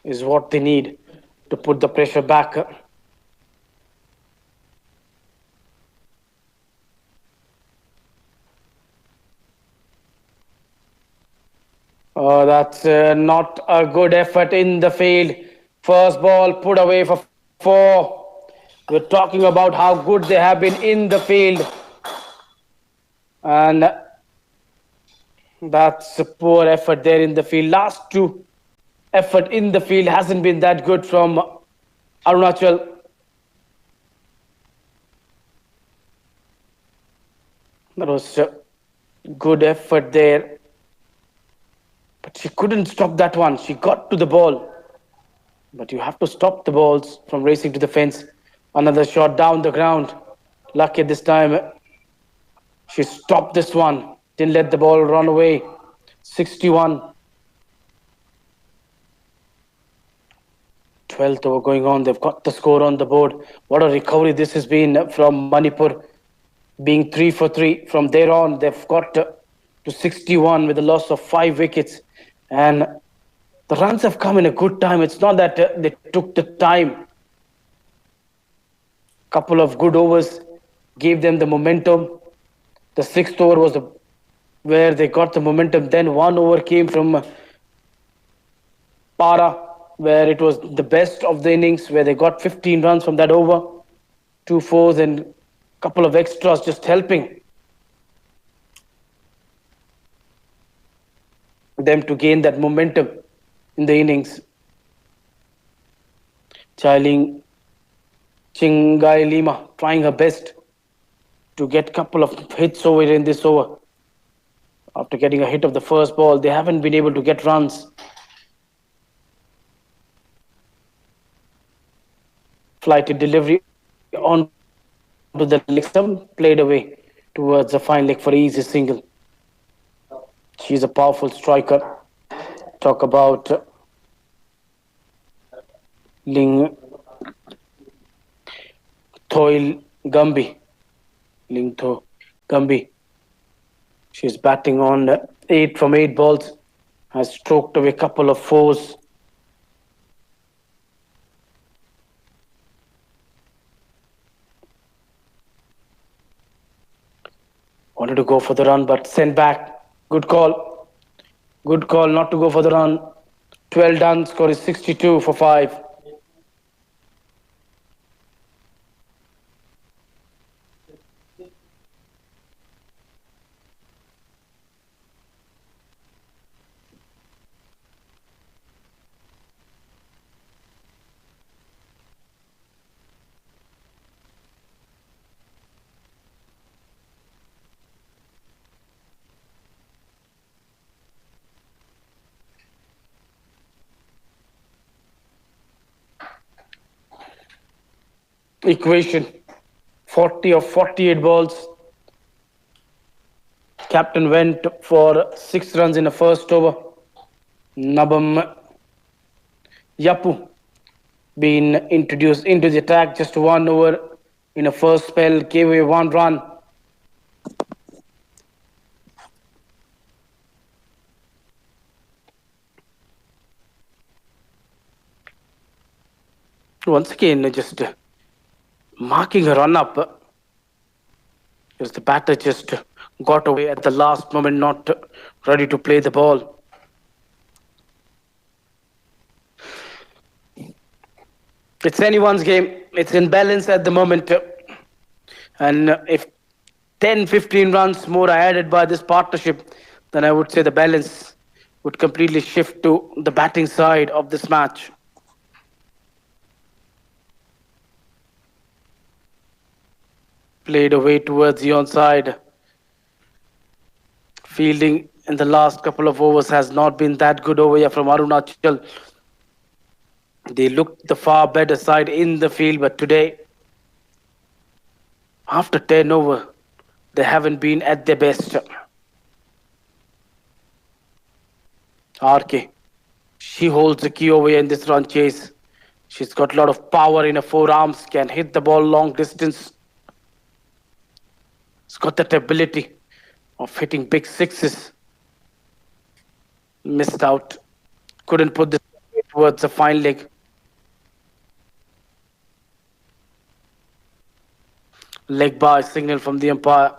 is what they need to put the pressure back. Oh, that's not a good effort in the field. First ball put away for 4. We're talking about how good they have been in the field. And that's a poor effort there in the field. Last 2 effort in the field hasn't been that good from Arunachal. That was a good effort there. But she couldn't stop that one. She got to the ball. But you have to stop the balls from racing to the fence. Another shot down the ground. Lucky this time. She stopped this one. Didn't let the ball run away. 61. 12th over going on. They've got the score on the board. What a recovery this has been from Manipur. Being 3 for 3. From there on, they've got to 61 with a loss of 5 wickets. And the runs have come in a good time. It's not that they took the time. Couple of good overs gave them the momentum. The 6th over was where they got the momentum. Then 1 over came from Para, where it was the best of the innings, where they got 15 runs from that over. 2 fours and a couple of extras just helping them to gain that momentum in the innings. Chailing Chingai Lima trying her best to get a couple of hits over in this over. After getting a hit of the first ball, they haven't been able to get runs. Flighted delivery on to the leg stump, played away towards the fine leg for easy single. She's a powerful striker. Talk about Ling Thoil Gumby. Ling Tho Gumby. She's batting on 8 from 8 balls. Has stroked away a couple of 4s. Wanted to go for the run, but sent back. Good call. Good call not to go for the run. 12 done. Score is 62 for 5. Equation 40 of 48 balls. Captain went for 6 runs in the first over. Nabam Yapu being introduced into the attack. Just 1 over in a first spell, gave away 1 run. Once again, just marking a run up. Because the batter just got away at the last moment, not ready to play the ball. It's anyone's game. It's in balance at the moment. And if 10, 15 runs more are added by this partnership, then I would say the balance would completely shift to the batting side of this match. Played away towards the onside. Fielding in the last couple of overs has not been that good over here from Arunachal. They looked the far better side in the field, but today, after 10 over, they haven't been at their best. RK, she holds the key over here in this run chase. She's got a lot of power in her forearms, can hit the ball long distance. She's got that ability of hitting big sixes. Missed out. Couldn't put this towards the fine leg. Leg bar signal from the umpire.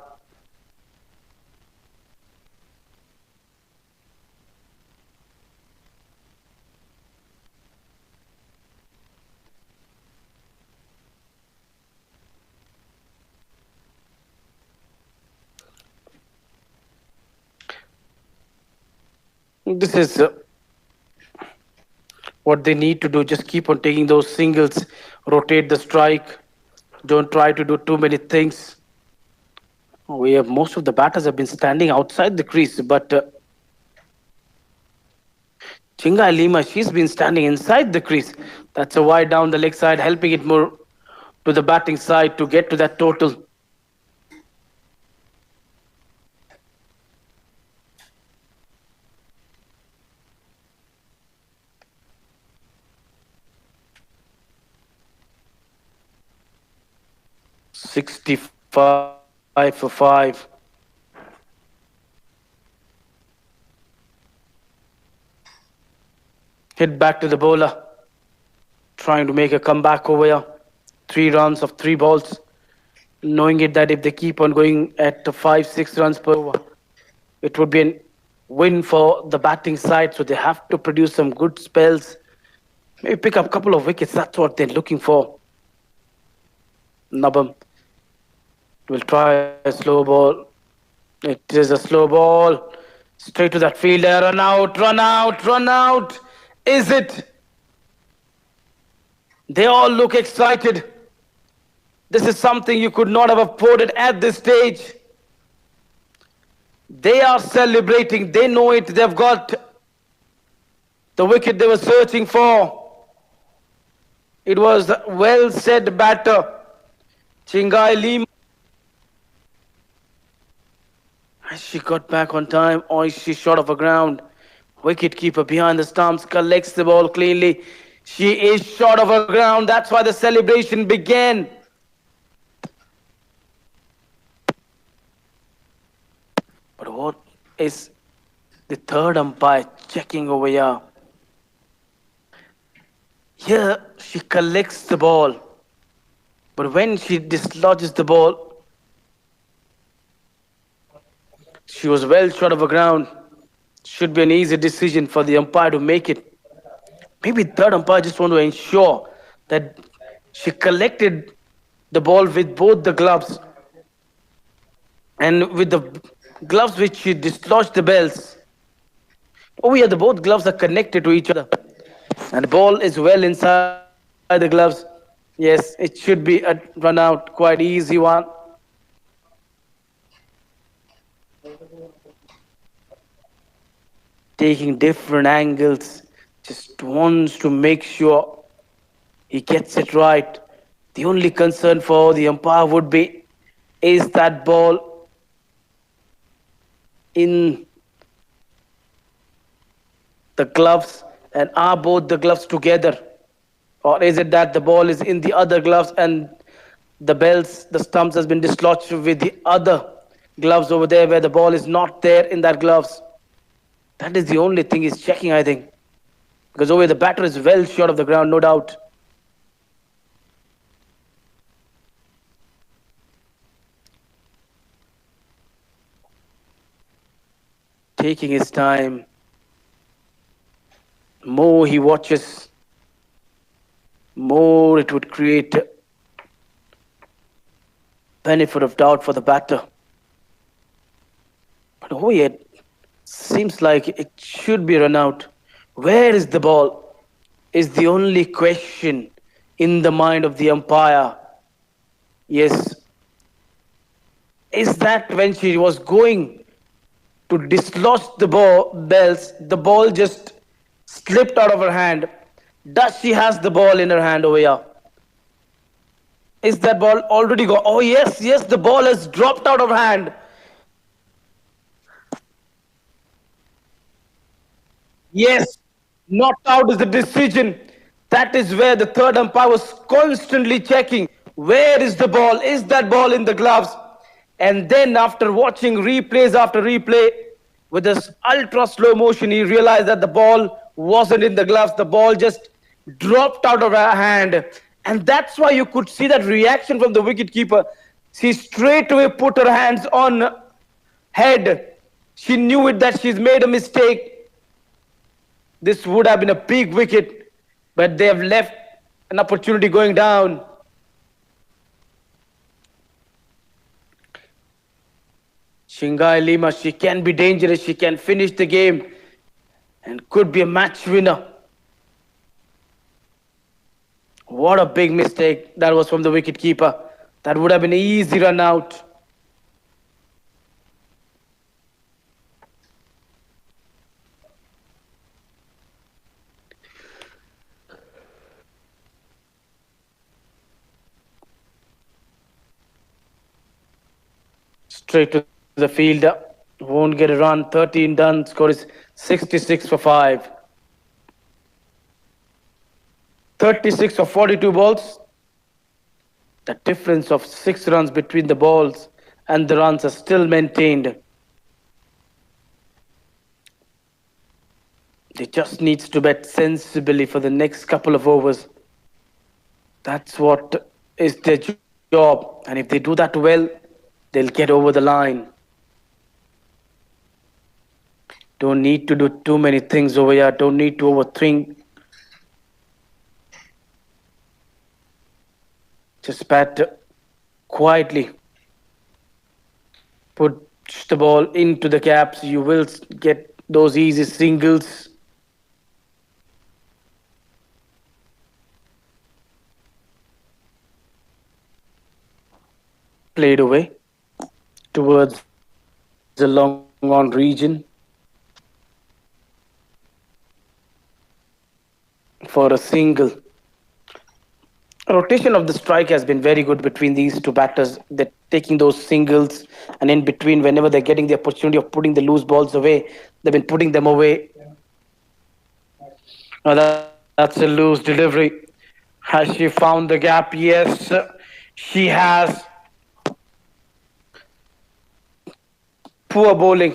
This is what they need to do. Just keep on taking those singles, rotate the strike. Don't try to do too many things. We have most of the batters have been standing outside the crease, but Chingai Lima, she's been standing inside the crease. That's a wide down the leg side, helping it more to the batting side to get to that total. $65 for 5. Hit back to the bowler, trying to make a comeback over here. 3 runs of 3 balls, knowing it that if they keep on going at 5-6 runs per over, it would be a win for the batting side. So they have to produce some good spells, maybe pick up a couple of wickets. That's what they're looking for. Nabam will try a slow ball. It is a slow ball. Straight to that fielder. Run out, run out, run out. Is it? They all look excited. This is something you could not have afforded at this stage. They are celebrating. They know it. They've got the wicket they were searching for. It was well said batter. Chingai Lima. She got back on time, or is she short of the ground? Wicket keeper behind the stumps collects the ball cleanly. She is short of her ground. That's why the celebration began. But what is the third umpire checking over here? Here she collects the ball. But when she dislodges the ball, she was well short of the ground. Should be an easy decision for the umpire to make it. Maybe third umpire just want to ensure that she collected the ball with both the gloves. And with the gloves which she dislodged the bells. Oh yeah, the both gloves are connected to each other. And the ball is well inside the gloves. Yes, it should be a run out, quite easy one. Taking different angles, just wants to make sure he gets it right. The only concern for the umpire would be, is that ball in the gloves, and are both the gloves together? Or is it that the ball is in the other gloves and the bells, the stumps has been dislodged with the other gloves over there where the ball is not there in that gloves? That is the only thing he's checking, I think. Because over here the batter is well short of the ground, no doubt. Taking his time. More he watches, more it would create benefit of doubt for the batter. But oh yeah, seems like it should be run out. Where is the ball? Is the only question in the mind of the umpire. Yes. Is that when she was going to dislodge the bells. The ball just slipped out of her hand. Does she has the ball in her hand over here? Is that ball already gone? Oh yes, yes, the ball has dropped out of hand. Yes, not out is the decision. That is where the third umpire was constantly checking where is the ball? Is that ball in the gloves? And then, after watching replays after replay with this ultra slow motion, he realized that the ball wasn't in the gloves. The ball just dropped out of her hand. And that's why you could see that reaction from the wicketkeeper. She straight away put her hands on head. She knew it that she's made a mistake. This would have been a big wicket, but they have left an opportunity going down. Shingai Lima, she can be dangerous. She can finish the game and could be a match winner. What a big mistake that was from the wicketkeeper. That would have been an easy run out. Straight to the field. Won't get a run. 13 done. Score is 66 for 5. 36 for 42 balls. The difference of 6 runs between the balls and the runs are still maintained. They just needs to bet sensibly for the next couple of overs. That's what is their job. And if they do that well, they'll get over the line. Don't need to do too many things over here. Don't need to overthink. Just bat quietly. Put the ball into the caps. You will get those easy singles. Played away towards the long on region for a single. Rotation of the strike has been very good between these two batters. They're taking those singles, and in between, whenever they're getting the opportunity of putting the loose balls away, they've been putting them away. Now that's a loose delivery. Has she found the gap? Yes, she has. Poor bowling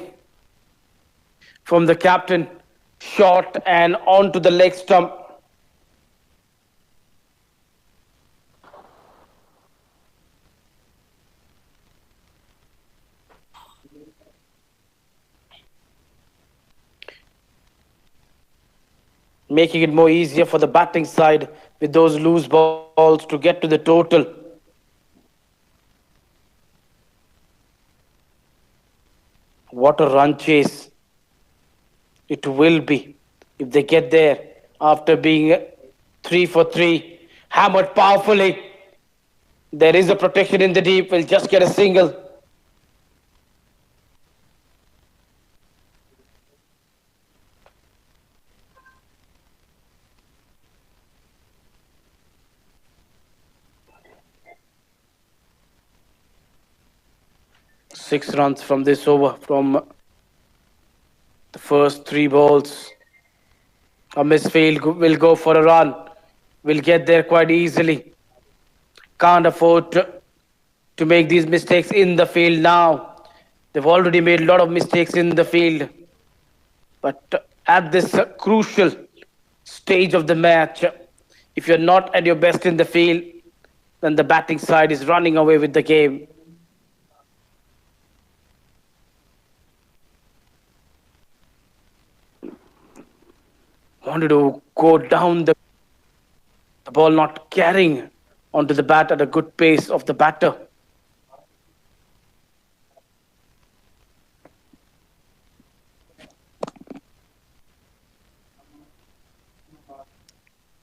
from the captain. Short and onto the leg stump. Making it more easier for the batting side with those loose balls to get to the total. What a run chase it will be if they get there after being 3 for 3. Hammered powerfully. There is a protection in the deep. Will just get a single. Six runs from this over from the first 3 balls. A misfield will go for a run. Will get there quite easily. Can't afford to make these mistakes in the field now. They've already made a lot of mistakes in the field. But at this crucial stage of the match, if you're not at your best in the field, then the batting side is running away with the game. Wanted to go down the ball, not carrying onto the bat at a good pace of the batter.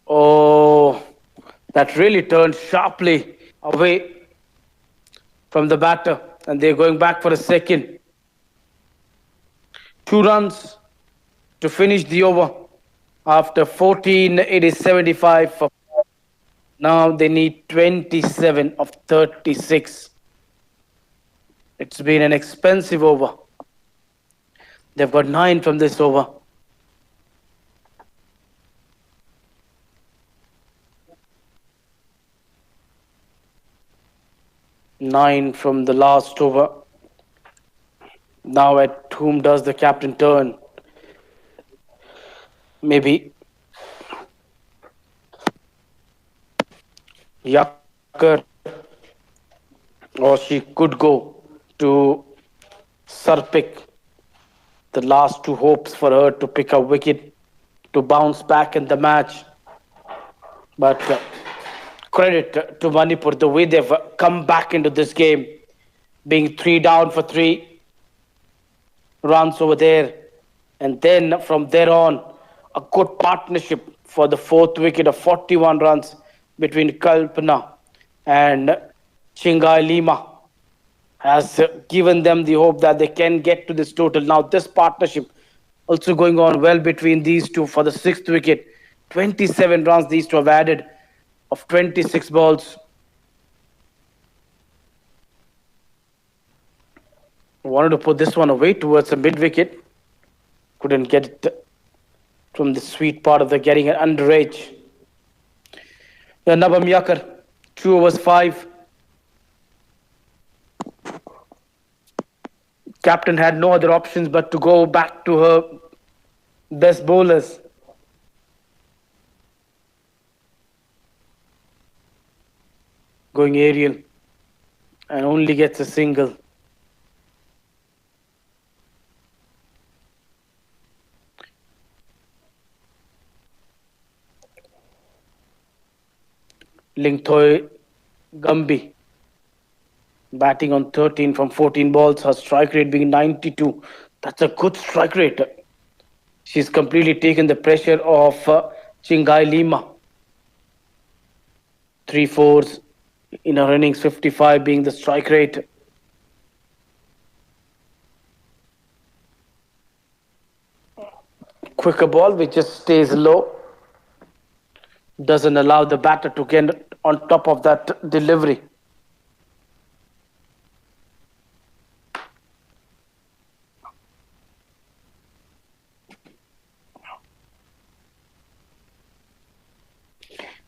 Oh, that really turned sharply away from the batter, and they're going back for a second. 2 runs to finish the over. After 14, it is 75 for. Now they need 27 of 36. It's been an expensive over. They've got 9 from this over. 9 from the last over. Now at whom does the captain turn? Maybe Yacker, or she could go to Sarpik. The last two hopes for her to pick a wicket to bounce back in the match. But credit to Manipur, the way they've come back into this game, being 3 down for 3 runs over there. And then from there on, a good partnership for the fourth wicket of 41 runs between Kalpana and Chingai Lima has given them the hope that they can get to this total. Now, this partnership also going on well between these two for the sixth wicket. 27 runs these two have added of 26 balls. Wanted to put this one away towards the mid wicket. Couldn't get it from the sweet part of the getting an underage. Nabam Yakar, 2 overs 5. Captain had no other options but to go back to her best bowlers. Going aerial and only gets a single. Lingthoi Gambi batting on 13 from 14 balls, her strike rate being 92. That's a good strike rate. She's completely taken the pressure of Chingai Lima. 3 fours in her innings, 55 being the strike rate. Quicker ball which just stays low. Doesn't allow the batter to get on top of that delivery.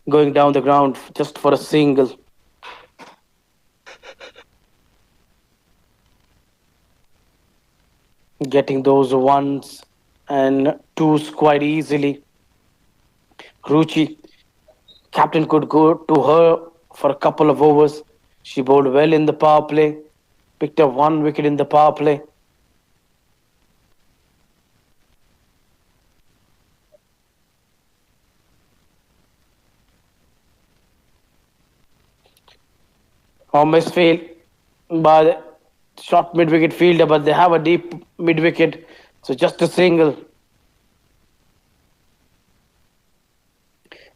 Going down the ground just for a single. Getting those ones and twos quite easily. Ruchi, captain could go to her for a couple of overs. She bowled well in the power play, picked up 1 wicket in the power play. Almost failed by the short mid-wicket fielder, but they have a deep mid-wicket, so just a single.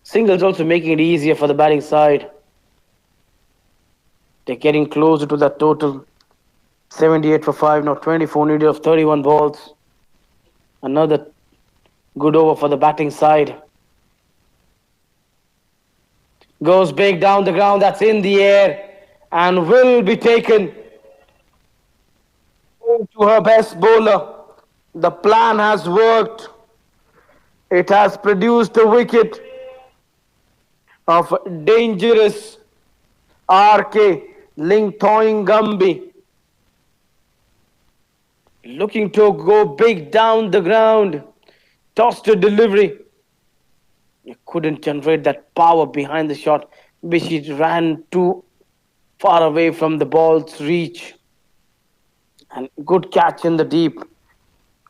Singles also making it easier for the batting side. They're getting closer to that total. 78 for 5, now 24 needed of 31 balls. Another good over for the batting side. Goes big down the ground, that's in the air and will be taken to her best bowler. The plan has worked. It has produced a wicket of dangerous RK Lingthoi Gambi. Looking to go big down the ground. Tossed a delivery. You couldn't generate that power behind the shot, which it ran too far away from the ball's reach. And good catch in the deep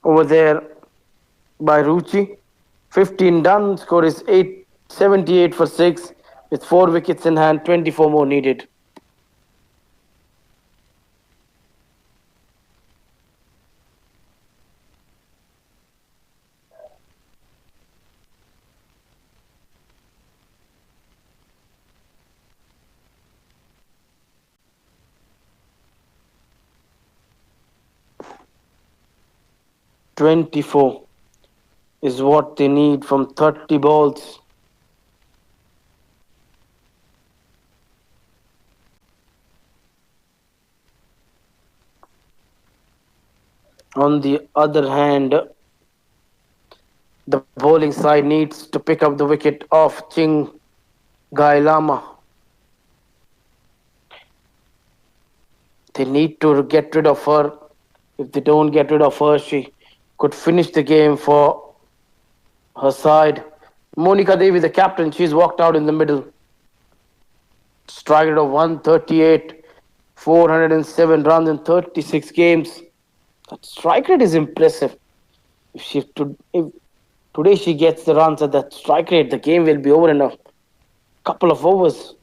over there by Ruchi. 15 done, score is 78 for 6 with 4 wickets in hand, 24 more needed. 24 is what they need from 30 balls. On the other hand, the bowling side needs to pick up the wicket of Ching Gai Lama. They need to get rid of her. If they don't get rid of her, she could finish the game for her side. Monica Devi, the captain, she's walked out in the middle. Strike rate of 138, 407 runs in 36 games. That strike rate is impressive. If today she gets the runs at that strike rate, the game will be over in a couple of overs.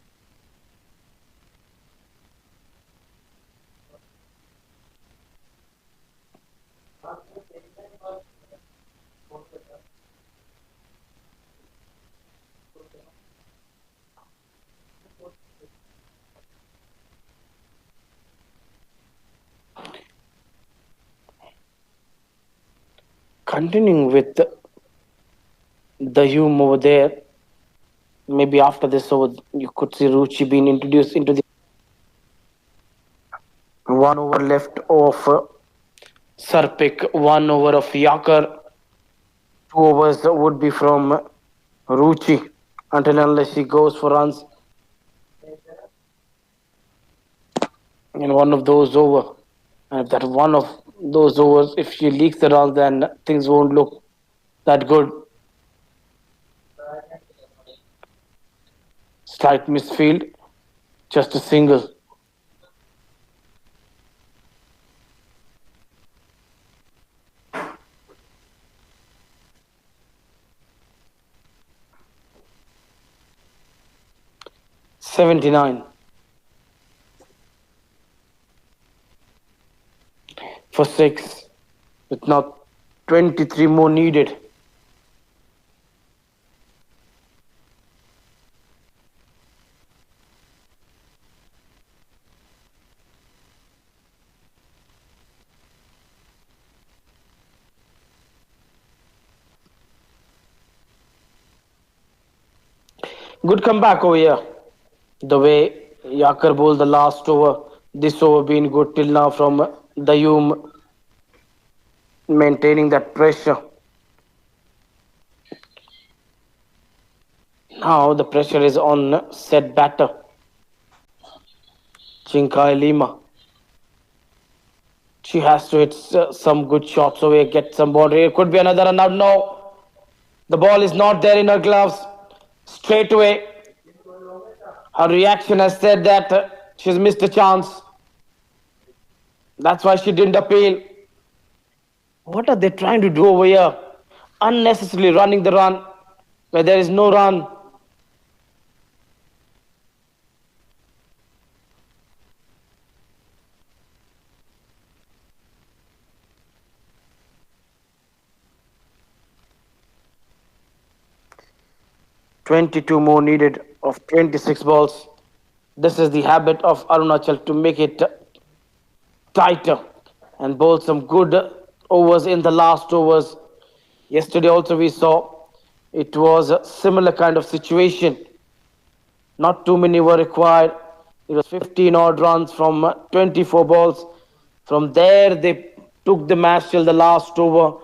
Continuing with the Hume over there, maybe after this over, you could see Ruchi being introduced into the 1 over left of Sarpik, 1 over of Yakar, 2 overs would be from Ruchi until unless she goes for runs in one of those over. And if that one of those overs, if she leaks the runs, then things won't look that good. Slight misfield, just a single. $79 for 6, with now 23 more needed. Good comeback over here. The way Yakar bowled the last over, this over being good till now from Dayum, maintaining that pressure. Now the pressure is on set batter, Chinkai Lima. She has to hit some good shots away, get some boundary. It could be another run out. No, the ball is not there in her gloves. Straight away, her reaction has said that she's missed a chance. That's why she didn't appeal. What are they trying to do over here? Unnecessarily running the run where there is no run. $22 more needed of 26 balls. This is the habit of Arunachal to make it tighter and bowl some good overs in the last overs. Yesterday also we saw it was a similar kind of situation. Not too many were required. It was 15 odd runs from 24 balls. From there they took the match till the last over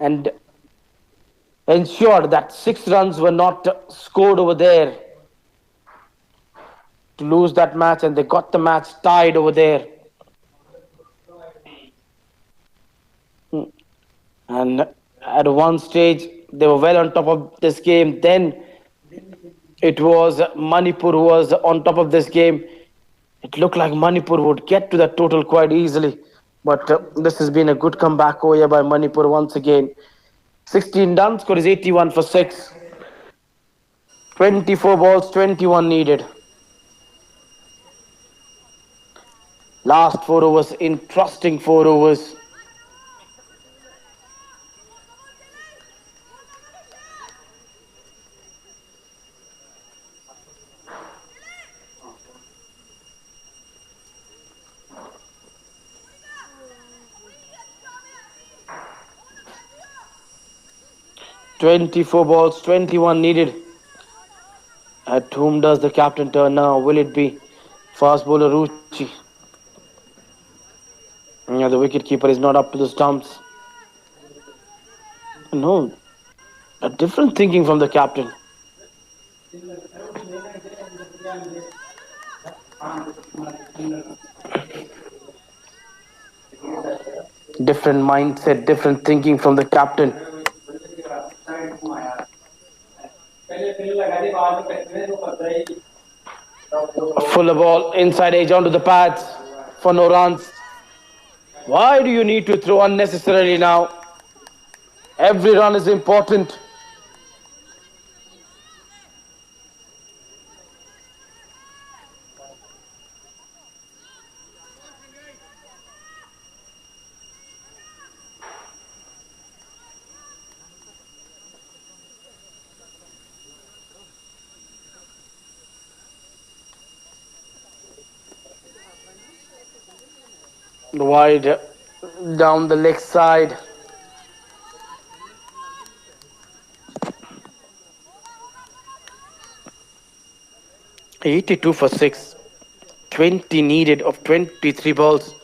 and ensured that 6 runs were not scored over there to lose that match, and they got the match tied over there. And at one stage they were well on top of this game. Then it was Manipur who was on top of this game. It looked like Manipur would get to that total quite easily, but this has been a good comeback over here by Manipur once again. 16 done, score is 81 for 6. 24 balls, 21 needed. Last 4 overs, interesting 4 overs. 24 balls, 21 needed. At whom does the captain turn now? Will it be fast bowler Ruchi? Yeah, the wicket keeper is not up to the stumps. No, a different thinking from the captain. Different mindset, different thinking from the captain. A fuller ball, inside edge onto the pads for no runs. Why do you need to throw unnecessarily now? Every run is important. Wide down the leg side. 82 for 6. 20 needed of 23 balls.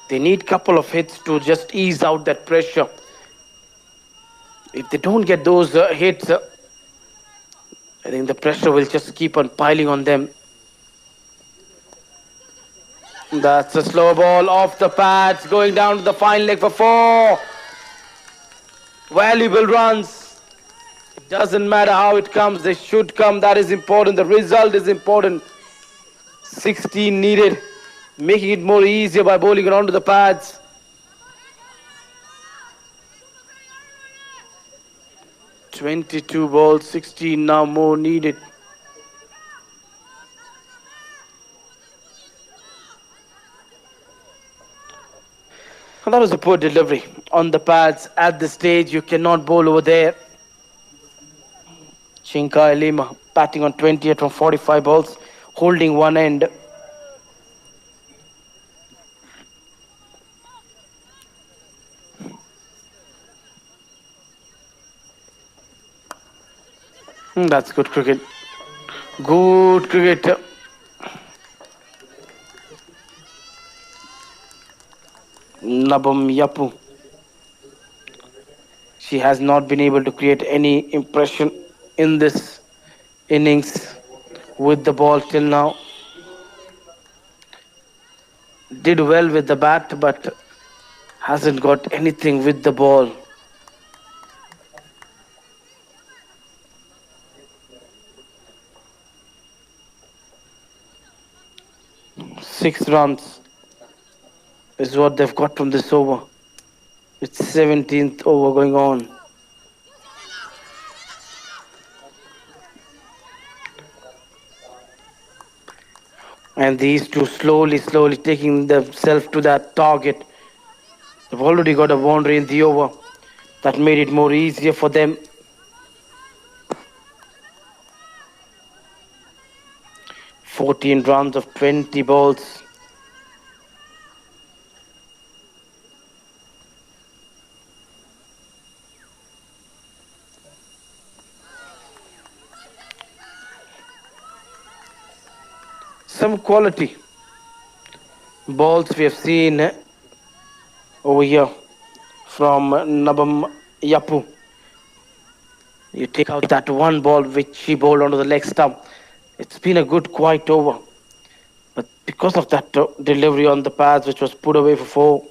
They need couple of hits to just ease out that pressure. If they don't get those hits, I think the pressure will just keep on piling on them. That's a slow ball off the pads, going down to the fine leg for 4. Valuable runs. It doesn't matter how it comes, they should come. That is important. The result is important. 16 needed, making it more easier by bowling it onto the pads. "22 balls, 16 now more needed." And that was a poor delivery on the pads. At this stage, you cannot bowl over there. Chinka Lima batting on 28 from 45 balls, holding one end. That's good cricket. Good cricket. Nabam Yapu. She has not been able to create any impression in this innings with the ball till now. Did well with the bat, but hasn't got anything with the ball. Six runs is what they've got from this over. It's 17th over going on. And these two slowly taking themselves to that target. They've already got a boundary in the over. That made it more easier for them. 14 runs of 20 balls. Some quality balls we have seen over here from Nabam Yapu. You take out that one ball which she bowled onto the leg stump. It's been a good quiet over. But because of that delivery on the pads which was put away for 4,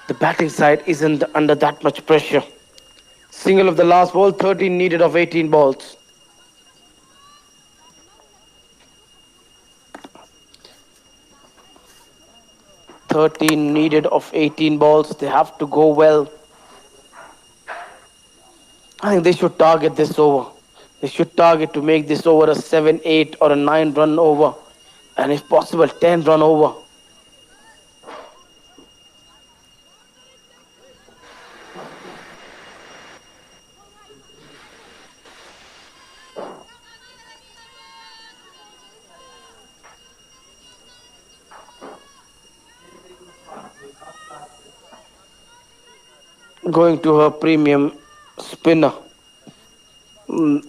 the batting side isn't under that much pressure. Single of the last ball, 13 needed of 18 balls. Needed of 18 balls. They have to go well. I think they should target this over. They should target to make this over a 7, 8 or a 9 run over. And if possible, 10 run over. going to her premium spinner. Mm,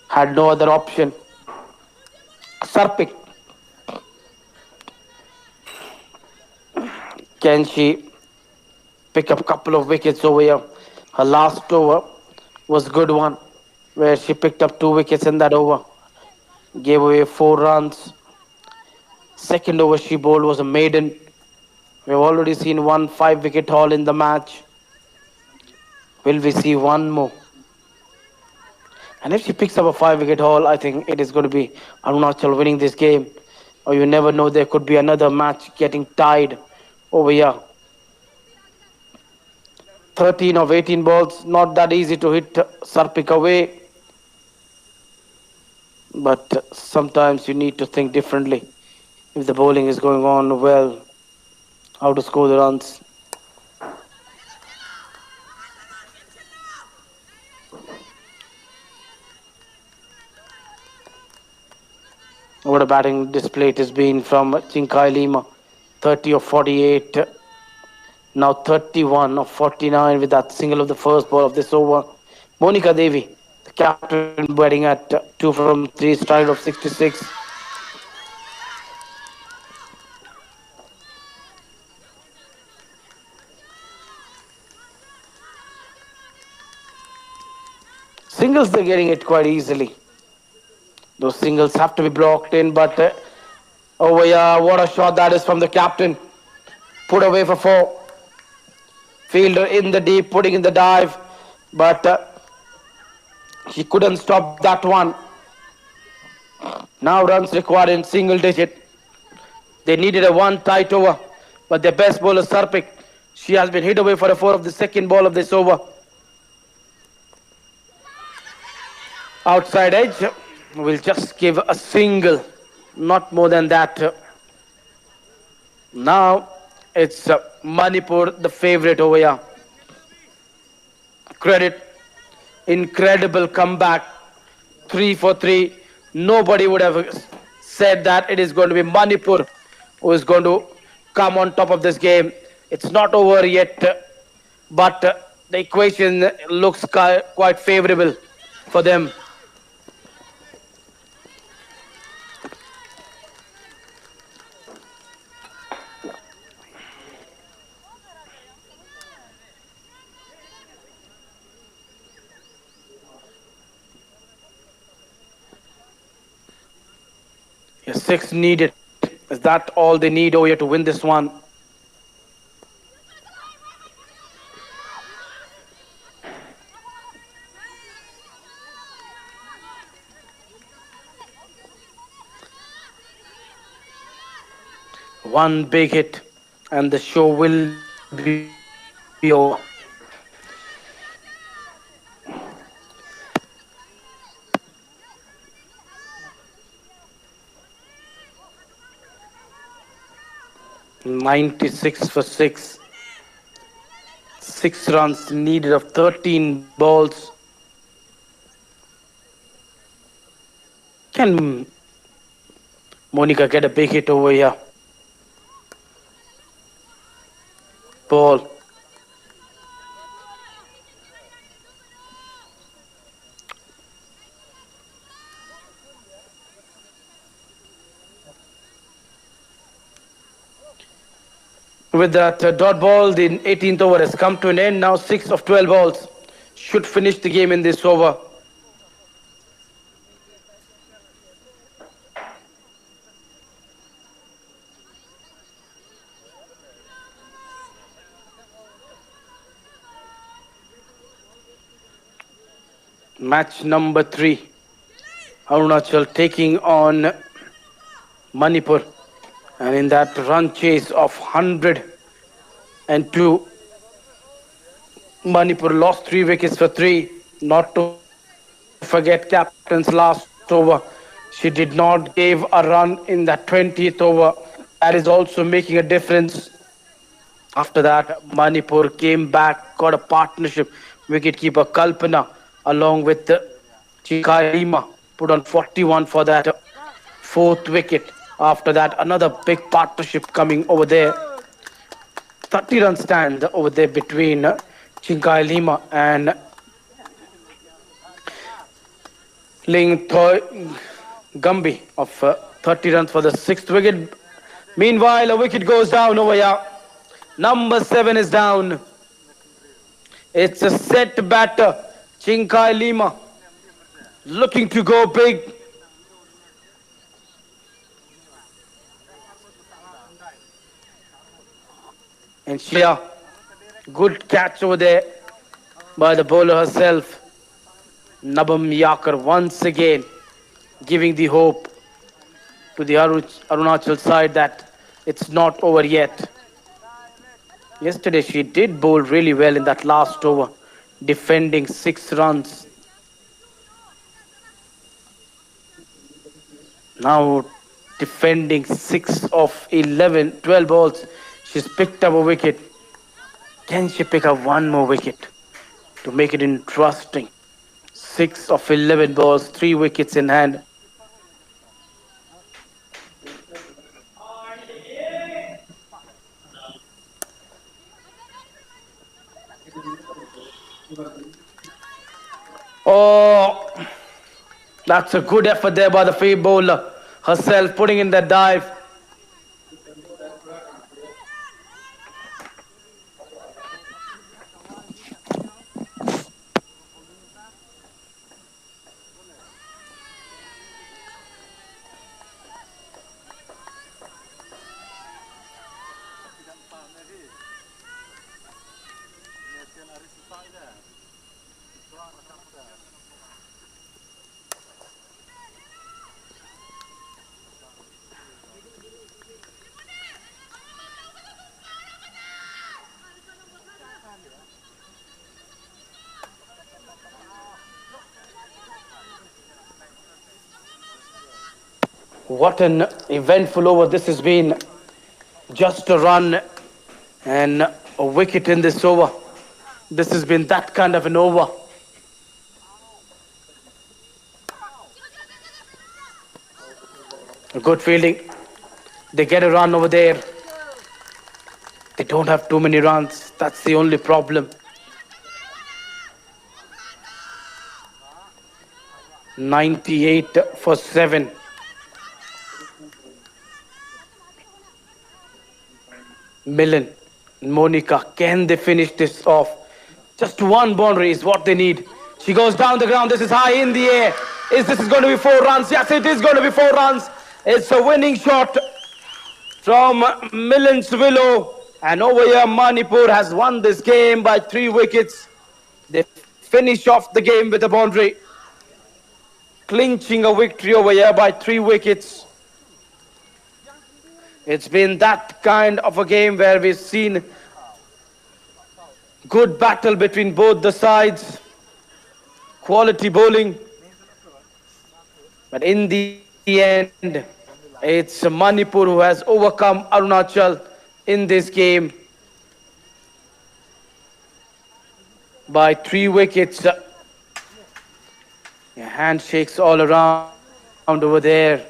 had no other option. Sarpik, can she pick up a couple of wickets over here? Her last over was a good one, where she picked up 2 wickets in that over, gave away 4 runs. Second over she bowled was a maiden. We've already seen one 5 wicket haul in the match. Will we see one more? And if she picks up a 5 wicket haul, I think it is going to be Arunachal winning this game. Or you never know, there could be another match getting tied over here. 13 of 18 balls, not that easy to hit Sarpik away. But sometimes you need to think differently. If the bowling is going on well, how to score the runs. What a batting display it has been from Chinkai Lima. 30 of 48, now 31 of 49 with that single of the first ball of this over. Monica Devi, the captain, batting at 2 from 3, stride of 66. Singles, they're getting it quite easily. Those singles have to be blocked in, but oh yeah, what a shot that is from the captain. Put away for 4. Fielder in the deep, putting in the dive, but he couldn't stop that one. Now runs required in single digit. They needed a one tight over, but their best bowler Sarpik, she has been hit away for a 4 of the second ball of this over. Outside edge will just give a single, not more than that. Now it's Manipur, the favorite over here. Credit, incredible comeback, 3 for 3. Nobody would have said that it is going to be Manipur who is going to come on top of this game. It's not over yet, but the equation looks quite favorable for them. Yes, 6 needed. Is that all they need over here to win this one? One big hit, and the show will be over. 96 for 6. 6 runs needed of 13 balls. Can Monica get a big hit over here? Ball. With that dot ball, the 18th over has come to an end. Now 6 of 12 balls should finish the game in this over. Match number 3. Arunachal taking on Manipur. And in that run chase of 102, Manipur lost 3 wickets for 3. Not to forget captain's last over. She did not give a run in that 20th over. That is also making a difference. After that, Manipur came back, got a partnership. Wicketkeeper Kalpana along with Chikai Lima put on 41 for that 4th wicket. After that, another big partnership coming over there. 30-run stand over there between Chinkai Lima and Ling Thoi Gumbi of 30 runs for the sixth wicket. Meanwhile, a wicket goes down over here. Number 7 is down. It's a set batter. Chinkai Lima looking to go big. And Shia, good catch over there by the bowler herself. Nabam Yakar once again giving the hope to the Arunachal side that it's not over yet. Yesterday she did bowl really well in that last over, defending 6 runs. Now defending 6 of 12 balls. She's picked up a wicket. Can she pick up one more wicket to make it interesting? 6 of 11 balls, 3 wickets in hand. Oh, that's a good effort there by the fade bowler herself, putting in that dive. What an eventful over this has been. Just a run and a wicket in this over. This has been that kind of an over. A good fielding. They get a run over there. They don't have too many runs. That's the only problem. 98 for 7. Millen, Monica, can they finish this off? Just one boundary is what they need. She goes down the ground. This is high in the air. Is this going to be 4 runs? Yes, it is going to be 4 runs. It's a winning shot from Millen's Willow. And over here, Manipur has won this game by 3 wickets. They finish off the game with a boundary, clinching a victory over here by 3 wickets. It's been that kind of a game where we've seen good battle between both the sides, quality bowling. But in the end, it's Manipur who has overcome Arunachal in this game by 3 wickets. Handshakes all around over there.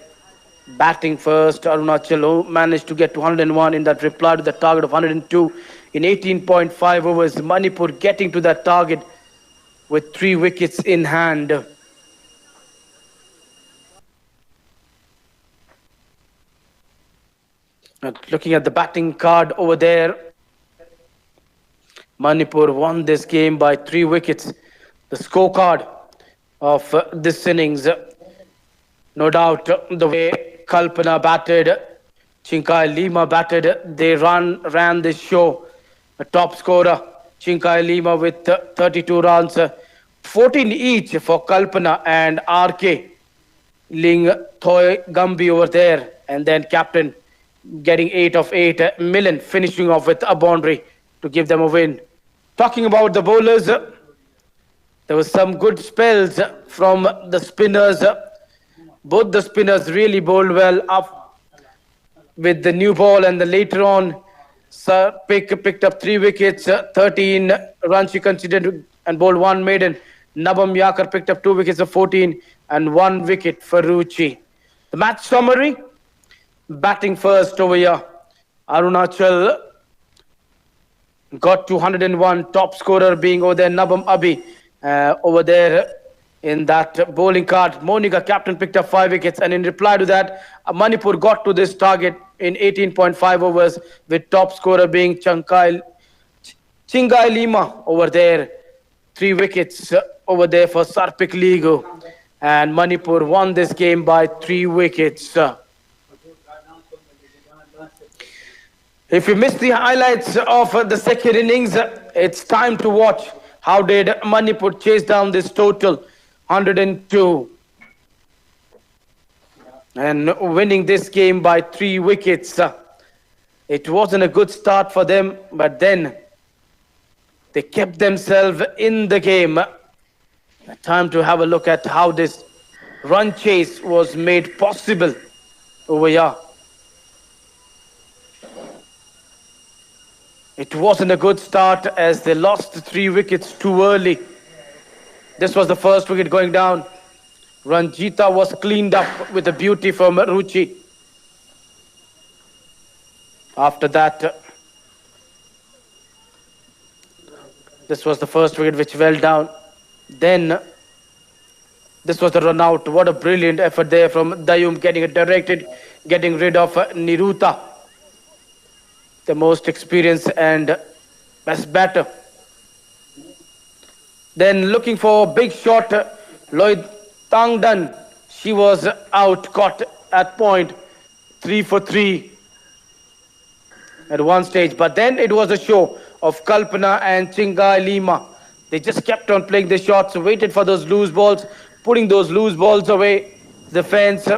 Batting first, Arunachal managed to get to 101 in that reply to the target of 102 in 18.5 overs. Manipur getting to that target with 3 wickets in hand. Looking at the batting card over there, Manipur won this game by 3 wickets. The scorecard of this innings, no doubt the way Kalpana batted, Chinkai Lima batted, they ran this show. A top scorer, Chinkai Lima with 32 runs, 14 each for Kalpana and RK. Ling Thoi Gumbi over there, and then captain getting 8 of 8. Millen finishing off with a boundary to give them a win. Talking about the bowlers, there was some good spells from the spinners. Both the spinners really bowled well up with the new ball, and then later on, picked up 3 wickets, 13 runs she considered and bowled 1 maiden. Nabam Yakar picked up 2 wickets of 14 and 1 wicket for Ruchi. The match summary, batting first over here, Arunachal got 201, top scorer being over there Nabam Abi over there in that bowling card. Monica, captain, picked up 5 wickets, and in reply to that, Manipur got to this target in 18.5 overs, with top scorer being Chingai Lima over there. 3 wickets over there for Sarpik Ligo, and Manipur won this game by 3 wickets. If you missed the highlights of the second innings, it's time to watch how did Manipur chase down this total 102 and winning this game by 3 wickets. It wasn't a good start for them, but then they kept themselves in the game. Time to have a look at how this run chase was made possible over here. It wasn't a good start as they lost 3 wickets too early. This was the first wicket going down. Ranjita was cleaned up with a beauty from Ruchi. After that, this was the first wicket which fell down. Then, this was the run out. What a brilliant effort there from Dayum, getting it directed, getting rid of Niruta, the most experienced and best batter. Then looking for a big shot, Lloyd Tangdan. She was out, caught at point, 3 for 3 at one stage. But then it was a show of Kalpana and Chingai Lima. They just kept on playing the shots, waited for those loose balls, putting those loose balls away. The fence,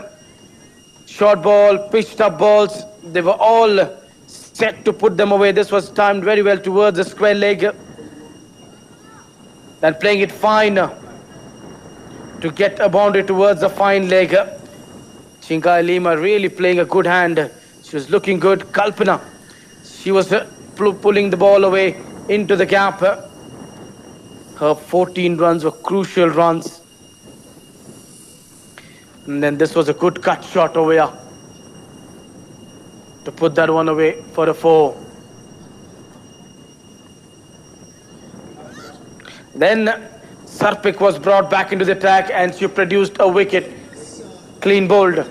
short ball, pitched up balls, they were all set to put them away. This was timed very well towards the square leg. Then playing it fine to get a boundary towards the fine leg. Chingai Lima really playing a good hand. She was looking good. Kalpana, she was pulling the ball away into the gap. Her 14 runs were crucial runs. And then this was a good cut shot over here to put that one away for a 4. Then Sarpik was brought back into the attack and she produced a wicket. Clean bowled.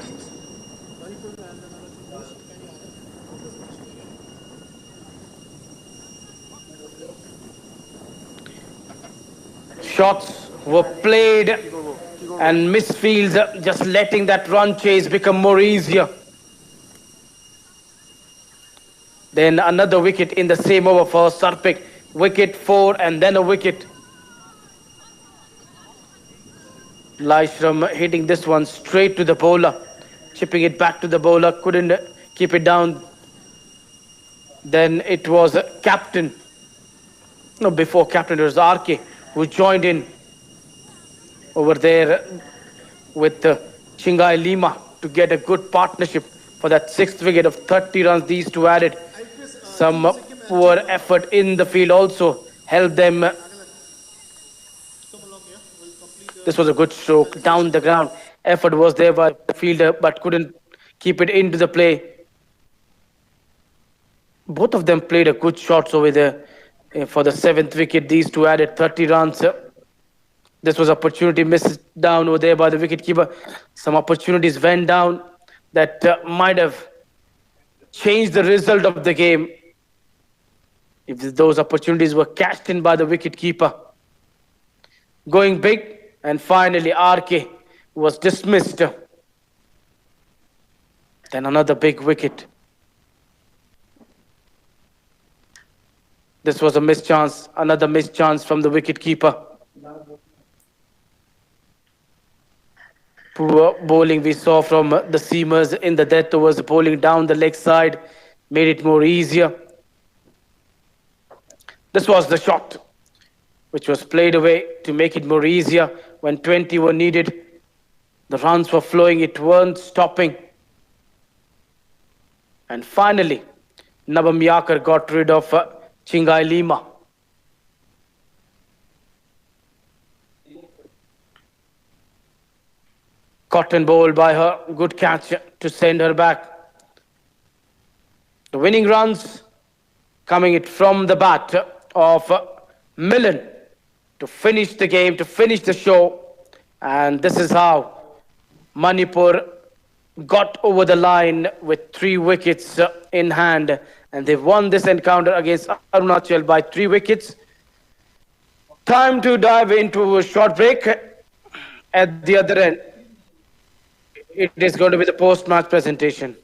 Shots were played and misfields, just letting that run chase become more easier. Then another wicket in the same over for Sarpik. Wicket 4 and then a wicket. Laishram hitting this one straight to the bowler, chipping it back to the bowler, couldn't keep it down. Then it was captain, no, before captain it was RK who joined in over there with Chingai Lima to get a good partnership for that 6th wicket of 30 runs these two added. Some poor effort in the field also helped them. This was a good stroke down the ground. Effort was there by the fielder, but couldn't keep it into the play. Both of them played a good shots over there. For the 7th wicket, these two added 30 runs. This was opportunity missed down over there by the wicketkeeper. Some opportunities went down that might have changed the result of the game if those opportunities were cashed in by the wicketkeeper. Going big. And finally, RK was dismissed. Then another big wicket. This was a missed chance, another missed chance from the wicketkeeper. Poor bowling we saw from the seamers in the death overs, bowling down the leg side, made it more easier. This was the shot which was played away to make it more easier. When 20 were needed, the runs were flowing, it weren't stopping. And finally, Nabam Yakar got rid of Chingai Lima. Cotton bowled by her, good catch to send her back. The winning runs coming it from the bat of Millen to finish the game, to finish the show. And this is how Manipur got over the line with 3 wickets in hand, and they won this encounter against Arunachal by 3 wickets. Time to dive into a short break. At the other end, it is going to be the post-match presentation.